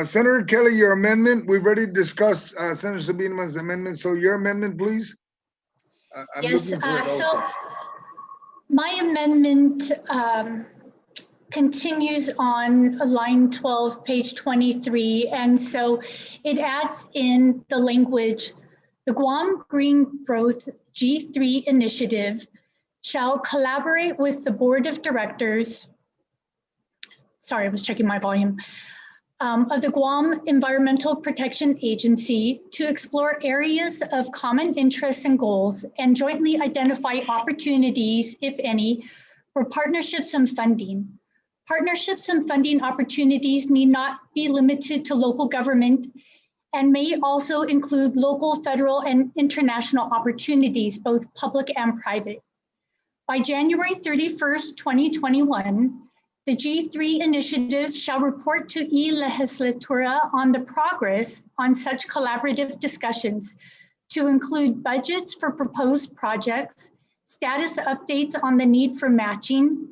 Senator Kelly, your amendment, we've already discussed Senator Sabina's amendment, so your amendment, please. I'm Yes, looking for it so also. my amendment continues on line 12, page 23. And so it adds in the language, the Guam Green Growth G3 initiative shall collaborate with the board of directors. Sorry, I was checking my volume. Of the Guam Environmental Protection Agency to explore areas of common interests and goals and jointly identify opportunities, if any, for partnerships and funding. Partnerships and funding opportunities need not be limited to local government and may also include local, federal, and international opportunities, both public and private. By January 31st, 2021, the G3 initiative shall report to e-Legislatura on the progress on such collaborative discussions to include budgets for proposed projects, status updates on the need for matching,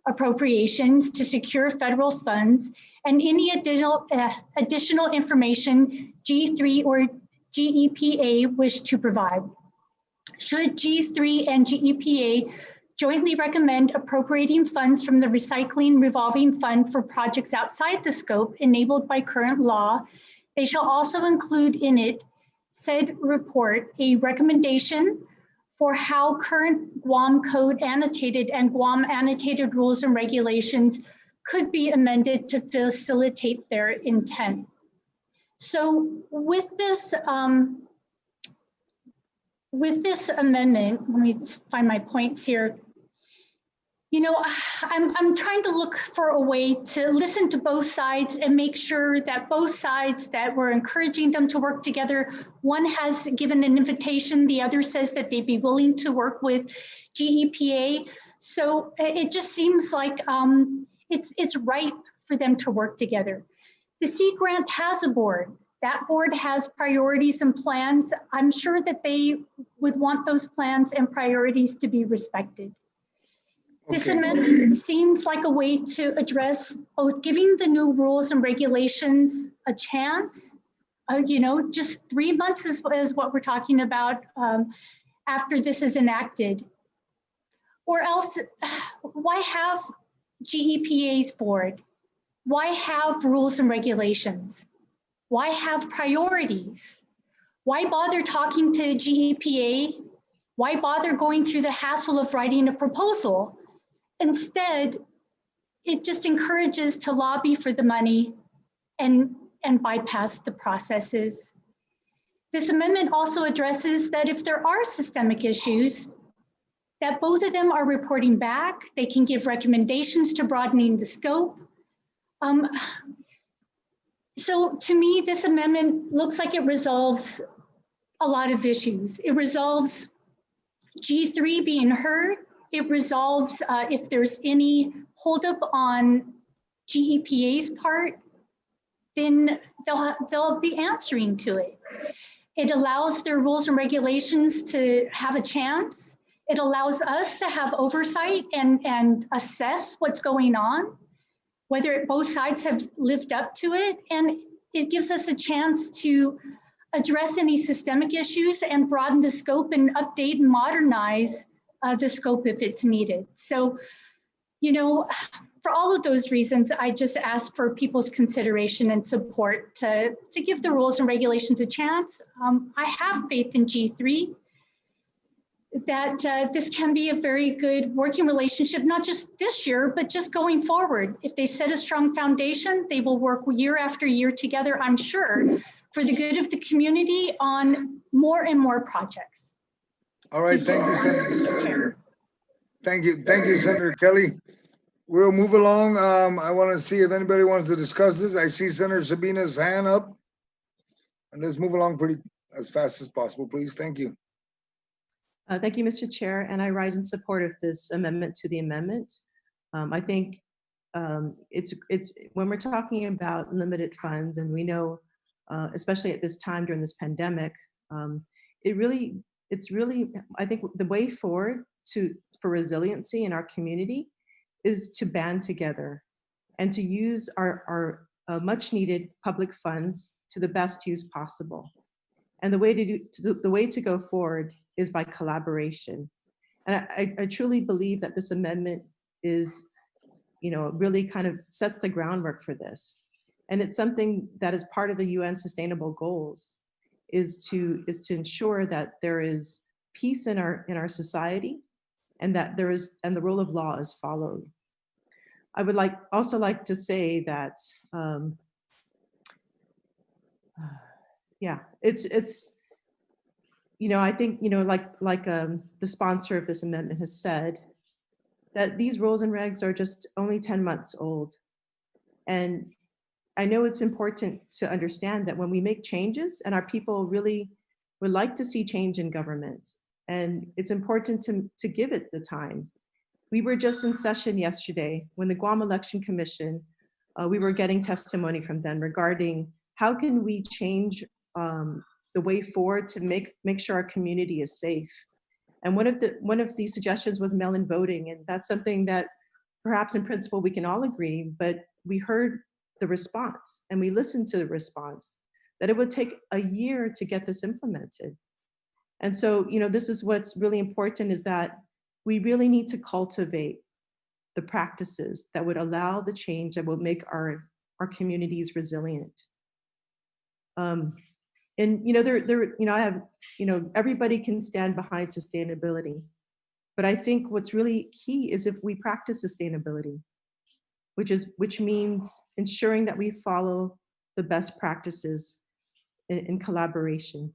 appropriations to secure federal funds, and any additional information G3 or GEPA wish to provide. Should G3 and GEPA jointly recommend appropriating funds from the Recycling Revolving Fund for projects outside the scope enabled by current law, they shall also include in it said report a recommendation for how current Guam Code annotated and Guam annotated rules and regulations could be amended to facilitate their intent. So with this amendment, let me find my points here. You know, I'm trying to look for a way to listen to both sides and make sure that both sides that we're encouraging them to work together, one has given an invitation, the other says that they'd be willing to work with GEPA. So it just seems like it's ripe for them to work together. The Sea Grant has a board. That board has priorities and plans. I'm sure that they would want those plans and priorities to be respected. This amendment seems like a way to address both giving the new rules and regulations a chance. You know, just 3 months is what we're talking about after this is enacted. Or else, why have GEPA's board? Why have rules and regulations? Why have priorities? Why bother talking to GEPA? Why bother going through the hassle of writing a proposal? Instead, it just encourages to lobby for the money and bypass the processes. This amendment also addresses that if there are systemic issues, that both of them are reporting back. They can give recommendations to broadening the scope. So to me, this amendment looks like it resolves a lot of issues. It resolves G3 being heard. It resolves if there's any holdup on GEPA's part, then they'll be answering to it. It allows their rules and regulations to have a chance. It allows us to have oversight and assess what's going on, whether both sides have lived up to it. And it gives us a chance to address any systemic issues and broaden the scope and update and modernize the scope if it's needed. So, you know, for all of those reasons, I just ask for people's consideration and support to give the rules and regulations a chance. I have faith in G3 that this can be a very good working relationship, not just this year, but just going forward. If they set a strong foundation, they will work year after year together, I'm sure, for the good of the community on more and more projects. All right, thank you, Senator. Thank you, Senator Kelly. We'll move along. I want to see if anybody wants to discuss this. I see Senator Sabina's hand up. And let's move along as fast as possible, please. Thank you. Thank you, Mr. Chair, and I rise in support of this amendment to the amendment. I think it's when we're talking about limited funds, and we know, especially at this time during this pandemic, it's really, I think, the way forward for resiliency in our community is to band together and to use our much needed public funds to the best use possible. And the way to go forward is by collaboration. And I truly believe that this amendment is, really kind of sets the groundwork for this. And it's something that is part of the UN Sustainable Goals, is to ensure that there is peace in our society, and that the rule of law is followed. I would also like to say that, it's I think the sponsor of this amendment has said, that these rules and regs are just only 10 months old. And I know it's important to understand that when we make changes, and our people really would like to see change in government, and it's important to give it the time. We were just in session yesterday when the Guam Election Commission, we were getting testimony from them regarding how can we change the way forward to make sure our community is safe. And one of the suggestions was mail-in voting, and that's something that perhaps in principle we can all agree, but we heard the response and we listened to the response that it would take a year to get this implemented. And so, this is what's really important, is that we really need to cultivate the practices that would allow the change that will make our communities resilient. And I have, everybody can stand behind sustainability, but I think what's really key is if we practice sustainability, which means ensuring that we follow the best practices in collaboration.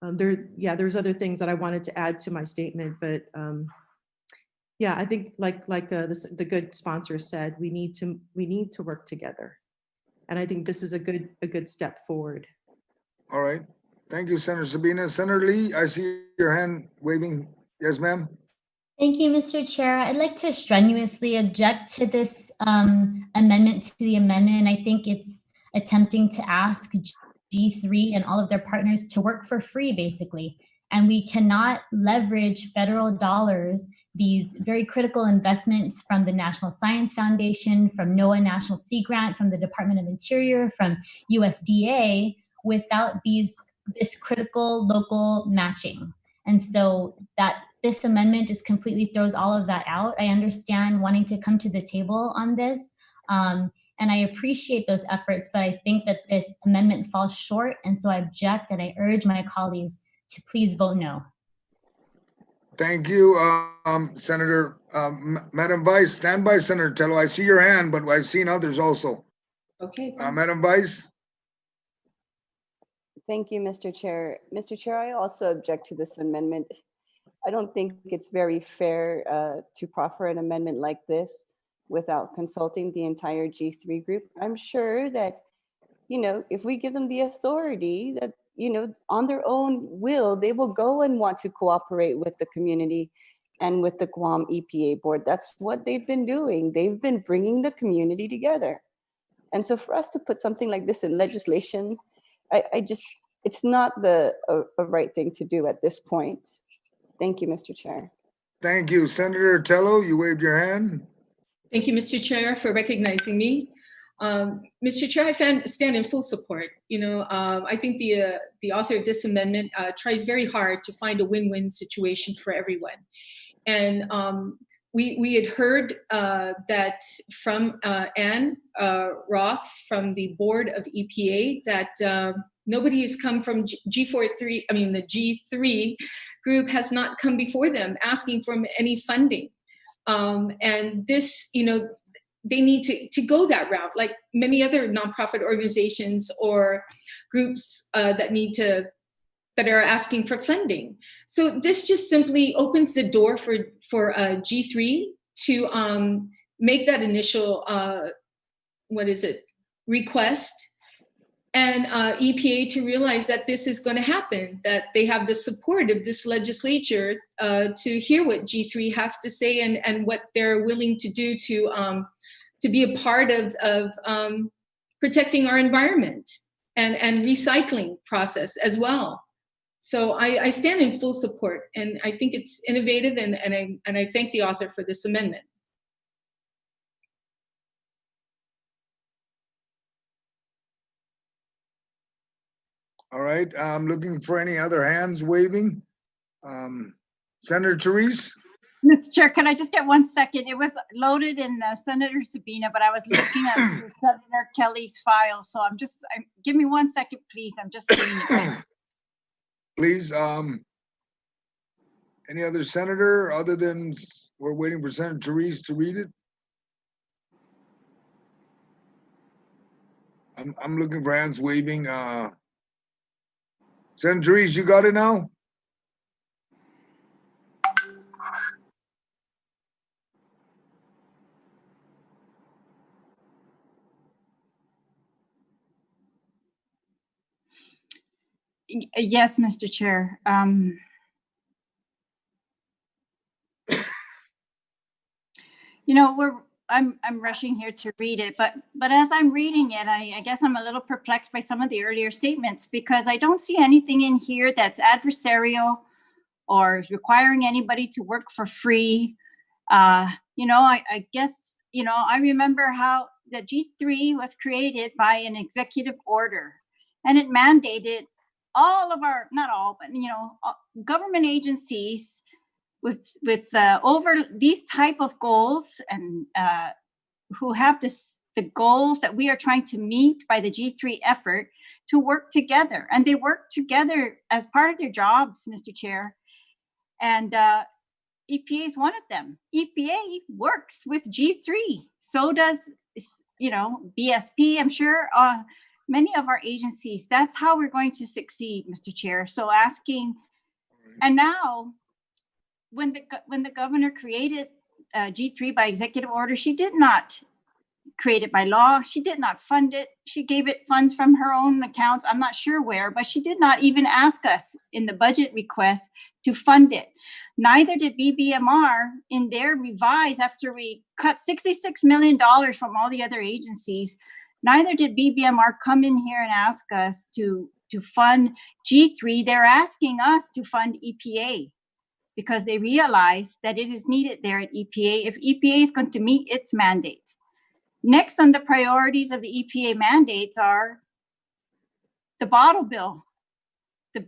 There's other things that I wanted to add to my statement, but I think the good sponsor said, we need to work together. And I think this is a good step forward. All right. Thank you, Senator Sabina. Senator Lee, I see your hand waving. Yes, ma'am. Thank you, Mr. Chair. I'd like to strenuously object to this amendment to the amendment. I think it's attempting to ask G3 and all of their partners to work for free, basically. And we cannot leverage federal dollars, these very critical investments from the National Science Foundation, from NOAA National Sea Grant, from the Department of Interior, from USDA, without this critical local matching. And so that this amendment just completely throws all of that out. I understand wanting to come to the table on this, and I appreciate those efforts, but I think that this amendment falls short, and so I object, and I urge my colleagues to please vote no. Thank you, Senator. Madam Vice, stand by, Senator Tello. I see your hand, but I've seen others also. Okay. Madam Vice. Thank you, Mr. Chair. Mr. Chair, I also object to this amendment. I don't think it's very fair to proffer an amendment like this without consulting the entire G3 group. I'm sure that, if we give them the authority that, on their own will, they will go and want to cooperate with the community and with the Guam EPA board. That's what they've been doing. They've been bringing the community together. And so for us to put something like this in legislation, it's not a right thing to do at this point. Thank you, Mr. Chair. Thank you. Senator Tello, you waved your hand. Thank you, Mr. Chair, for recognizing me. Mr. Chair, I stand in full support. I think the author of this amendment tries very hard to find a win-win situation for everyone. And we had heard that from Ann Roth from the board of EPA that nobody has come from the G3 group has not come before them asking for any funding. And this, they need to go that route, like many other nonprofit organizations or groups that are asking for funding. So this just simply opens the door for G3 to make that initial request, and EPA to realize that this is going to happen, that they have the support of this legislature to hear what G3 has to say and what they're willing to do to be a part of protecting our environment and recycling process as well. So I stand in full support, and I think it's innovative, and I thank the author for this amendment. All right, I'm looking for any other hands waving. Senator Therese? Mr. Chair, could I just get 1 second? It was loaded in Senator Sabina, but I was looking at Senator Kelly's file. So give me 1 second, please. I'm just seeing it. Please, any other senator other than we're waiting for Senator Therese to read it? I'm looking for hands waving. Senator Therese, you got it now? Yes, Mr. Chair. You know, I'm rushing here to read it, but as I'm reading it, I guess I'm a little perplexed by some of the earlier statements, because I don't see anything in here that's adversarial or requiring anybody to work for free. You know, I guess, you know, I remember how the G3 was created by an executive order, and it mandated all of our, not all, but, you know, government agencies with over these type of goals, and who have the goals that we are trying to meet by the G3 effort, to work together. And they work together as part of their jobs, Mr. Chair. And EPA is one of them. EPA works with G3. So does, you know, BSP, I'm sure, many of our agencies. That's how we're going to succeed, Mr. Chair. So asking, and now, when the governor created G3 by executive order, she did not create it by law. She did not fund it. She gave it funds from her own accounts. I'm not sure where, but she did not even ask us in the budget request to fund it. Neither did BBMR in their revise, after we cut $66 million from all the other agencies. Neither did BBMR come in here and ask us to fund G3. They're asking us to fund EPA, because they realize that it is needed there at EPA if EPA is going to meet its mandate. Next on the priorities of the EPA mandates are the bottle bill, and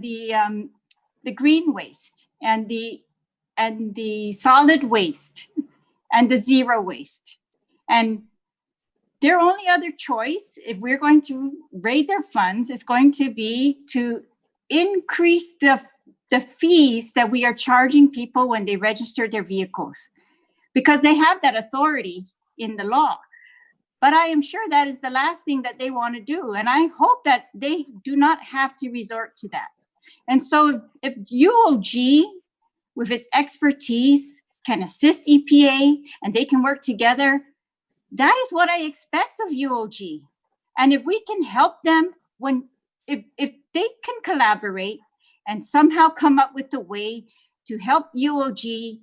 the green waste, and the solid waste, and the zero waste. And their only other choice, if we're going to raid their funds, is going to be to increase the fees that we are charging people when they register their vehicles, because they have that authority in the law. But I am sure that is the last thing that they want to do. And I hope that they do not have to resort to that. And so if UOG, with its expertise, can assist EPA and they can work together, that is what I expect of UOG. And if we can help them, if they can collaborate and somehow come up with a way to help UOG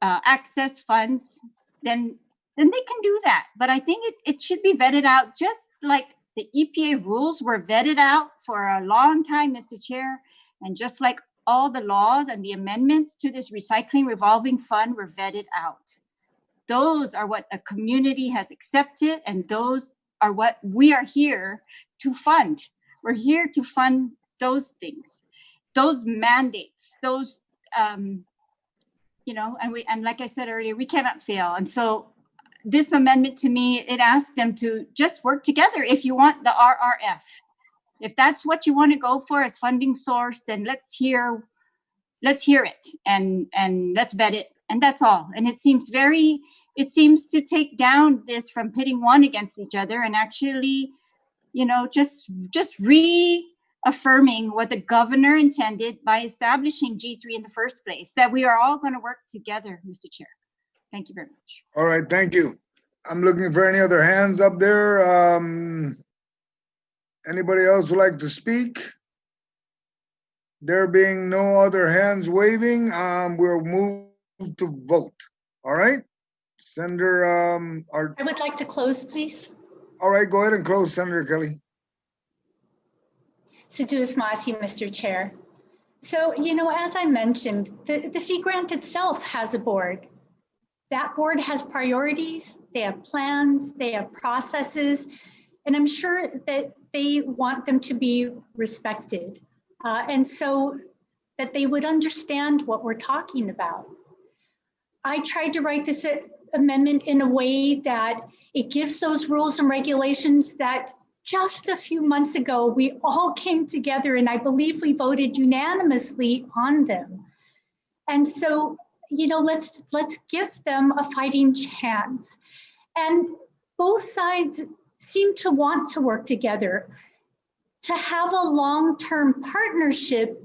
access funds, then they can do that. But I think it should be vetted out, just like the EPA rules were vetted out for a long time, Mr. Chair, and just like all the laws and the amendments to this recycling revolving fund were vetted out. Those are what a community has accepted, and those are what we are here to fund. We're here to fund those things, those mandates, those, you know, and like I said earlier, we cannot fail. And so this amendment, to me, it asks them to just work together. If you want the RRF, if that's what you want to go for as funding source, then let's hear it and let's vet it, and that's all. And it seems to take down this from pitting one against each other, and actually, you know, just reaffirming what the governor intended by establishing G3 in the first place, that we are all going to work together, Mr. Chair. Thank you very much. All right, thank you. I'm looking for any other hands up there. Anybody else would like to speak? There being no other hands waving, we'll move to vote. All right, Senator, I would like to close, please. all right, go ahead and close, Senator Kelly. Suduasmasi, Mr. Chair. So, as I mentioned, the Sea Grant itself has a board. That board has priorities, they have plans, they have processes, and I'm sure that they want them to be respected. And so that they would understand what we're talking about. I tried to write this amendment in a way that it gives those rules and regulations that just a few months ago, we all came together and I believe we voted unanimously on them. And so, let's give them a fighting chance. And both sides seem to want to work together. To have a long-term partnership,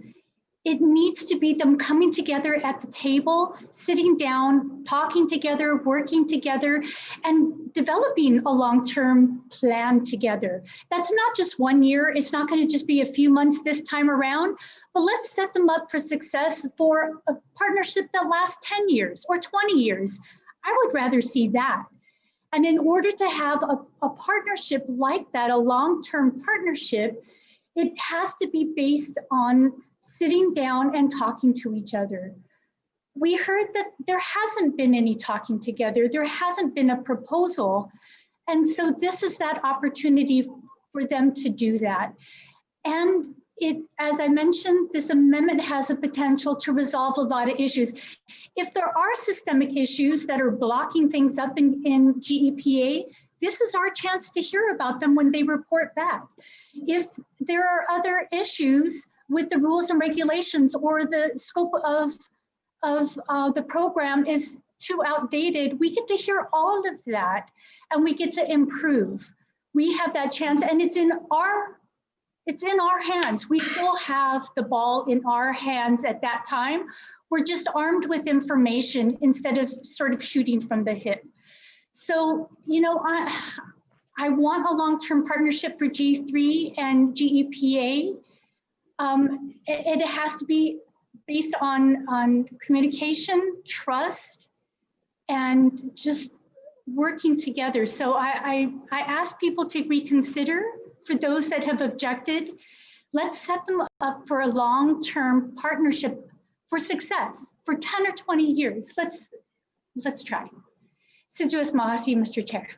it needs to be them coming together at the table, sitting down, talking together, working together, and developing a long-term plan together. That's not just 1 year. It's not going to just be a few months this time around, but let's set them up for success for a partnership that lasts 10 years or 20 years. I would rather see that. And in order to have a partnership like that, a long-term partnership, it has to be based on sitting down and talking to each other. We heard that there hasn't been any talking together. There hasn't been a proposal. And so this is that opportunity for them to do that. And as I mentioned, this amendment has a potential to resolve a lot of issues. If there are systemic issues that are blocking things up in GEPA, this is our chance to hear about them when they report back. If there are other issues with the rules and regulations or the scope of the program is too outdated, we get to hear all of that and we get to improve. We have that chance and it's in our hands. We still have the ball in our hands at that time. We're just armed with information instead of sort of shooting from the hip. So, I want a long-term partnership for G3 and GEPA. It has to be based on communication, trust, and just working together. So I ask people to reconsider. For those that have objected, let's set them up for a long-term partnership for success for 10 or 20 years. Let's try. Sijuas Mahasi, Mr. Chair.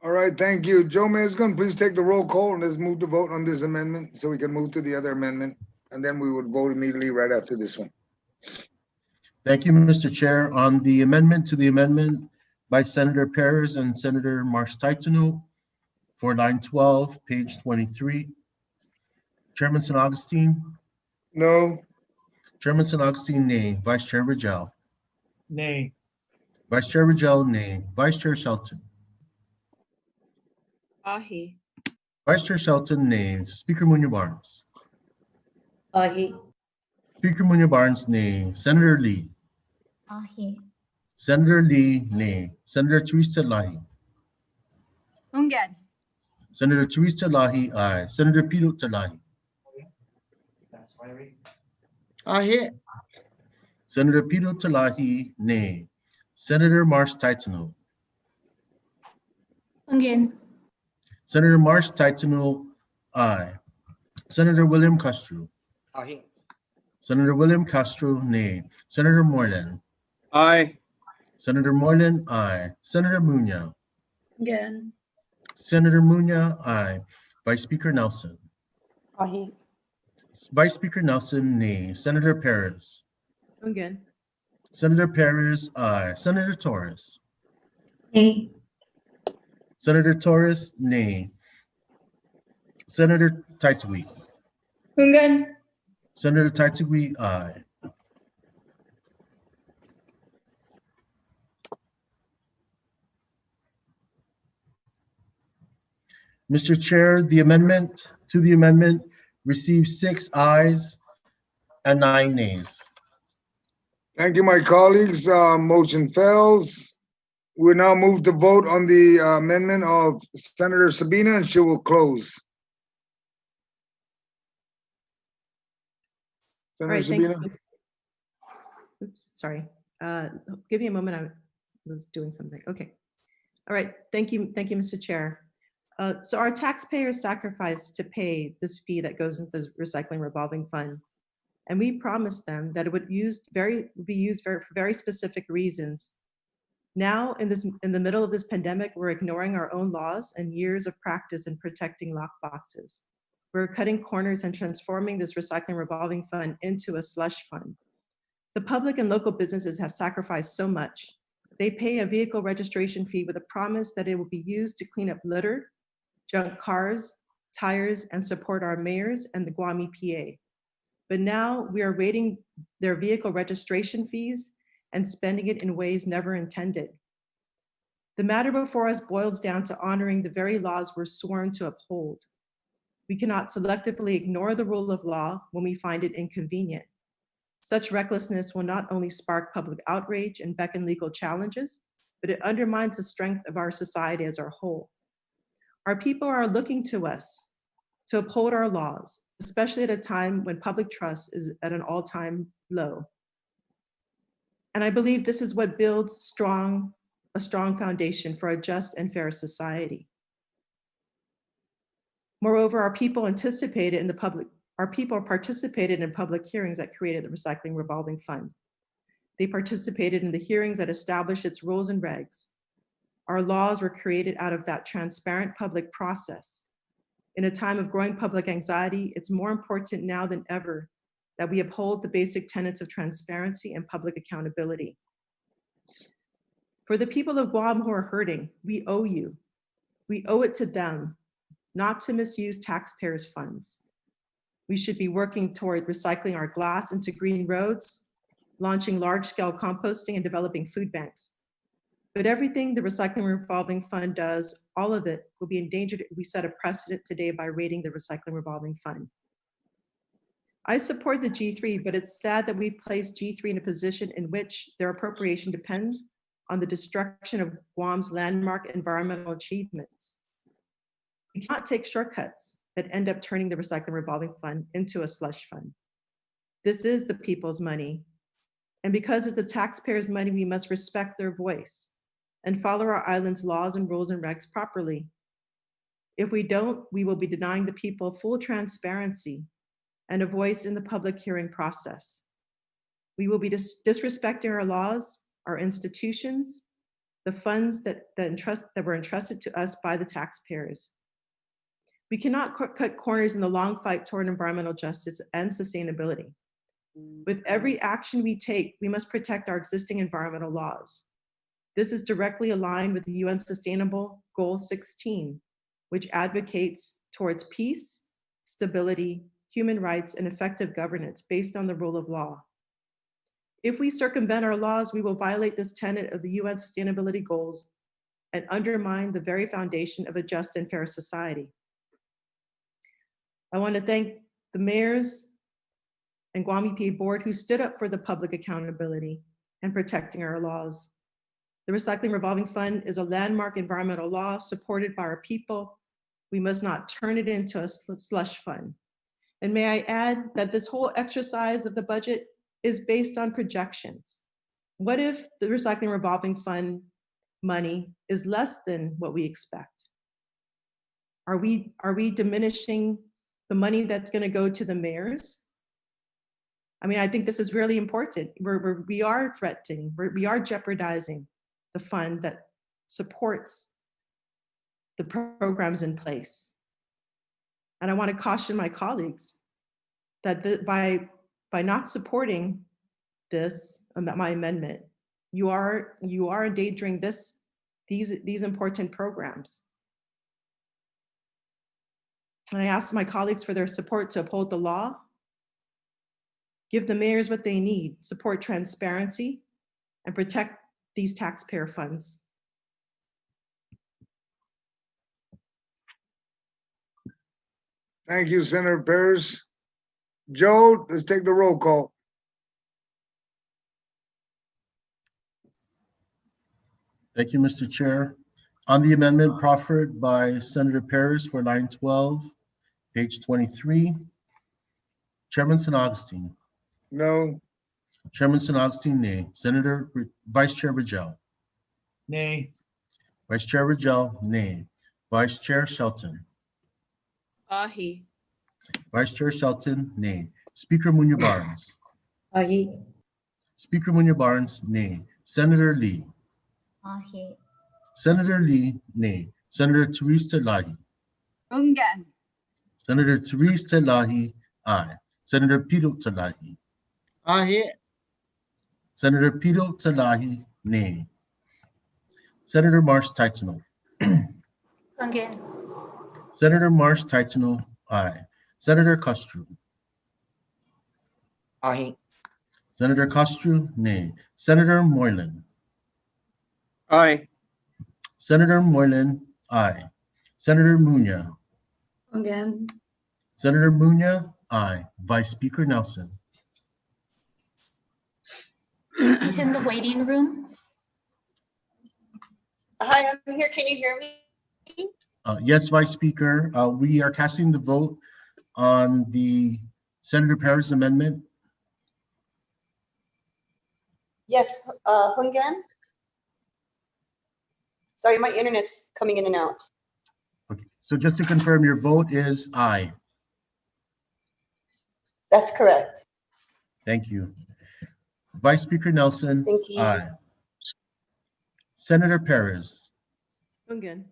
All right, thank you. Joe Mesgon, please take the roll call and let's move to vote on this amendment so we can move to the other amendment. And then we would vote immediately right after this one. Thank you, Mr. Chair. On the amendment to the amendment by Senator Perez and Senator Marsh-Titano for line 12, page 23. Chairman San Agustin? No. Chairman San Agustin, nay. Vice Chair Rigel? Nay. Vice Chair Rigel, nay. Vice Chair Shelton? Aye. Vice Chair Shelton, nay. Speaker Munoz-Barnes? Aye. Speaker Munoz-Barnes, nay. Senator Lee? Aye. Senator Lee, nay. Senator Teresa Lahi? Ungan. Senator Teresa Lahi, aye. Senator Pito Talahi? Aye. Senator Pito Talahi, nay. Senator Marsh-Titano? Again. Senator Marsh-Titano, aye. Senator William Castro? Aye. Senator William Castro, nay. Senator Moreland? Aye. Senator Moreland, aye. Senator Munoz? Again. Senator Munoz, aye. Vice Speaker Nelson? Aye. Vice Speaker Nelson, nay. Senator Perez? Again. Senator Perez, aye. Senator Torres? Nay. Senator Torres, nay. Senator Taitagui? Ungan. Senator Taitagui, aye. Mr. Chair, the amendment to the amendment received 6 ayes and 9 nays. Thank you, my colleagues. Motion fails. We now move to vote on the amendment of Senator Sabina, and she will close. All Senator right, thank Sabina. you. Oops, sorry. Give me a moment. I was doing something. Okay. All right. Thank you, Mr. Chair. So our taxpayers sacrificed to pay this fee that goes into the recycling revolving fund. And we promised them that it would be used for very specific reasons. Now, in the middle of this pandemic, we're ignoring our own laws and years of practice in protecting lockboxes. We're cutting corners and transforming this recycling revolving fund into a slush fund. The public and local businesses have sacrificed so much. They pay a vehicle registration fee with a promise that it will be used to clean up litter, junk cars, tires, and support our mayors and the Guam EPA. But now we are raiding their vehicle registration fees and spending it in ways never intended. The matter before us boils down to honoring the very laws we're sworn to uphold. We cannot selectively ignore the rule of law when we find it inconvenient. Such recklessness will not only spark public outrage and beckon legal challenges, but it undermines the strength of our society as a whole. Our people are looking to us to uphold our laws, especially at a time when public trust is at an all-time low. And I believe this is what builds a strong foundation for a just and fair society. Moreover, our people participated in public hearings that created the Recycling Revolving Fund. They participated in the hearings that established its rules and regs. Our laws were created out of that transparent public process. In a time of growing public anxiety, it's more important now than ever that we uphold the basic tenets of transparency and public accountability. For the people of Guam who are hurting, we owe you. We owe it to them not to misuse taxpayers' funds. We should be working toward recycling our glass into green roads, launching large-scale composting, and developing food banks. But everything the Recycling Revolving Fund does, all of it will be endangered if we set a precedent today by raiding the Recycling Revolving Fund. I support the G3, but it's sad that we've placed G3 in a position in which their appropriation depends on the destruction of Guam's landmark environmental achievements. We cannot take shortcuts that end up turning the Recycling Revolving Fund into a slush fund. This is the people's money. And because it's the taxpayers' money, we must respect their voice and follow our island's laws and rules and regs properly. If we don't, we will be denying the people full transparency and a voice in the public hearing process. We will be disrespecting our laws, our institutions, the funds that were entrusted to us by the taxpayers. We cannot cut corners in the long fight toward environmental justice and sustainability. With every action we take, we must protect our existing environmental laws. This is directly aligned with the UN Sustainable Goal 16, which advocates towards peace, stability, human rights, and effective governance based on the rule of law. If we circumvent our laws, we will violate this tenet of the UN Sustainability Goals and undermine the very foundation of a just and fair society. I want to thank the mayors and Guam EPA board who stood up for the public accountability and protecting our laws. The Recycling Revolving Fund is a landmark environmental law supported by our people. We must not turn it into a slush fund. And may I add that this whole exercise of the budget is based on projections. What if the Recycling Revolving Fund money is less than what we expect? Are we diminishing the money that's going to go to the mayors? I mean, I think this is really important. We are threatening, we are jeopardizing the fund that supports the programs in place. And I want to caution my colleagues that by not supporting this, my amendment, you are endangering these important programs. And I ask my colleagues for their support to uphold the law, give the mayors what they need, support transparency, and protect these taxpayer funds. Thank you, Senator Perez. Joe, let's take the roll call. Thank you, Mr. Chair. On the amendment proffered by Senator Perez for line 12, page 23, Chairman St. Augustine. No. Chairman St. Augustine, nay. Vice Chair Rajel. Nay. Vice Chair Rajel, nay. Vice Chair Shelton. Ahi. Vice Chair Shelton, nay. Speaker Munya Barnes. Aye. Speaker Munya Barnes, nay. Senator Lee. Ahi. Senator Lee, nay. Senator Therese Talahi. Ungan. Senator Therese Talahi, aye. Senator Pito Talahi. Aye. Senator Pito Talahi, nay. Senator Marsh Titano. Again. Senator Marsh Titano, aye. Senator Castro. Ahi. Senator Castro, nay. Senator Moylan. Aye. Senator Moylan, aye. Senator Munya. Again. Senator Munya, aye. Vice Speaker Nelson. He's in the waiting room. Hi, I'm here. Can you hear me? Yes, Vice Speaker. We are casting the vote on the Senator Perez amendment. Yes, Hungan? Sorry, my internet's coming in and out. Okay. So just to confirm, your vote is aye. That's correct. Thank you. Vice Speaker Nelson, Thank you. aye. Senator Perez. Again.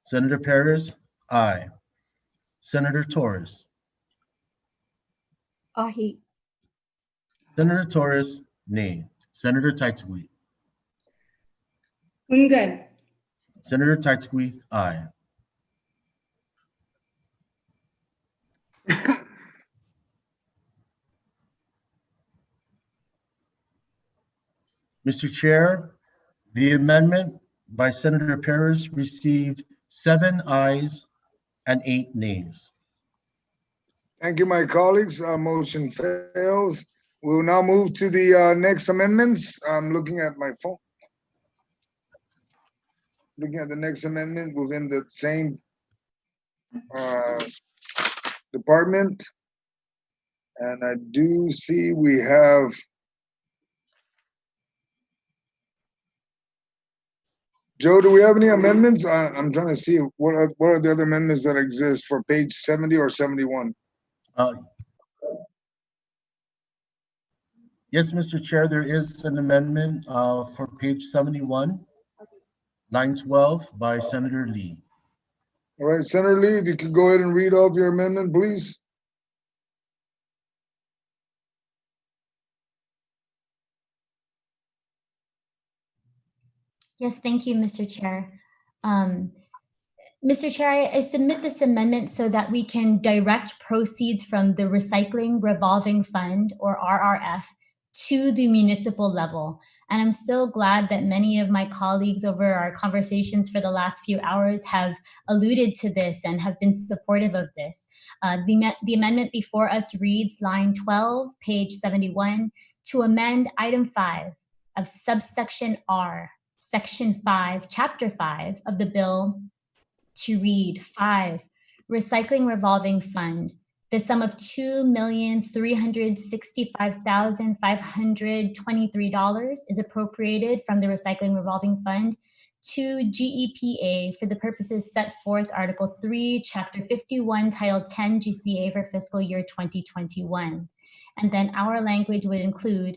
Senator Perez, aye. Senator Torres. Aye. Senator Torres, nay. Senator Taitzui. Ungan. Senator Taitzui, aye. Mr. Chair, the amendment by Senator Perez received 7 ayes and 8 nays. Thank you, my colleagues. Motion fails. We will now move to the next amendments. I'm looking at my phone. Looking at the next amendment within the same department. And I do see we have Joe, do we have any amendments? I'm trying to see what are the other amendments that exist for page 70 or 71? Yes, Mr. Chair, there is an amendment for page 71, line 12 by Senator Lee. All right, Senator Lee, if you could go ahead and read off your amendment, please. Yes, thank you, Mr. Chair. Mr. Chair, I submit this amendment so that we can direct proceeds from the Recycling Revolving Fund, or RRF, to the municipal level. And I'm so glad that many of my colleagues over our conversations for the last few hours have alluded to this and have been supportive of this. The amendment before us reads line 12, page 71, to amend item 5 of subsection R, section 5, chapter 5 of the bill to read 5, Recycling Revolving Fund. The sum of $2,365,523 is appropriated from the Recycling Revolving Fund to GEPA for the purposes set forth Article 3, Chapter 51, Title 10 GCA for fiscal year 2021. And then our language would include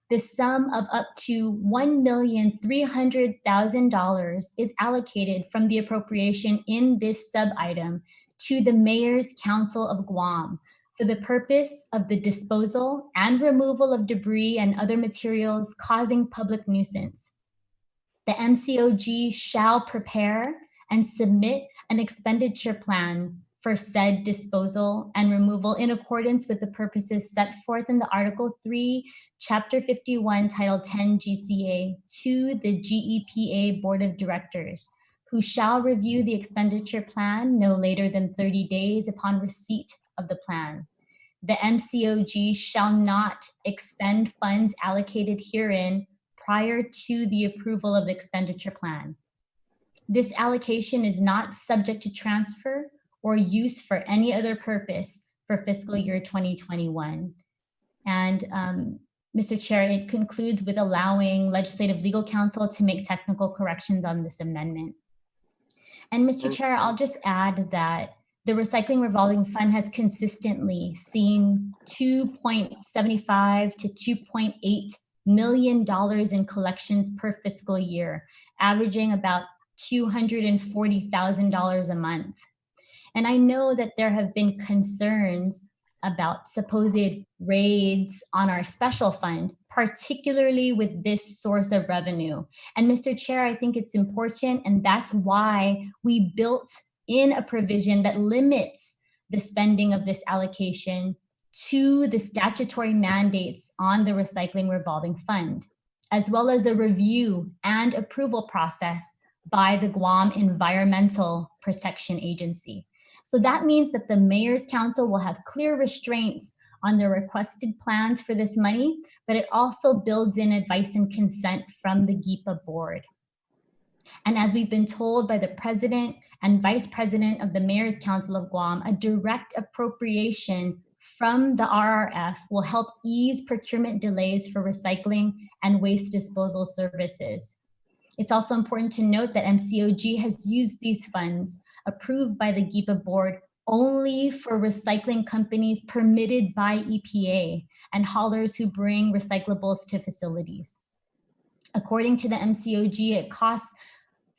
the sum of up to $1,300,000 is allocated from the appropriation in this sub-item to the Mayor's Council of Guam for the purpose of the disposal and removal of debris and other materials causing public nuisance. The MCOG shall prepare and submit an expenditure plan for said disposal and removal in accordance with the purposes set forth in the Article 3, Chapter 51, Title 10 GCA to the GEPA Board of Directors, who shall review the expenditure plan no later than 30 days upon receipt of the plan. The MCOG shall not expend funds allocated herein prior to the approval of the expenditure plan. This allocation is not subject to transfer or use for any other purpose for fiscal year 2021. And Mr. Chair, it concludes with allowing Legislative Legal Counsel to make technical corrections on this amendment. And Mr. Chair, I'll just add that the Recycling Revolving Fund has consistently seen $2.75 to $2.8 million in collections per fiscal year, averaging about $240,000 a month. And I know that there have been concerns about supposed raids on our special fund, particularly with this source of revenue. And Mr. Chair, I think it's important, and that's why we built in a provision that limits the spending of this allocation to the statutory mandates on the Recycling Revolving Fund, as well as a review and approval process by the Guam Environmental Protection Agency. So that means that the Mayor's Council will have clear restraints on the requested plans for this money, but it also builds in advice and consent from the GIPA board. And as we've been told by the President and Vice President of the Mayor's Council of Guam, a direct appropriation from the RRF will help ease procurement delays for recycling and waste disposal services. It's also important to note that MCOG has used these funds approved by the GIPA board only for recycling companies permitted by EPA and haulers who bring recyclables to facilities. According to the MCOG, it costs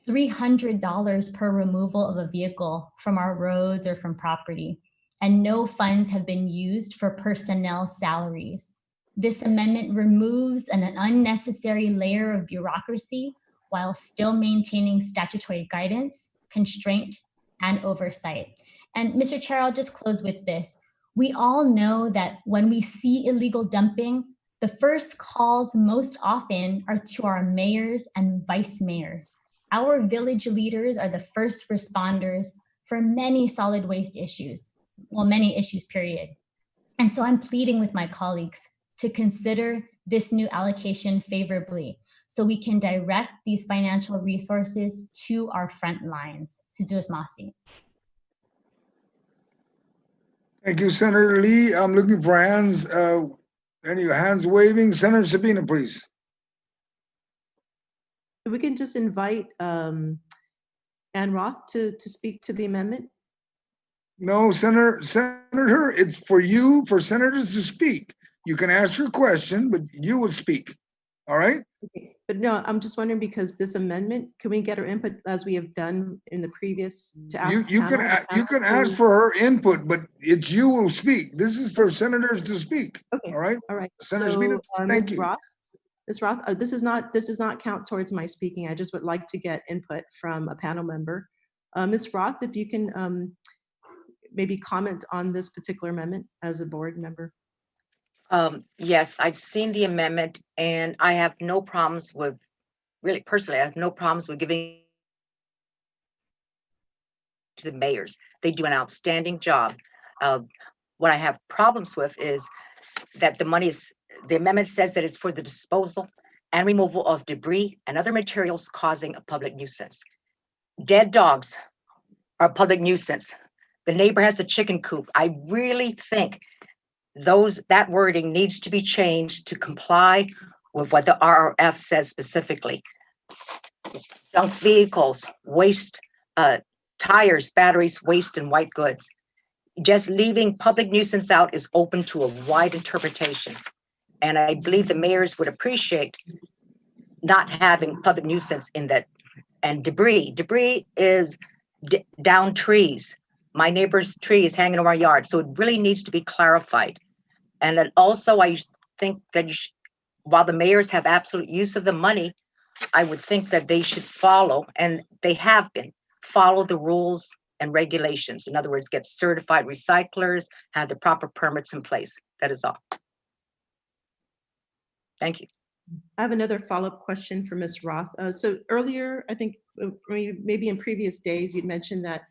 $300 per removal of a vehicle from our roads or from property, and no funds have been used for personnel salaries. This amendment removes an unnecessary layer of bureaucracy while still maintaining statutory guidance, constraint, and oversight. And Mr. Chair, I'll just close with this. We all know that when we see illegal dumping, the first calls most often are to our mayors and vice mayors. Our village leaders are the first responders for many solid waste issues, well, many issues, period. And so I'm pleading with my colleagues to consider this new allocation favorably so we can direct these financial resources to our front lines. Sijuos Masi. Thank you, Senator Lee. I'm looking for hands, any hands waving? Senator Sabina, please. We can just invite Ann Roth to speak to the amendment. No, Senator, it's for you, for senators to speak. You can ask your question, but you will speak. All right? Okay. But no, I'm just wondering, because this amendment, can we get her input as we have done in the previous to ask? You can ask for her input, but it's you who speak. This is for senators to speak. Okay. All right. All right. Senator So, Sabina, thank Ms. you. Roth, Ms. Roth, this does not count towards my speaking. I just would like to get input from a panel member. Ms. Roth, if you can maybe comment on this particular amendment as a board member. Yes, I've seen the amendment and I have no problems with, really personally, I have no problems with giving to the mayors. They do an outstanding job. What I have problems with is that the amendment says that it's for the disposal and removal of debris and other materials causing a public nuisance. Dead dogs are a public nuisance. The neighbor has a chicken coop. I really think that wording needs to be changed to comply with what the RRF says specifically. Junk vehicles, waste, tires, batteries, waste, and white goods. Just leaving public nuisance out is open to a wide interpretation. And I believe the mayors would appreciate not having public nuisance in that. And debris. Debris is down trees. My neighbor's tree is hanging over our yard. So it really needs to be clarified. And then also, I think that while the mayors have absolute use of the money, I would think that they should follow, and they have been, follow the rules and regulations. In other words, get certified recyclers, have the proper permits in place. That is all. Thank you. I have another follow-up question for Ms. Roth. So earlier, I think maybe in previous days, you'd mentioned that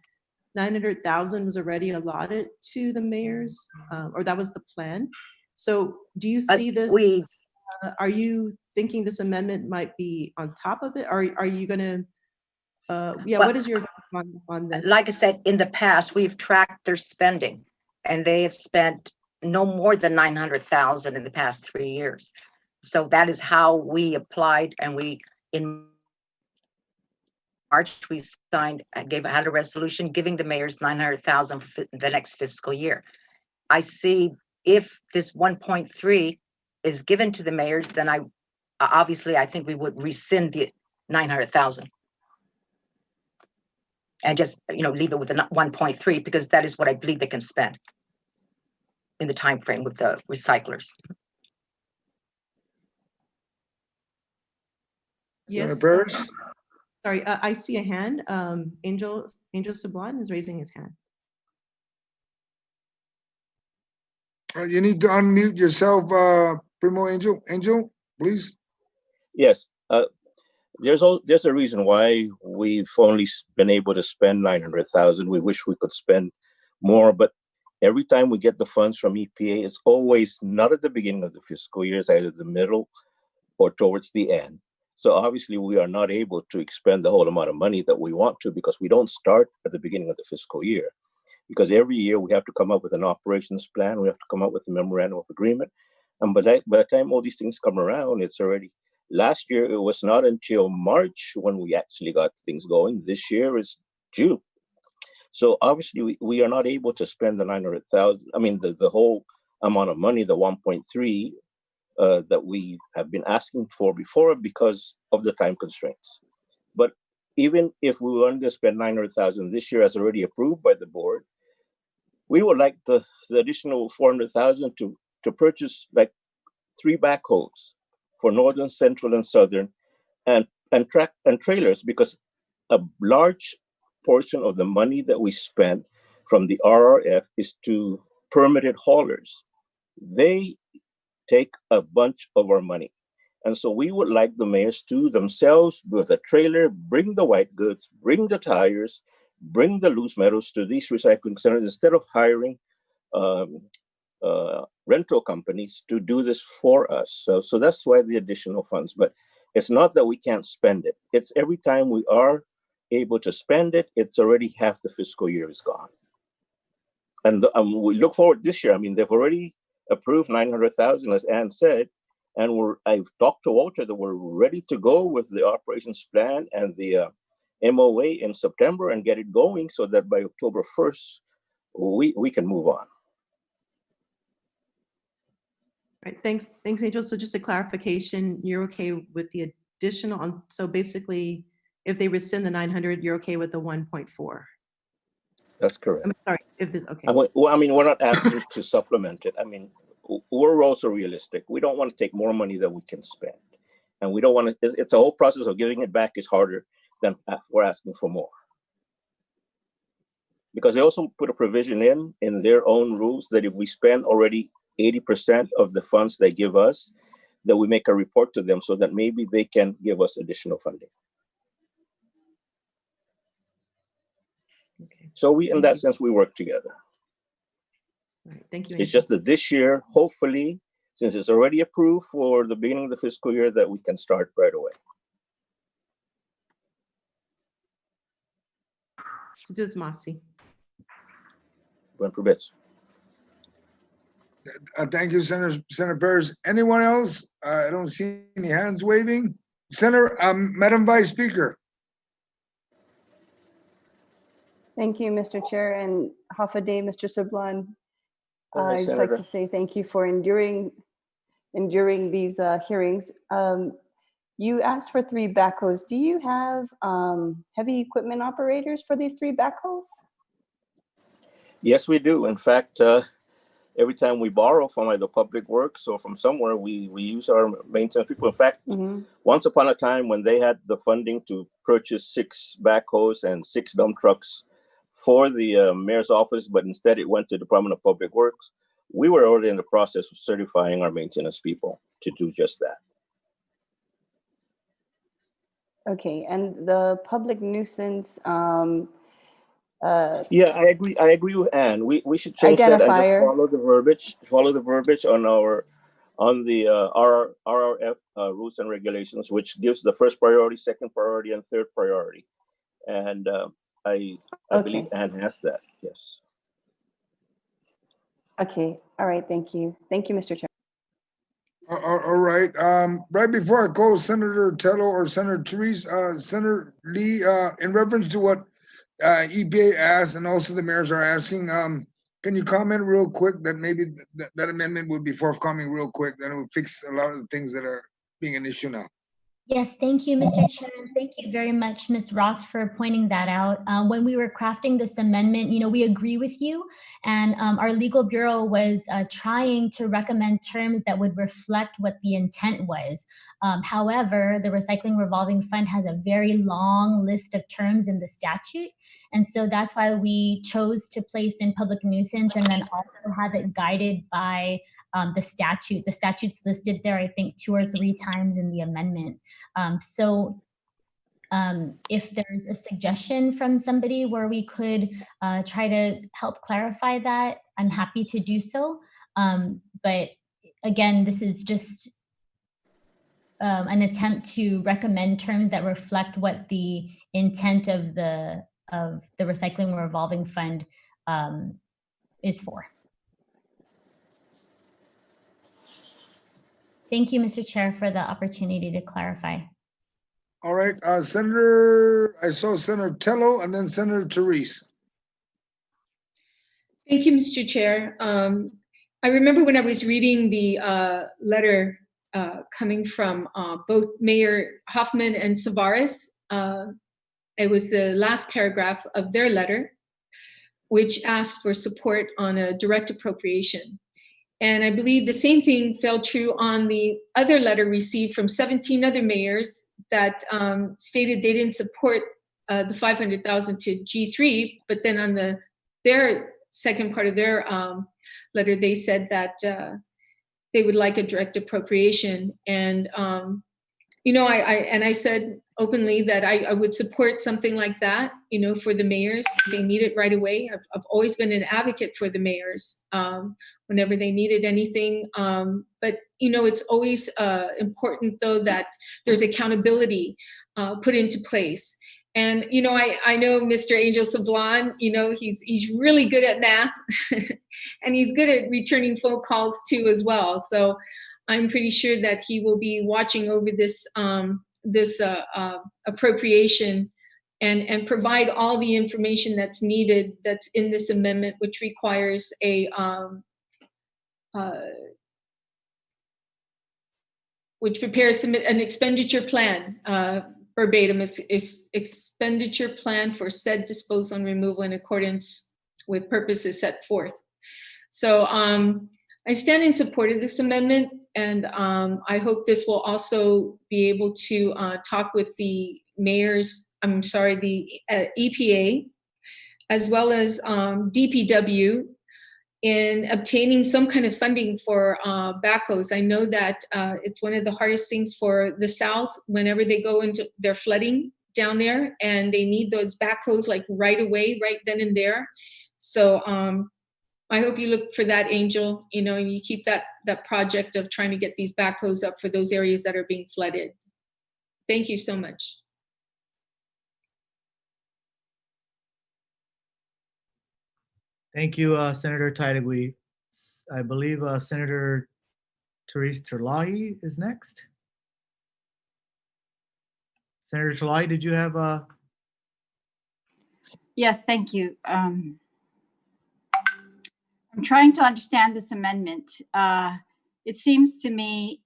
900,000 was already allotted to the mayors, or that was the plan. So do you see this? Are you thinking this amendment might be on top of it? Or are you going to, what is your on this? Like I said, in the past, we've tracked their spending, and they have spent no more than 900,000 in the past 3 years. So that is how we applied, and March, we had a resolution giving the mayors 900,000 for the next fiscal year. I see if this 1.3 is given to the mayors, then obviously I think we would rescind the 900,000 and just leave it with the 1.3, because that is what I believe they can spend in the time frame with the recyclers. Yes. Senator Paris? Sorry, I see a hand. Angel Sablon is raising his hand. You need to unmute yourself, Primo Angel. Angel, please. Yes. There's a reason why we've only been able to spend 900,000. We wish we could spend more, but every time we get the funds from EPA, it's always not at the beginning of the fiscal year, it's either the middle or towards the end. So obviously we are not able to expend the whole amount of money that we want to, because we don't start at the beginning of the fiscal year. Because every year we have to come up with an operations plan, we have to come up with a memorandum of agreement. And by the time all these things come around, it's already, last year it was not until March when we actually got things going. This year is June. So obviously we are not able to spend the 900,000, I mean the whole amount of money, the 1.3 that we have been asking for before, because of the time constraints. But even if we wanted to spend 900,000 this year, as already approved by the board, we would like the additional 400,000 to purchase like 3 backhoes for northern, central, and southern, and trailers, because a large portion of the money that we spend from the RRF is to permitted haulers. They take a bunch of our money. And so we would like the mayors to themselves, with a trailer, bring the white goods, bring the tires, bring the loose metals to these recycling centers, instead of hiring rental companies to do this for us. So that's why the additional funds. But it's not that we can't spend it. It's every time we are able to spend it, it's already half the fiscal year is gone. And we look forward this year. I mean, they've already approved 900,000, as Ann said, and I've talked to Walter that we're ready to go with the operations plan and the MOA in September and get it going, so that by October 1st, we can move on. Right, thanks, Angel. So just a clarification, you're okay with the additional, so basically, if they rescind the 900, you're okay with the 1.4? That's correct. I'm sorry, if this, okay. Well, I mean, we're not asking to supplement it. I mean, we're also realistic. We don't want to take more money than we can spend. And we don't want to, it's a whole process of giving it back is harder than we're asking for more. Because they also put a provision in their own rules that if we spend already 80% of the funds they give us, that we make a report to them so that maybe they can give us additional funding. Okay. So in that sense, we work together. All right, thank you. It's just that this year, hopefully, since it's already approved for the beginning of the fiscal year, that we can start right away. Just Masi. Buen provecho. Thank you, Senator Paris. Anyone else? I don't see any hands waving. Senator, Madam Vice Speaker. Thank you, Mr. Chair, and half a day, Mr. Sablan. Hi, I'd just like to say thank you for enduring these hearings. You asked for 3 backhoes. Do you have heavy equipment operators for these 3 backhoes? Yes, we do. In fact, every time we borrow from either Public Works or from somewhere, we use our maintenance people. In fact, once upon a time when they had the funding to purchase 6 backhoes and 6 dump trucks for the mayor's office, but instead it went to the Department of Public Works, we were already in the process of certifying our maintenance people to do just that. Okay, and the public nuisance yeah, I agree with Ann. We should change that and just follow the verbiage on the RRF rules and regulations, which gives the first priority, second priority, and third priority. And I believe Ann has that. Yes. Okay. All right. Thank you. Thank you, Mr. Chair. All right. Right before I call Senator Tello or Senator Therese, Senator Lee, in reference to what EPA asked and also the mayors are asking, can you comment real quick that maybe that amendment would be forthcoming real quick? Then it would fix a lot of the things that are being an issue now. Yes, thank you, Mr. Chair, and thank you very much, Ms. Roth, for pointing that out. When we were crafting this amendment, we agree with you, and our legal bureau was trying to recommend terms that would reflect what the intent was. However, the Recycling Revolving Fund has a very long list of terms in the statute, and so that's why we chose to place in public nuisance and then also have it guided by the statute. The statute's listed there, I think, 2 or 3 times in the amendment. If there's a suggestion from somebody where we could try to help clarify that, I'm happy to do so. But again, this is just an attempt to recommend terms that reflect what the intent of the Recycling Revolving Fund is for. Thank you, Mr. Chair, for the opportunity to clarify. All right, I saw Senator Tello and then Senator Therese. Thank you, Mr. Chair. I remember when I was reading the letter coming from both Mayor Hoffman and Savares. It was the last paragraph of their letter, which asked for support on a direct appropriation. And I believe the same thing fell true on the other letter received from 17 other mayors that stated they didn't support the 500,000 to G3, but then on their second part of their letter, they said that they would like a direct appropriation. And I said openly that I would support something like that, for the mayors. They need it right away. I've always been an advocate for the mayors whenever they needed anything. But, it's always important, though, that there's accountability put into place. And, I know Mr. Angel Sablan, he's really good at math and he's good at returning phone calls too as well. So I'm pretty sure that he will be watching over this appropriation and provide all the information that's needed that's in this amendment, which requires which prepares an expenditure plan, verbatim, is expenditure plan for said disposal and removal in accordance with purposes set forth. So I stand in support of this amendment, and I hope this will also be able to talk with the the EPA, as well as DPW, in obtaining some kind of funding for backhoes. I know that it's one of the hardest things for the South whenever they go into their flooding down there, and they need those backhoes like right away, right then and there. So I hope you look for that, Angel, and you keep that project of trying to get these backhoes up for those areas that are being flooded. Thank you so much. Thank you, Senator Titagui. I believe Senator Therese Terlahi is next. Senator Terlahi, did you have a? Yes, thank you. I'm trying to understand this amendment. It seems to me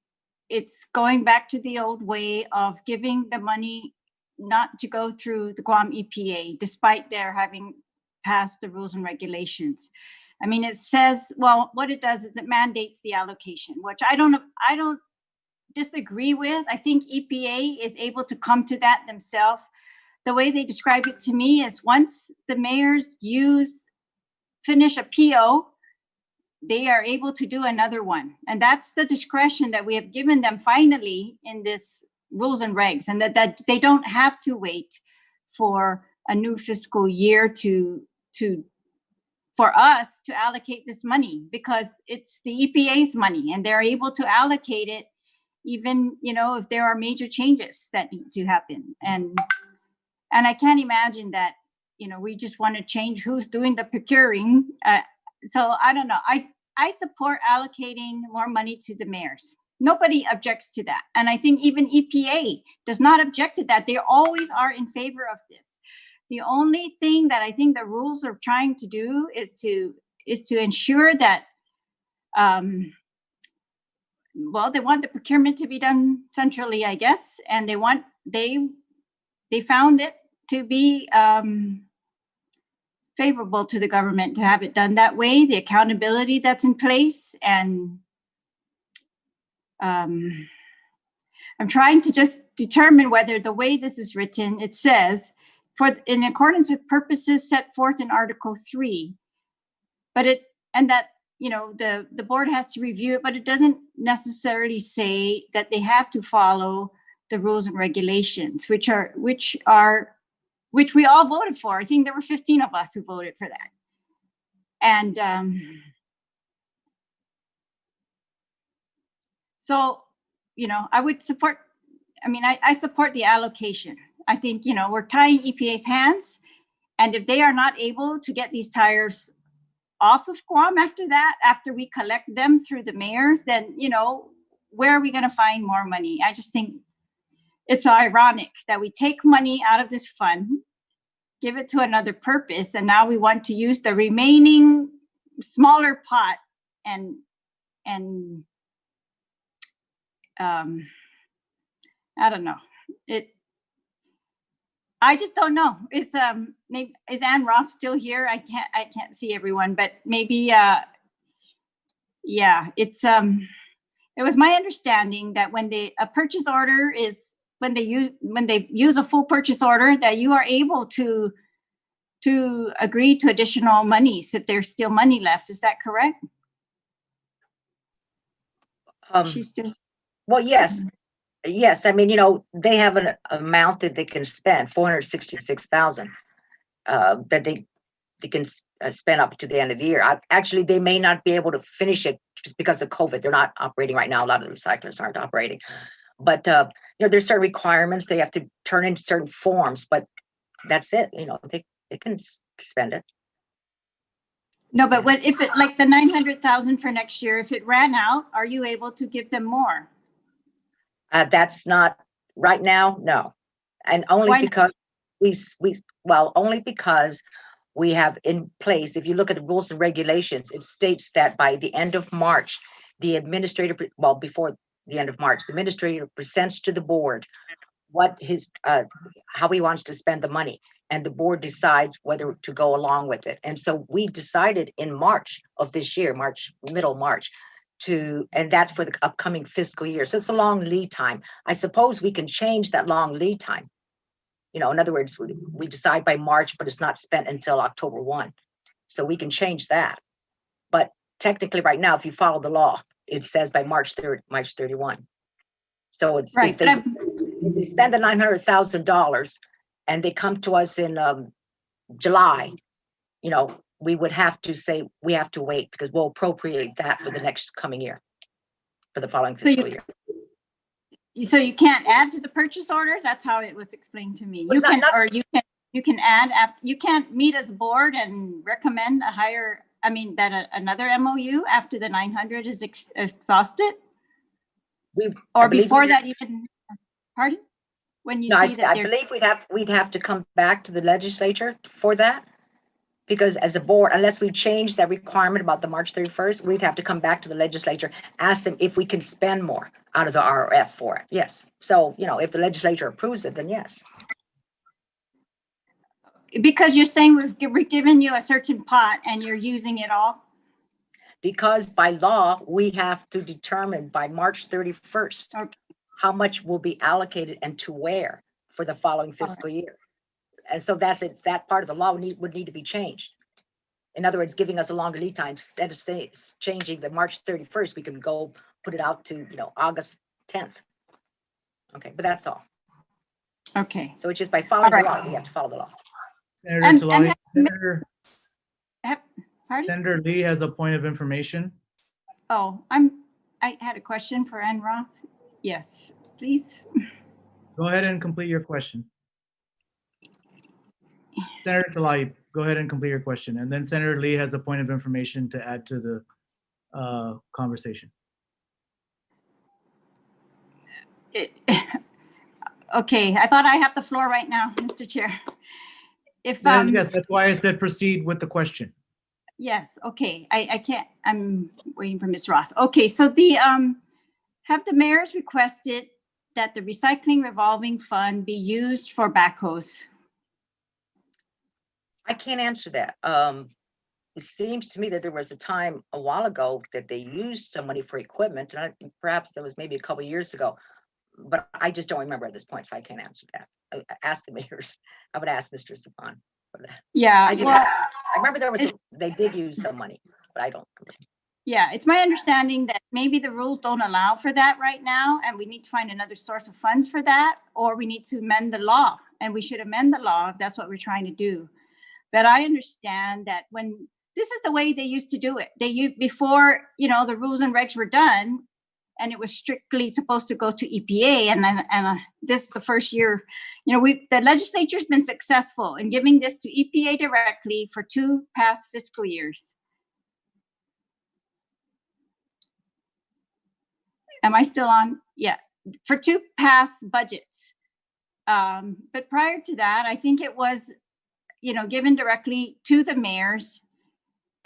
it's going back to the old way of giving the money not to go through the Guam EPA, despite their having passed the rules and regulations. I mean, it says, well, what it does is it mandates the allocation, which I don't disagree with. I think EPA is able to come to that themselves. The way they describe it to me is once the mayors finish a PO, they are able to do another one. And that's the discretion that we have given them finally in this rules and regs, and that they don't have to wait for a new fiscal year for us to allocate this money, because it's the EPA's money and they're able to allocate it even, if there are major changes that need to happen. And I can't imagine that, we just want to change who's doing the procuring. So I don't know. I support allocating more money to the mayors. Nobody objects to that. And I think even EPA does not object to that. They always are in favor of this. The only thing that I think the rules are trying to do is to ensure that, well, they want the procurement to be done centrally, I guess, and they found it to be favorable to the government to have it done that way, the accountability that's in place. And I'm trying to just determine whether the way this is written, it says, in accordance with purposes set forth in Article 3, and that, you know, the board has to review it, but it doesn't necessarily say that they have to follow the rules and regulations, which we all voted for. I think there were 15 of us who voted for that. And so, you know, I would support, I support the allocation. I think, you know, we're tying EPA's hands, and if they are not able to get these tires off of Guam after that, after we collect them through the mayors, then, you know, where are we going to find more money? I just think it's ironic that we take money out of this fund, give it to another purpose, and now we want to use the remaining smaller pot and I don't know. I just don't know. Is Ann Roth still here? I can't see everyone, but maybe yeah. It was my understanding that when a purchase order is when they use a full purchase order, that you are able to agree to additional monies if there's still money left. Is that correct? She's still. Well, yes. Yes, I mean, you know, they have an amount that they can spend, 466,000, that they can spend up to the end of the year. Actually, they may not be able to finish it just because of COVID. They're not operating right now. A lot of the recyclers aren't operating. But, you know, there's certain requirements. They have to turn in certain forms, but that's it. You know, they can spend it. No, but what if it, like the 900,000 for next year, if it ran out, are you able to give them more? That's not right now, no. And only because only because we have in place, if you look at the rules and regulations, it states that by the end of March, the administrator, well, before the end of March, the administrator presents to the board what how he wants to spend the money, and the board decides whether to go along with it. And so we decided in March of this year, middle March, and that's for the upcoming fiscal year. So it's a long lead time. I suppose we can change that long lead time. You know, in other words, we decide by March, but it's not spent until October 1. So we can change that. But technically right now, if you follow the law, it says by March 31. So it's right. If they spend the $900,000 and they come to us in July, you know, we would have to say we have to wait because we'll appropriate that for the next coming year, for the following fiscal year. So you can't add to the purchase order? That's how it was explained to me. You can add, you can't meet as a board and recommend a higher, another MOU after the 900 is exhausted? Or before that you can, pardon? When you see that I believe we'd have to come back to the legislature for that. Because as a board, unless we change that requirement about the March 31st, we'd have to come back to the legislature, ask them if we can spend more out of the RRF for it. Yes. So, you know, if the legislature approves it, then yes. Because you're saying we're giving you a certain pot and you're using it all? Because by law, we have to determine by March 31st how much will be allocated and to where for the following fiscal year. And so that's it. That part of the law would need to be changed. In other words, giving us a longer lead time. Instead of changing the March 31st, we can go put it out to, you know, August 10th. Okay, but that's all. Okay. So it's just by following the law, we have to follow the law. Senator Lee has a point of information. Oh, I had a question for Ann Roth. Yes, please. Go ahead and complete your question. Senator Talai, go ahead and complete your question. And then Senator Lee has a point of information to add to the conversation. Okay, I thought I have the floor right now, Mr. Chair. If, Yes, that's why I said proceed with the question. yes, okay, I can't, I'm waiting for Ms. Roth. Okay, so have the mayors requested that the recycling revolving fund be used for backhoes? I can't answer that. It seems to me that there was a time a while ago that they used some money for equipment, and perhaps that was maybe a couple of years ago, but I just don't remember at this point, so I can't answer that. Ask the mayors. I would ask Mr. Saban for that. Yeah, I remember they did use some money, but I don't remember. Yeah, it's my understanding that maybe the rules don't allow for that right now, and we need to find another source of funds for that, or we need to amend the law, and we should amend the law if that's what we're trying to do. But I understand that when this is the way they used to do it. Before, the rules and regs were done, and it was strictly supposed to go to EPA. And this is the first year, the legislature's been successful in giving this to EPA directly for 2 past fiscal years. Am I still on? Yeah, for 2 past budgets. But prior to that, I think it was, given directly to the mayors,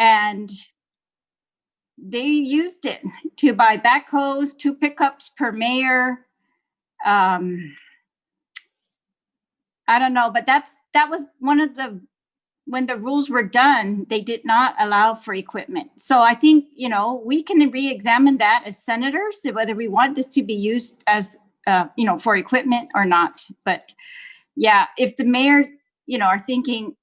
and they used it to buy backhoes, 2 pickups per mayor. I don't know, but that was one of when the rules were done, they did not allow for equipment. So I think, we can re-examine that as senators, whether we want this to be used as, for equipment or not. But yeah, if the mayor, are thinking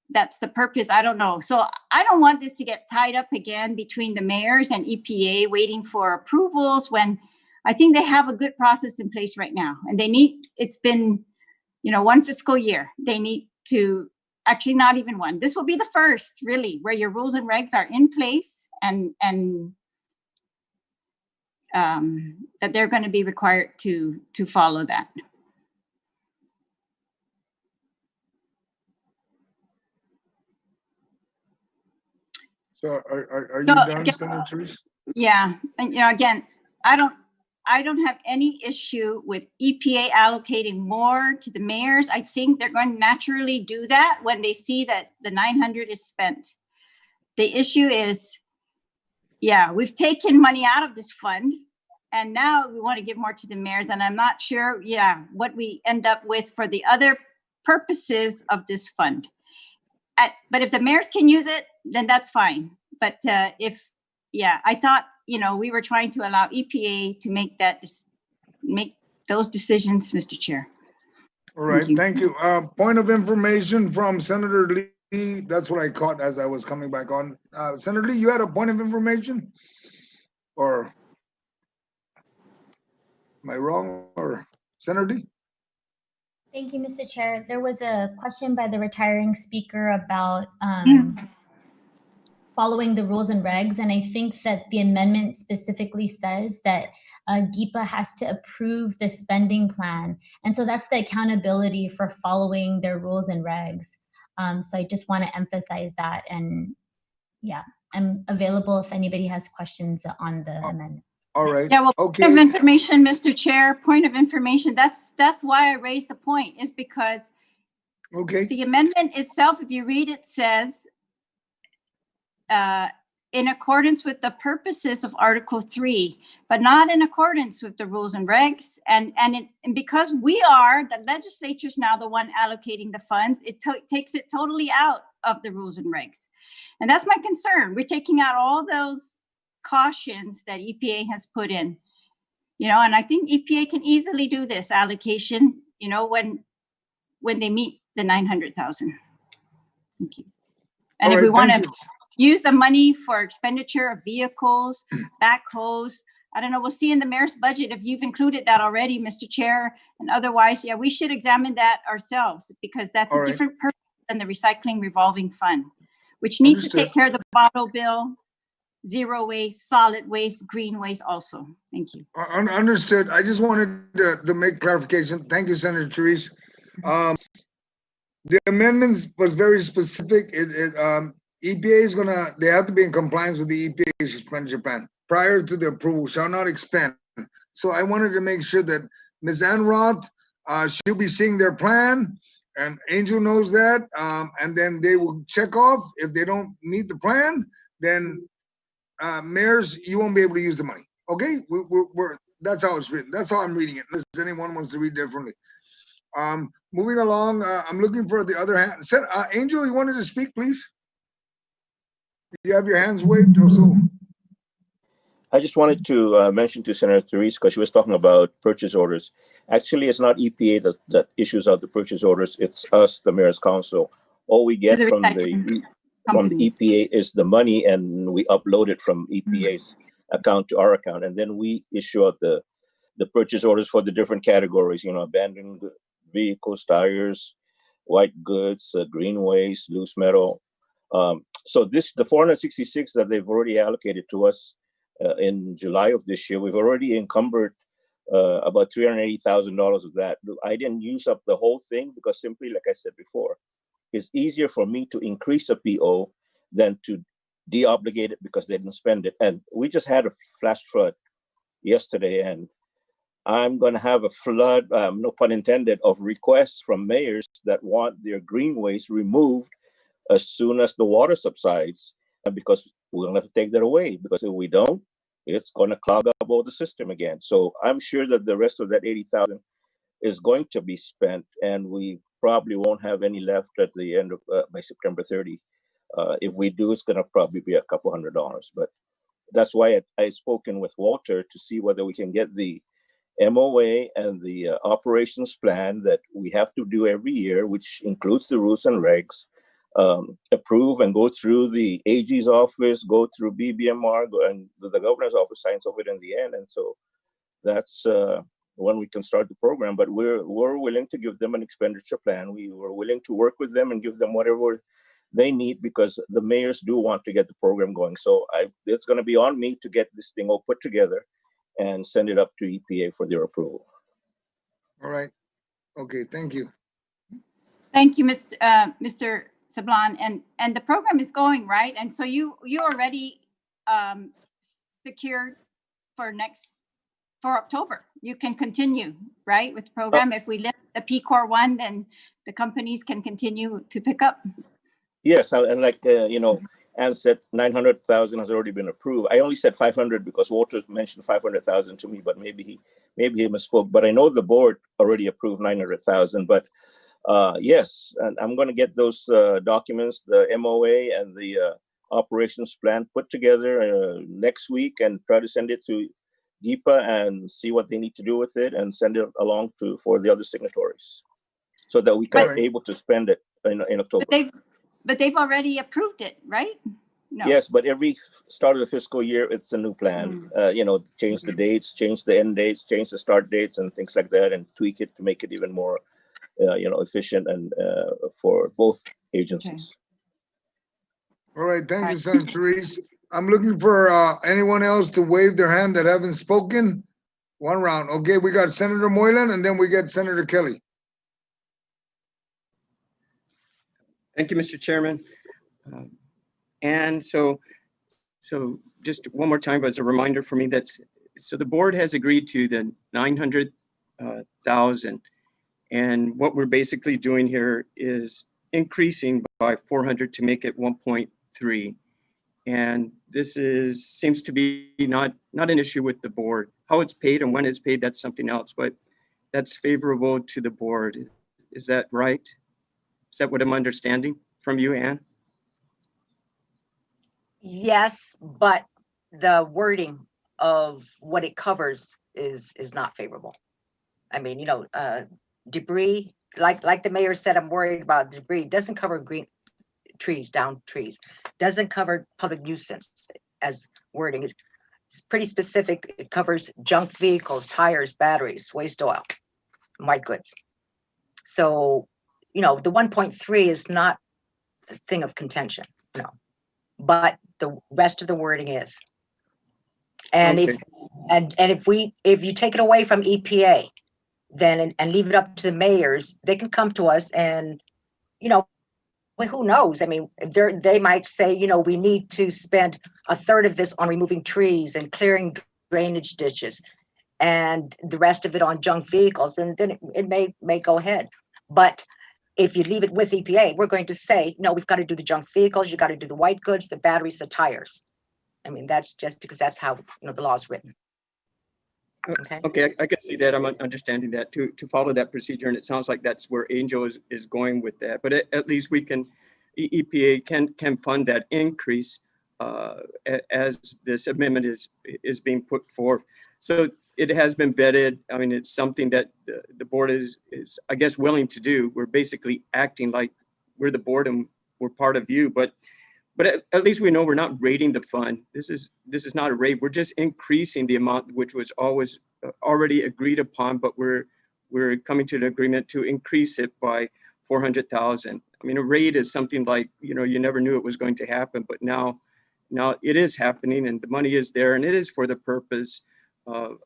that's the purpose, I don't know. So I don't want this to get tied up again between the mayors and EPA waiting for approvals, when I think they have a good process in place right now. And it's been, 1 fiscal year. They need to, actually not even 1. This will be the first, really, where your rules and regs are in place and that they're going to be required to follow that. So are you done, Senator Therese? Yeah, and again, I don't have any issue with EPA allocating more to the mayors. I think they're going to naturally do that when they see that the 900 is spent. The issue is, we've taken money out of this fund, and now we want to give more to the mayors, and I'm not sure, what we end up with for the other purposes of this fund. But if the mayors can use it, then that's fine. But I thought, we were trying to allow EPA to make those decisions, Mr. Chair. All right, thank you. Point of information from Senator Lee. That's what I caught as I was coming back on. Senator Lee, you had a point of information? Or am I wrong? Or Senator Lee? Thank you, Mr. Chair. There was a question by the retiring speaker about following the rules and regs. And I think that the amendment specifically says that GIPA has to approve the spending plan. And so that's the accountability for following their rules and regs. So I just want to emphasize that. And I'm available if anybody has questions on the amendment. All right. Yeah, well, okay. Point of information, Mr. Chair, point of information. That's why I raised the point, is because the amendment itself, if you read it, says in accordance with the purposes of Article 3, but not in accordance with the rules and regs. And because we are, the legislature's now the one allocating the funds, it takes it totally out of the rules and regs. And that's my concern. We're taking out all those cautions that EPA has put in, and I think EPA can easily do this allocation, when they meet the 900,000. Thank you. And if we want to use the money for expenditure of vehicles, backhoes, I don't know, we'll see in the mayor's budget if you've included that already, Mr. Chair, and otherwise, we should examine that ourselves, because that's a different purpose than the recycling revolving fund, which needs to take care of the bottle bill, zero waste, solid waste, green waste also. Thank you. Understood. I just wanted to make clarification. Thank you, Senator Therese. The amendments was very specific. EPA they have to be in compliance with the EPA's expenditure plan. Prior to the approval, shall not expend So I wanted to make sure that Ms. Ann Roth, she'll be seeing their plan, and Angel knows that, and then they will check off. If they don't meet the plan, then mayors, you won't be able to use the money. Okay, that's how it's written. That's how I'm reading it. Unless anyone wants to read differently. Moving along, I'm looking for the other hand. Angel, you wanted to speak, please? You have your hands waved or so? I just wanted to mention to Senator Therese, because she was talking about purchase orders. Actually, it's not EPA that issues out the purchase orders. It's us, the Mayor's Council. All we get from the EPA is the money, and we upload it from EPA's account to our account, and then we issue out the purchase orders for the different categories. Abandoned vehicles, tires, white goods, greenways, loose metal. So the 466 that they've already allocated to us in July of this year, we've already encumbered about $380,000 of that. I didn't use up the whole thing because simply, like I said before, it's easier for me to increase a PO than to deobligate it because they didn't spend it. And we just had a flash flood yesterday, and I'm going to have a flood, no pun intended, of requests from mayors that want their greenways removed as soon as the water subsides, and because we're going to have to take that away, because if we don't, it's going to clog up all the system again. So I'm sure that the rest of that 80,000 is going to be spent, and we probably won't have any left at the end of by September 30. If we do, it's going to probably be a couple $100. But that's why I've spoken with Walter to see whether we can get the MOA and the operations plan that we have to do every year, which includes the rules and regs, approve and go through the AG's office, go through BBMR, and the governor's office signs of it in the end. And so that's when we can start the program. But we're willing to give them an expenditure plan. We were willing to work with them and give them whatever they need, because the mayors do want to get the program going. So it's going to be on me to get this thing all put together and send it up to EPA for their approval. All right. Okay, thank you. Thank you, Mr. Sablan. And the program is going, right? And so you already secured for October. You can continue, right, with the program. If we lift the PCOR 1, then the companies can continue to pick up. Yes, and like Ann said, 900,000 has already been approved. I only said 500 because Walter mentioned 500,000 to me, but maybe he misspoke. But I know the board already approved 900,000. But yes, and I'm going to get those documents, the MOA and the operations plan, put together next week and try to send it to DEPA and see what they need to do with it and send it along for the other signatories, so that we can be able to spend it in October. But they've already approved it, right? No. Yes, but every start of the fiscal year, it's a new plan. Change the dates, change the end dates, change the start dates, and things like that, and tweak it to make it even more, efficient and for both agencies. Okay. All right, thank you, Senator Therese. I'm looking for anyone else to wave their hand that haven't spoken. One round. Okay, we got Senator Moylan, and then we get Senator Kelly. Thank you, Mr. Chairman. And so just one more time, as a reminder for me, so the board has agreed to the 900,000. And what we're basically doing here is increasing by 400 to make it 1.3. And this seems to be not an issue with the board. How it's paid and when it's paid, that's something else, but that's favorable to the board. Is that right? Is that what I'm understanding from you, Ann? Yes, but the wording of what it covers is not favorable. I mean, debris, like the mayor said, I'm worried about debris. Doesn't cover green trees, down trees. Doesn't cover public nuisance as wording. It's pretty specific. It covers junk vehicles, tires, batteries, waste oil, white goods. So, the 1.3 is not a thing of contention, no. But the rest of the wording is. And okay. if you take it away from EPA, then and leave it up to the mayors, they can come to us and, who knows? I mean, they might say, we need to spend a third of this on removing trees and clearing drainage ditches. and the rest of it on junk vehicles, then it may go ahead. But if you leave it with EPA, we're going to say, no, we've got to do the junk vehicles, you got to do the white goods, the batteries, the tires. I mean, that's just because that's how the law is written. Okay. Okay, I can see that. I'm understanding that to follow that procedure, and it sounds like that's where Angel is going with that. But at least we can, EPA can fund that increase as this amendment is being put forth. So it has been vetted. I mean, it's something that the board is I guess willing to do. We're basically acting like we're the board and we're part of you, but at least we know we're not raiding the fund. This is not a raid. We're just increasing the amount which was always already agreed upon, but we're coming to an agreement to increase it by 400,000. I mean, a raid is something like, you never knew it was going to happen, but now it is happening and the money is there and it is for the purpose of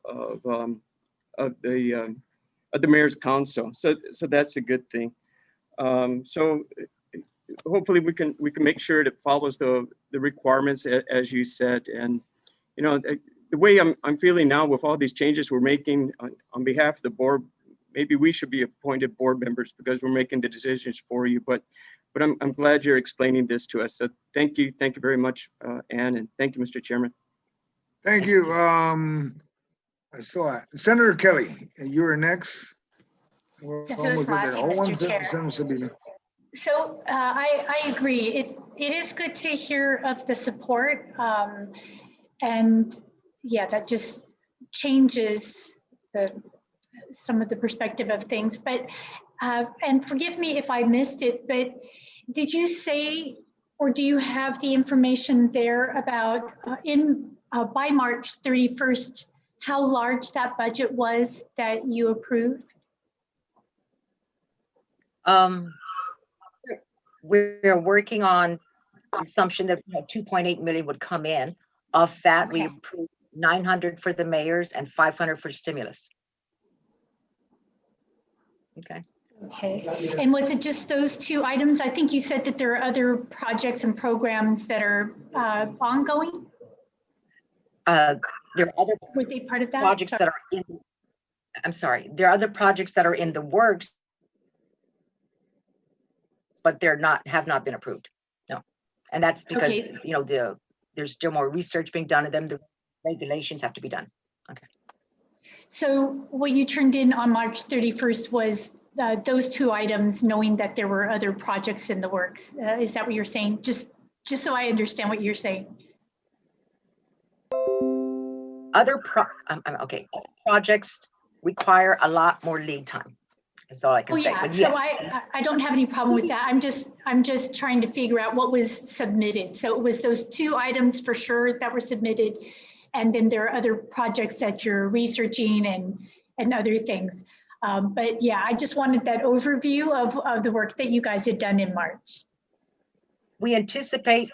the mayor's council. So that's a good thing. So hopefully we can make sure it follows the requirements as you said. And the way I'm feeling now with all these changes we're making on behalf of the board, maybe we should be appointed board members because we're making the decisions for you. But I'm glad you're explaining this to us. So thank you very much, Ann, and thank you, Mr. Chairman. Thank you. I saw it. Senator Kelly, you are next. We're almost at the Mr. Chair. Senator Sabina. So I agree. It is good to hear of the support. And yeah, that just changes some of the perspective of things. But, and forgive me if I missed it, but did you say, or do you have the information there about by March 31st, how large that budget was that you approved? We're working on the assumption that 2.8 million would come in. Of that, we approved 900 for the mayors and 500 for stimulus. Okay. Okay. And was it just those two items? I think you said that there are other projects and programs that are ongoing. There are other Were they part of that? projects that are in. I'm sorry. There are other projects that are in the works, but have not been approved. No, and that's because there's still more research being done, and then the regulations have to be done. Okay. So what you turned in on March 31st was those two items, knowing that there were other projects in the works. Is that what you're saying? Just so I understand what you're saying. Other projects require a lot more lead time. That's all I can say. Yeah. But so yes. I don't have any problem with that. I'm just trying to figure out what was submitted. So it was those two items for sure that were submitted, and then there are other projects that you're researching and other things. But yeah, I just wanted that overview of the work that you guys had done in March. We anticipate,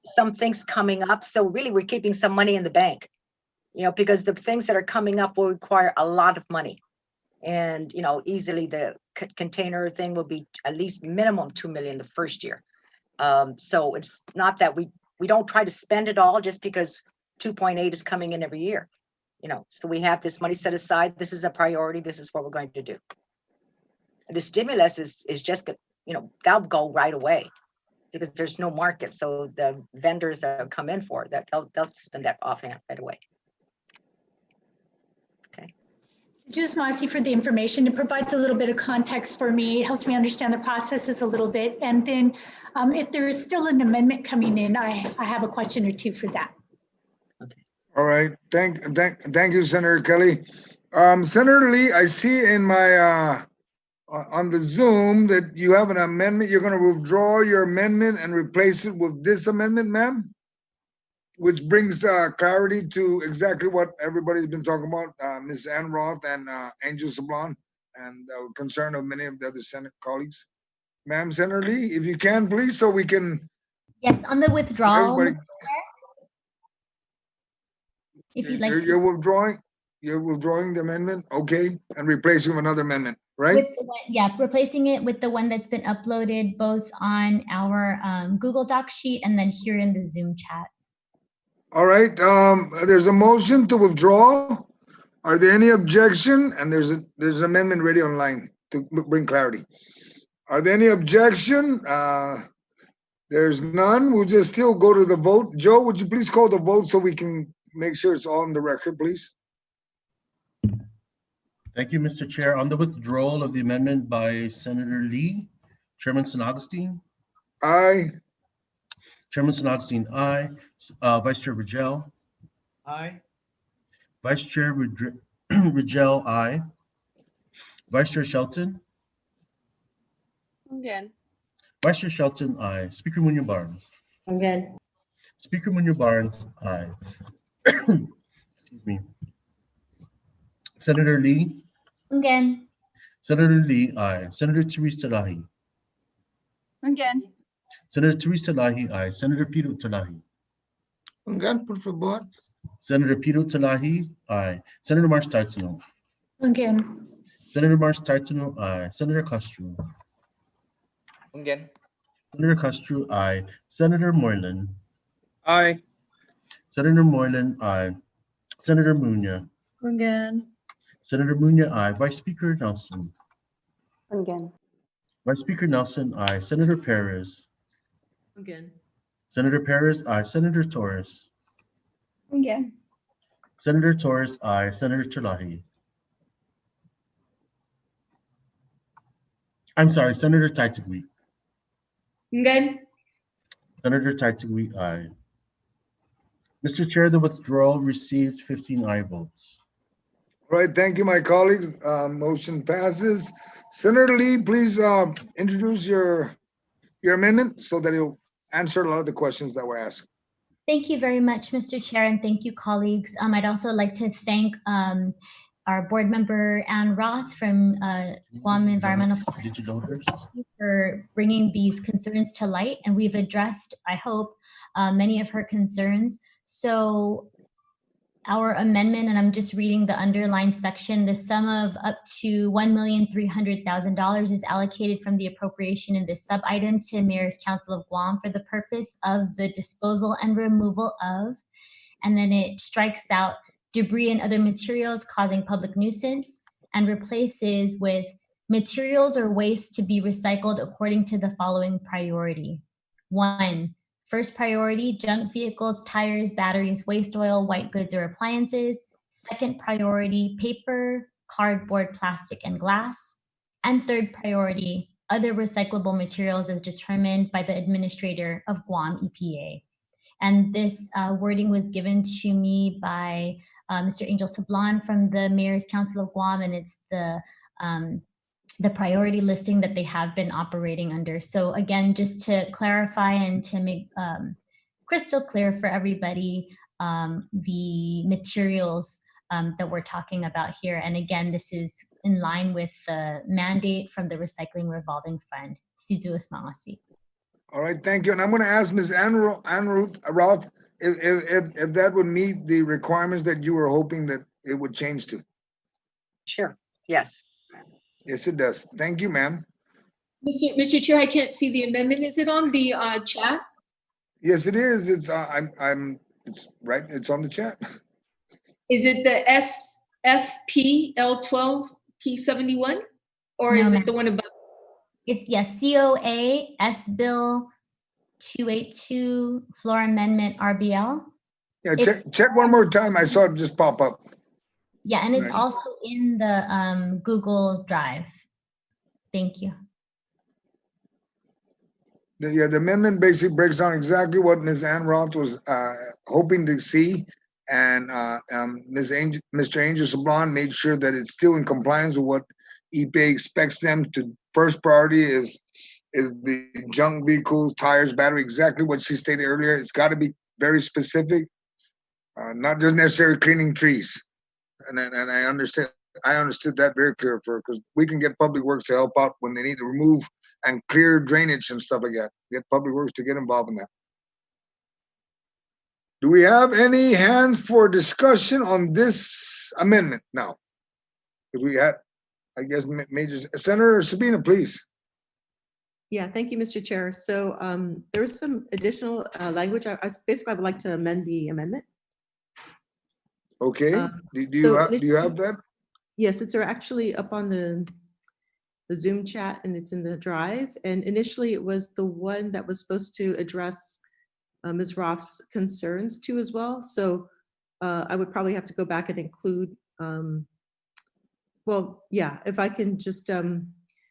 some things coming up. So really, we're keeping some money in the bank, because the things that are coming up will require a lot of money. And, easily the container thing will be at least minimum 2 million the first year. So it's not that we don't try to spend it all just because 2.8 is coming in every year. So we have this money set aside. This is a priority. This is what we're going to do. The stimulus is just, that'll go right away because there's no market. So the vendors that have come in for that, they'll spend that offhand right away. Okay. Just Masi for the information. It provides a little bit of context for me. It helps me understand the processes a little bit. And then if there is still an amendment coming in, I have a question or two for that. All right. Thank you, Senator Kelly. Senator Lee, I see in my on the Zoom that you have an amendment. You're going to withdraw your amendment and replace it with this amendment, ma'am, which brings clarity to exactly what everybody's been talking about, Ms. Ann Roth and Angel Sablon, and concern of many of the other Senate colleagues. Ma'am, Senator Lee, if you can, please, so we can. Yes, on the withdrawal. If you'd like you're withdrawing the amendment, okay, and replacing with another amendment, right? With the one, replacing it with the one that's been uploaded both on our Google Docs sheet and then here in the Zoom chat. All right, there's a motion to withdraw Are there any objection? And there's an amendment ready online to bring clarity. Are there any objection? There's none. We'll just still go to the vote. Joe, would you please call the vote so we can make sure it's on the record, please? Thank you, Mr. Chair. On the withdrawal of the amendment by Senator Lee, Chairman San Agustin. Aye. Chairman San Agustin, aye. Vice Chair Rigel. Aye. Vice Chair Rigel, aye. Vice Chair Shelton. Again. Vice Chair Shelton, aye. Speaker Munya Barnes. Again. Speaker Munya Barnes, aye. Excuse me. Senator Lee. Again. Senator Lee, aye. Senator Therese Talahi. Again. Senator Therese Talahi, aye. Senator Peter Talahi. Again, por favor. Senator Peter Talahi, aye. Senator Marsh Tartino. Again. Senator Marsh Tartino, aye. Senator Castro. Again. Senator Castro, aye. Senator Moylan. Aye. Senator Moylan, aye. Senator Munya. Again. Senator Munya, aye. Vice Speaker Nelson. Again. Vice Speaker Nelson, aye. Senator Perez. Again. Senator Perez, aye. Senator Torres. Again. Senator Torres, aye. Senator Talahi. I'm sorry, Senator Taitigui. Again. Senator Taitigui, aye. Mr. Chair, the withdrawal received 15 aye votes. All right, thank you, my colleagues. Motion passes. Senator Lee, please introduce your amendment so that it'll answer a lot of the questions that were asked. Thank you very much, Mr. Chair, and thank you, colleagues. I'd also like to thank our board member, Ann Roth from Guam Environmental for bringing these concerns to light. And we've addressed, I hope, many of her concerns. So our amendment, and I'm just reading the underlined section, the sum of up to $1,300,000 is allocated from the appropriation in this sub-item to Mayor's Council of Guam for the purpose of the disposal and removal of, and then it strikes out debris and other materials causing public nuisance and replaces with materials or waste to be recycled according to the following priority. 1, first priority, junk vehicles, tires, batteries, waste oil, white goods or appliances. Second priority, paper, cardboard, plastic, and glass. And third priority, other recyclable materials as determined by the administrator of Guam EPA. And this wording was given to me by Mr. Angel Sablan from the Mayor's Council of Guam, and it's the priority listing that they have been operating under. So again, just to clarify and to make crystal clear for everybody, the materials that we're talking about here. And again, this is in line with the mandate from the Recycling Revolving Fund. Sizuos Mangasi. All right, thank you. And I'm going to ask Ms. Ann Ruth Roth if that would meet the requirements that you were hoping that it would change to. Sure, yes. Yes, it does. Thank you, ma'am. Mr. Chair, I can't see the amendment. Is it on the chat? Yes, it is. It's it's right. It's on the chat. Is it the SFP L12P71, or No, is ma'am. it the one above? It's yes, COA S Bill 282 Floor Amendment RBL. Yeah, check one more time. I saw it just pop up. Yeah, and it's Right. also in the Google Drive. Thank you. The amendment basically breaks down exactly what Ms. Ann Roth was hoping to see, and Mr. Angel Sablan made sure that it's still in compliance with what EPA expects them to. First priority is the junk vehicles, tires, battery, exactly what she stated earlier. It's got to be very specific, not just necessarily cleaning trees. And I understood that very clear because we can get Public Works to help out when they need to remove and clear drainage and stuff like that. Get Public Works to get involved in that. Do we have any hands for discussion on this amendment now? Because we had, I guess, Major Senator Sabina, please. Yeah, thank you, Mr. Chair. So there was some additional language. Basically, I would like to amend the amendment. Okay, do So you have that? yes, it's actually up on the Zoom chat and it's in the drive. And initially it was the one that was supposed to address Ms. Roth's concerns too as well. So I would probably have to go back and include, well, yeah, if I can just,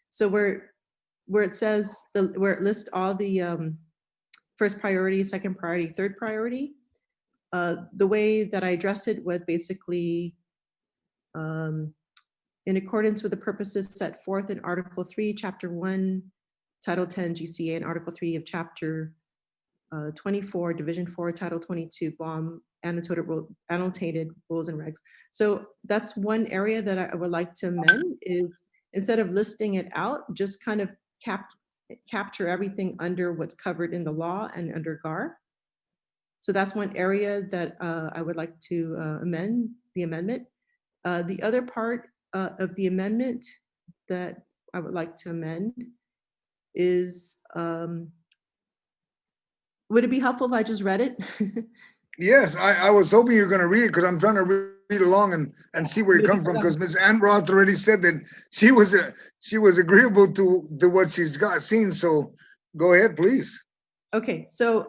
so where it says, where it lists all the first priority, second priority, third priority, the way that I addressed it was basically in accordance with the purposes set forth in Article 3, Chapter 1, Title 10 GCA, and Article 3 of Chapter 24, Division 4, Title 22, Guam, annotated rules and regs. So that's one area that I would like to amend is instead of listing it out, just kind of capture everything under what's covered in the law and under GAR. So that's one area that I would like to amend the amendment. The other part of the amendment that I would like to amend is, would it be helpful if I just read it? Yes, I was hoping you were going to read it because I'm trying to read along and see where you come from, because Ms. Ann Roth already said that she was agreeable to what she's seen. So go ahead, please. Okay, so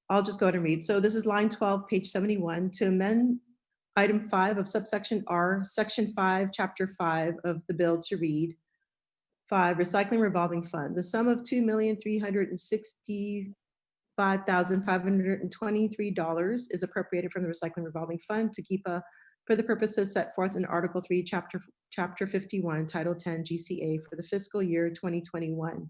I'll just go ahead and read. So this is line 12, page 71, to amend item 5 of subsection R, section 5, chapter 5 of the bill to read 5, recycling revolving fund. The sum of $2,365,523 is appropriated from the recycling revolving fund to keep for the purposes set forth in Article 3, chapter 51, Title 10 GCA for the fiscal year 2021.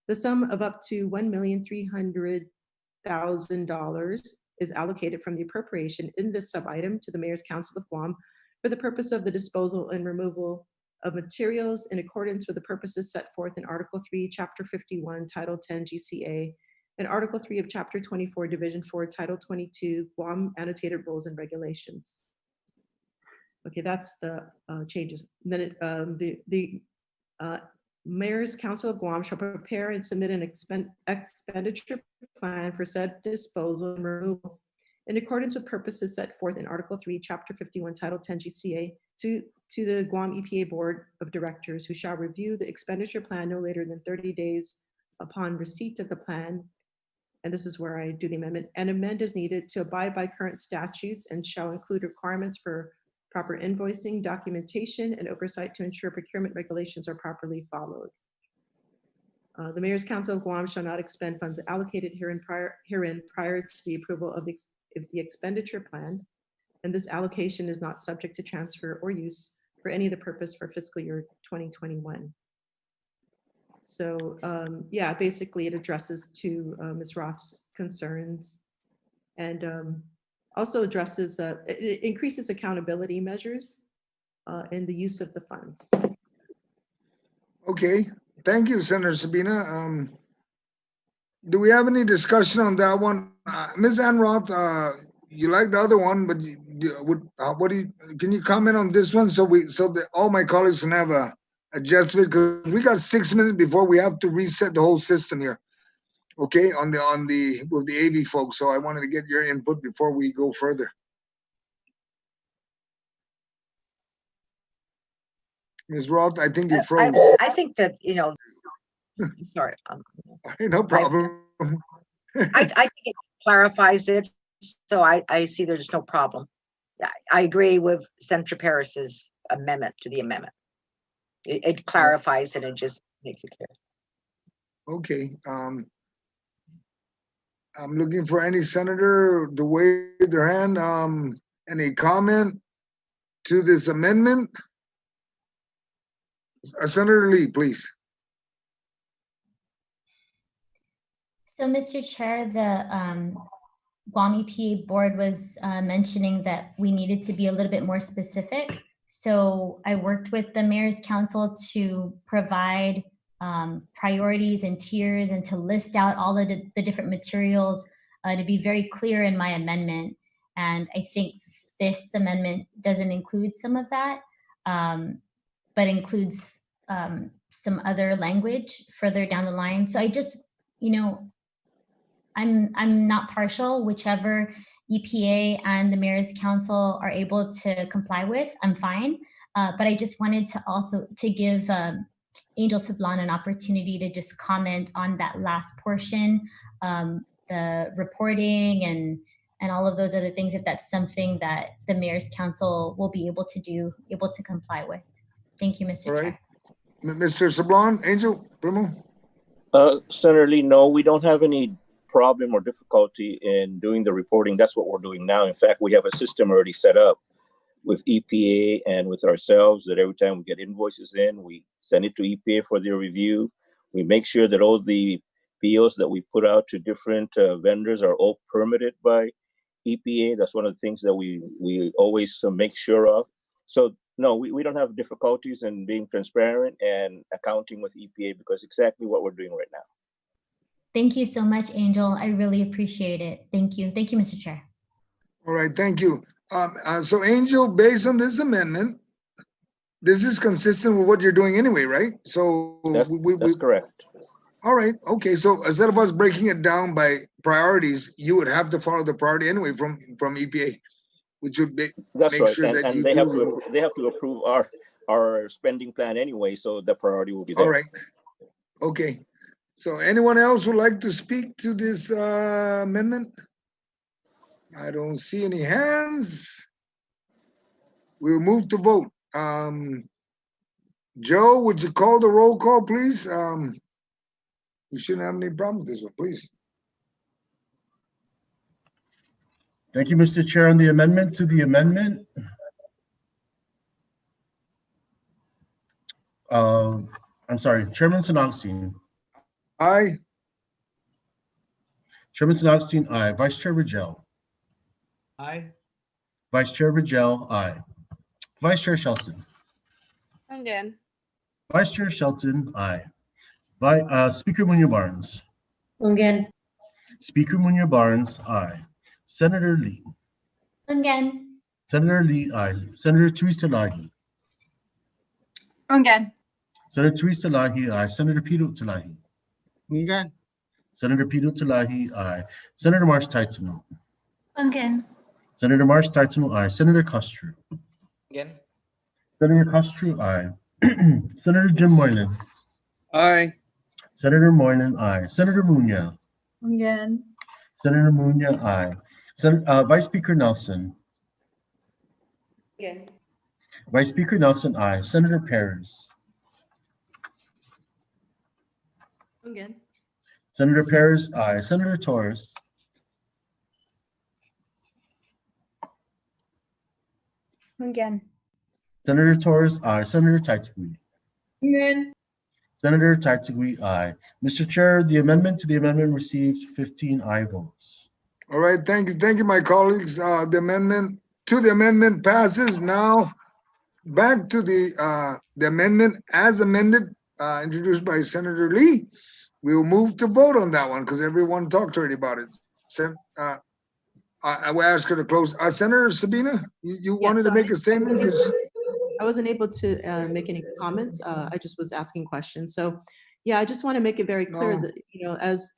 The sum of up to $1,300,000 is allocated from the appropriation in this sub-item to the Mayor's Council of Guam for the purpose of the disposal and removal of materials in accordance with the purposes set forth in Article 3, Chapter 51, Title 10 GCA, and Article 3 of Chapter 24, Division 4, Title 22, Guam Annotated Rules and Regulations. Okay, that's the changes. Then the Mayor's Council of Guam shall prepare and submit an expenditure plan for said disposal and removal in accordance with purposes set forth in Article 3, Chapter 51, Title 10 GCA to the Guam EPA Board of Directors, who shall review the expenditure plan no later than 30 days upon receipt of the plan. And this is where I do the amendment. And amend as needed to abide by current statutes and shall include requirements for proper invoicing, documentation, and oversight to ensure procurement regulations are properly followed. The Mayor's Council of Guam shall not expend funds allocated herein prior to the approval of the expenditure plan, and this allocation is not subject to transfer or use for any of the purpose for fiscal year 2021. So yeah, basically it addresses to Ms. Roth's concerns and also addresses, it increases accountability measures in the use of the funds. Okay, thank you, Senator Sabina. Do we have any discussion on that one? Ms. Ann Roth, you like the other one, but can you comment on this one so that all my colleagues can have a adjustment, because we got 6 minutes before we have to reset the whole system here. Okay, with the AV folks. So I wanted to get your input before we go further. Ms. Roth, I think you froze. I think that, I'm sorry. No problem. I think it clarifies it, so I see there's no problem. I agree with Senator Paris's amendment to the amendment. It clarifies it and just makes it clear. Okay. I'm looking for any senator to wave their hand. Any comment to this amendment? Senator Lee, please. So, Mr. Chair, the Guam EPA board was mentioning that we needed to be a little bit more specific. So I worked with the Mayor's Council to provide priorities and tiers and to list out all of the different materials to be very clear in my amendment. And I think this amendment doesn't include some of that, but includes some other language further down the line. So I just, I'm not partial, whichever EPA and the Mayor's Council are able to comply with, I'm fine. But I just wanted to also to give Angel Sablan an opportunity to just comment on that last portion, the reporting and all of those other things, if that's something that the Mayor's Council will be able to comply with. Thank you, Mr. All right. Chair. Mr. Sablan, Angel, Primo? Senator Lee, no, we don't have any problem or difficulty in doing the reporting. That's what we're doing now. In fact, we have a system already set up with EPA and with ourselves that every time we get invoices in, we send it to EPA for their review. We make sure that all the POs that we put out to different vendors are all permitted by EPA. That's one of the things that we always make sure of. So no, we don't have difficulties in being transparent and accounting with EPA because exactly what we're doing right now. Thank you so much, Angel. I really appreciate it. Thank you. Thank you, Mr. Chair. All right, thank you. So Angel, based on this amendment, this is consistent with what you're doing anyway, right? So that's correct. All right, okay. So instead of us breaking it down by priorities, you would have to follow the priority anyway from EPA, which would make Right. sure that you they have to approve our spending plan anyway, so the priority will be there. All right. Okay. So anyone else would like to speak to this amendment? I don't see any hands. We'll move to vote. Joe, would you call the roll call, please? We shouldn't have any problem with this one, please. Thank you, Mr. Chair. On the amendment to the amendment, I'm sorry, Chairman Agustin. Aye. Chairman Agustin, aye. Vice Chair Rigel. Aye. Vice Chair Rigel, aye. Vice Chair Shelton. Again. Vice Chair Shelton, aye. Speaker Munoz-Barnes. Again. Speaker Munoz-Barnes, aye. Senator Lee. Again. Senator Lee, aye. Senator Teresa Talahi. Again. Senator Teresa Talahi, aye. Senator Peter Talahi. Again. Senator Peter Talahi, aye. Senator Marsh Taitunu. Again. Senator Marsh Taitunu, aye. Senator Castro. Again. Senator Castro, aye. Senator Jim Moylan. Aye. Senator Moylan, aye. Senator Munya. Again. Senator Munya, aye. Vice Speaker Nelson. Again. Vice Speaker Nelson, aye. Senator Perez. Again. Senator Perez, aye. Senator Torres. Again. Senator Torres, aye. Senator Taitagui. Again. Senator Taitagui, aye. Mr. Chair, the amendment to the amendment received 15 aye votes. All right, thank you, my colleagues. The amendment to the amendment passes. Now back to the amendment as amended, introduced by Senator Lee. We will move to vote on that one because everyone talked already about it. I will ask her to close. Senator Sabina, you wanted to make a statement? I wasn't able to make any comments. I just was asking questions. So, yeah, I just want to make it very clear that, you know, as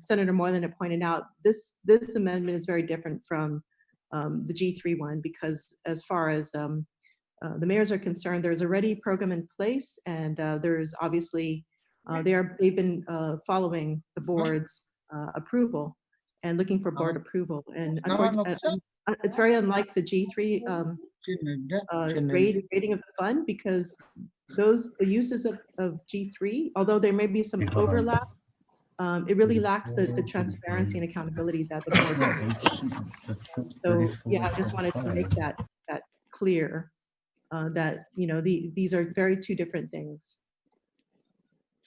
Senator Moylan had pointed out, this amendment is very different from the G3 one because as far as the mayors are concerned, there's already a program in place, and there's obviously they've been following the board's approval and looking for board approval. And it's very unlike the G3 rating of the fund because the uses of G3, although there may be some overlap, it really lacks the transparency and accountability that the board has. So yeah, I just wanted to make that clear that, you know, these are two different things.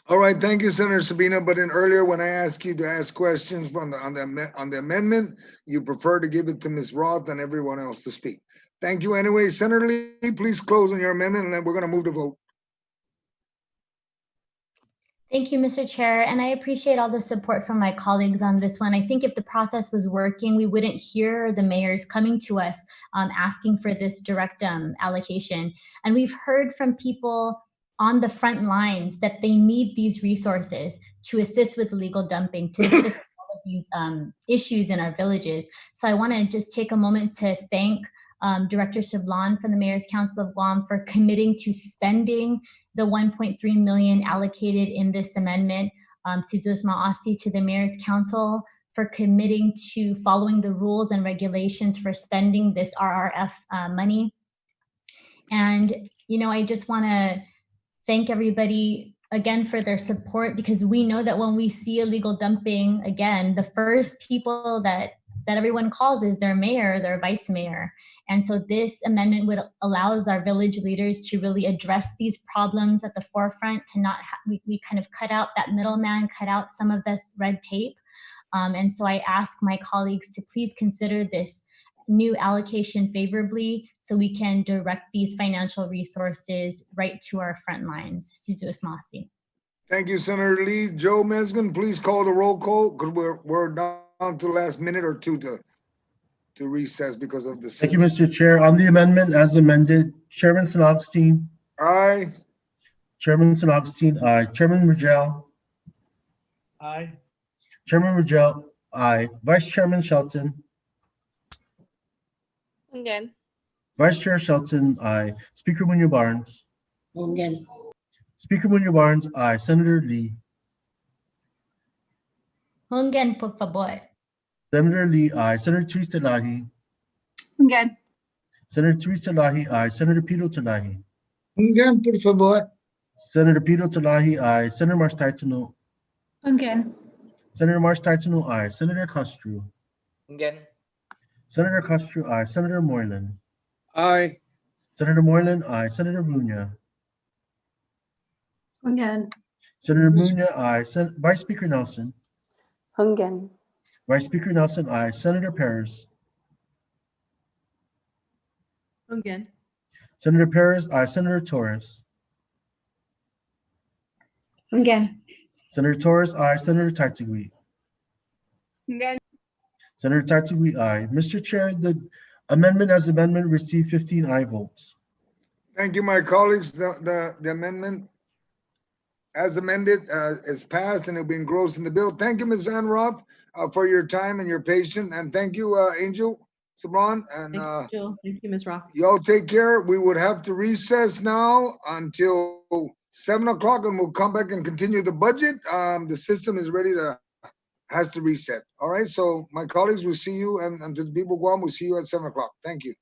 All right, thank you, Senator Sabina. But earlier, when I asked you to ask questions on the amendment, you prefer to give it to Ms. Roth and everyone else to speak. Thank you anyway. Senator Lee, please close on your amendment, and then we're going to move to vote. Thank you, Mr. Chair, and I appreciate all the support from my colleagues on this one. I think if the process was working, we wouldn't hear the mayors coming to us asking for this direct allocation. And we've heard from people on the front lines that they need these resources to assist with illegal dumping, to assist with all of these issues in our villages. So I want to just take a moment to thank Director Shablan from the Mayor's Council of Guam for committing to spending the 1.3 million allocated in this amendment, Sidus Ma'asi, to the Mayor's Council for committing to following the rules and regulations for spending this RRF money. And, you know, I just want to thank everybody again for their support, because we know that when we see illegal dumping, again, the first people that everyone calls is their mayor, their vice mayor. And so this amendment allows our village leaders to really address these problems at the forefront, to not, we kind of cut out that middleman, cut out some of this red tape. And so I ask my colleagues to please consider this new allocation favorably so we can direct these financial resources right to our front lines. Thank you, Senator Lee. Joe Meskin, please call the roll call, because we're down to the last minute or two to recess because of this. Thank you, Mr. Chair. On the amendment as amended, Chairman Augustine. Aye. Chairman Augustine, aye. Chairman Ruggiero. Aye. Chairman Ruggiero, aye. Vice Chairman Shelton. Again. Vice Chair Shelton, aye. Speaker Munoz-Barnes. Again. Speaker Munoz-Barnes, aye. Senator Lee. Hungen, por favor. Senator Lee, aye. Senator Teresa Lahi. Again. Senator Teresa Lahi, aye. Senator Pito Talahi. Again, por favor. Senator Pito Talahi, aye. Senator Marsh Taitano. Again. Senator Marsh Taitano, aye. Senator Castro. Again. Senator Castro, aye. Senator Moylan. Aye. Senator Moylan, aye. Senator Munya. Again. Senator Munya, aye. Vice Speaker Nelson. Hungen. Vice Speaker Nelson, aye. Senator Perez. Again. Senator Perez, aye. Senator Torres. Again. Senator Torres, aye. Senator Taitagui. Again. Senator Taitagui, aye. Mr. Chair, the amendment as amendment received 15 aye votes. Thank you, my colleagues. The amendment as amended is passed and it'll be engrossed in the bill. Thank you, Ms. Anroth, for your time and your patience. And thank you, Angel Sabran. And Thank you, Jill. Thank you, Ms. Rock. y'all take care. We would have to recess now until 7 o'clock and we'll come back and continue the budget. The system is ready has to reset. All right, so my colleagues will see you, and to the people of Guam, we'll see you at 7 o'clock. Thank you.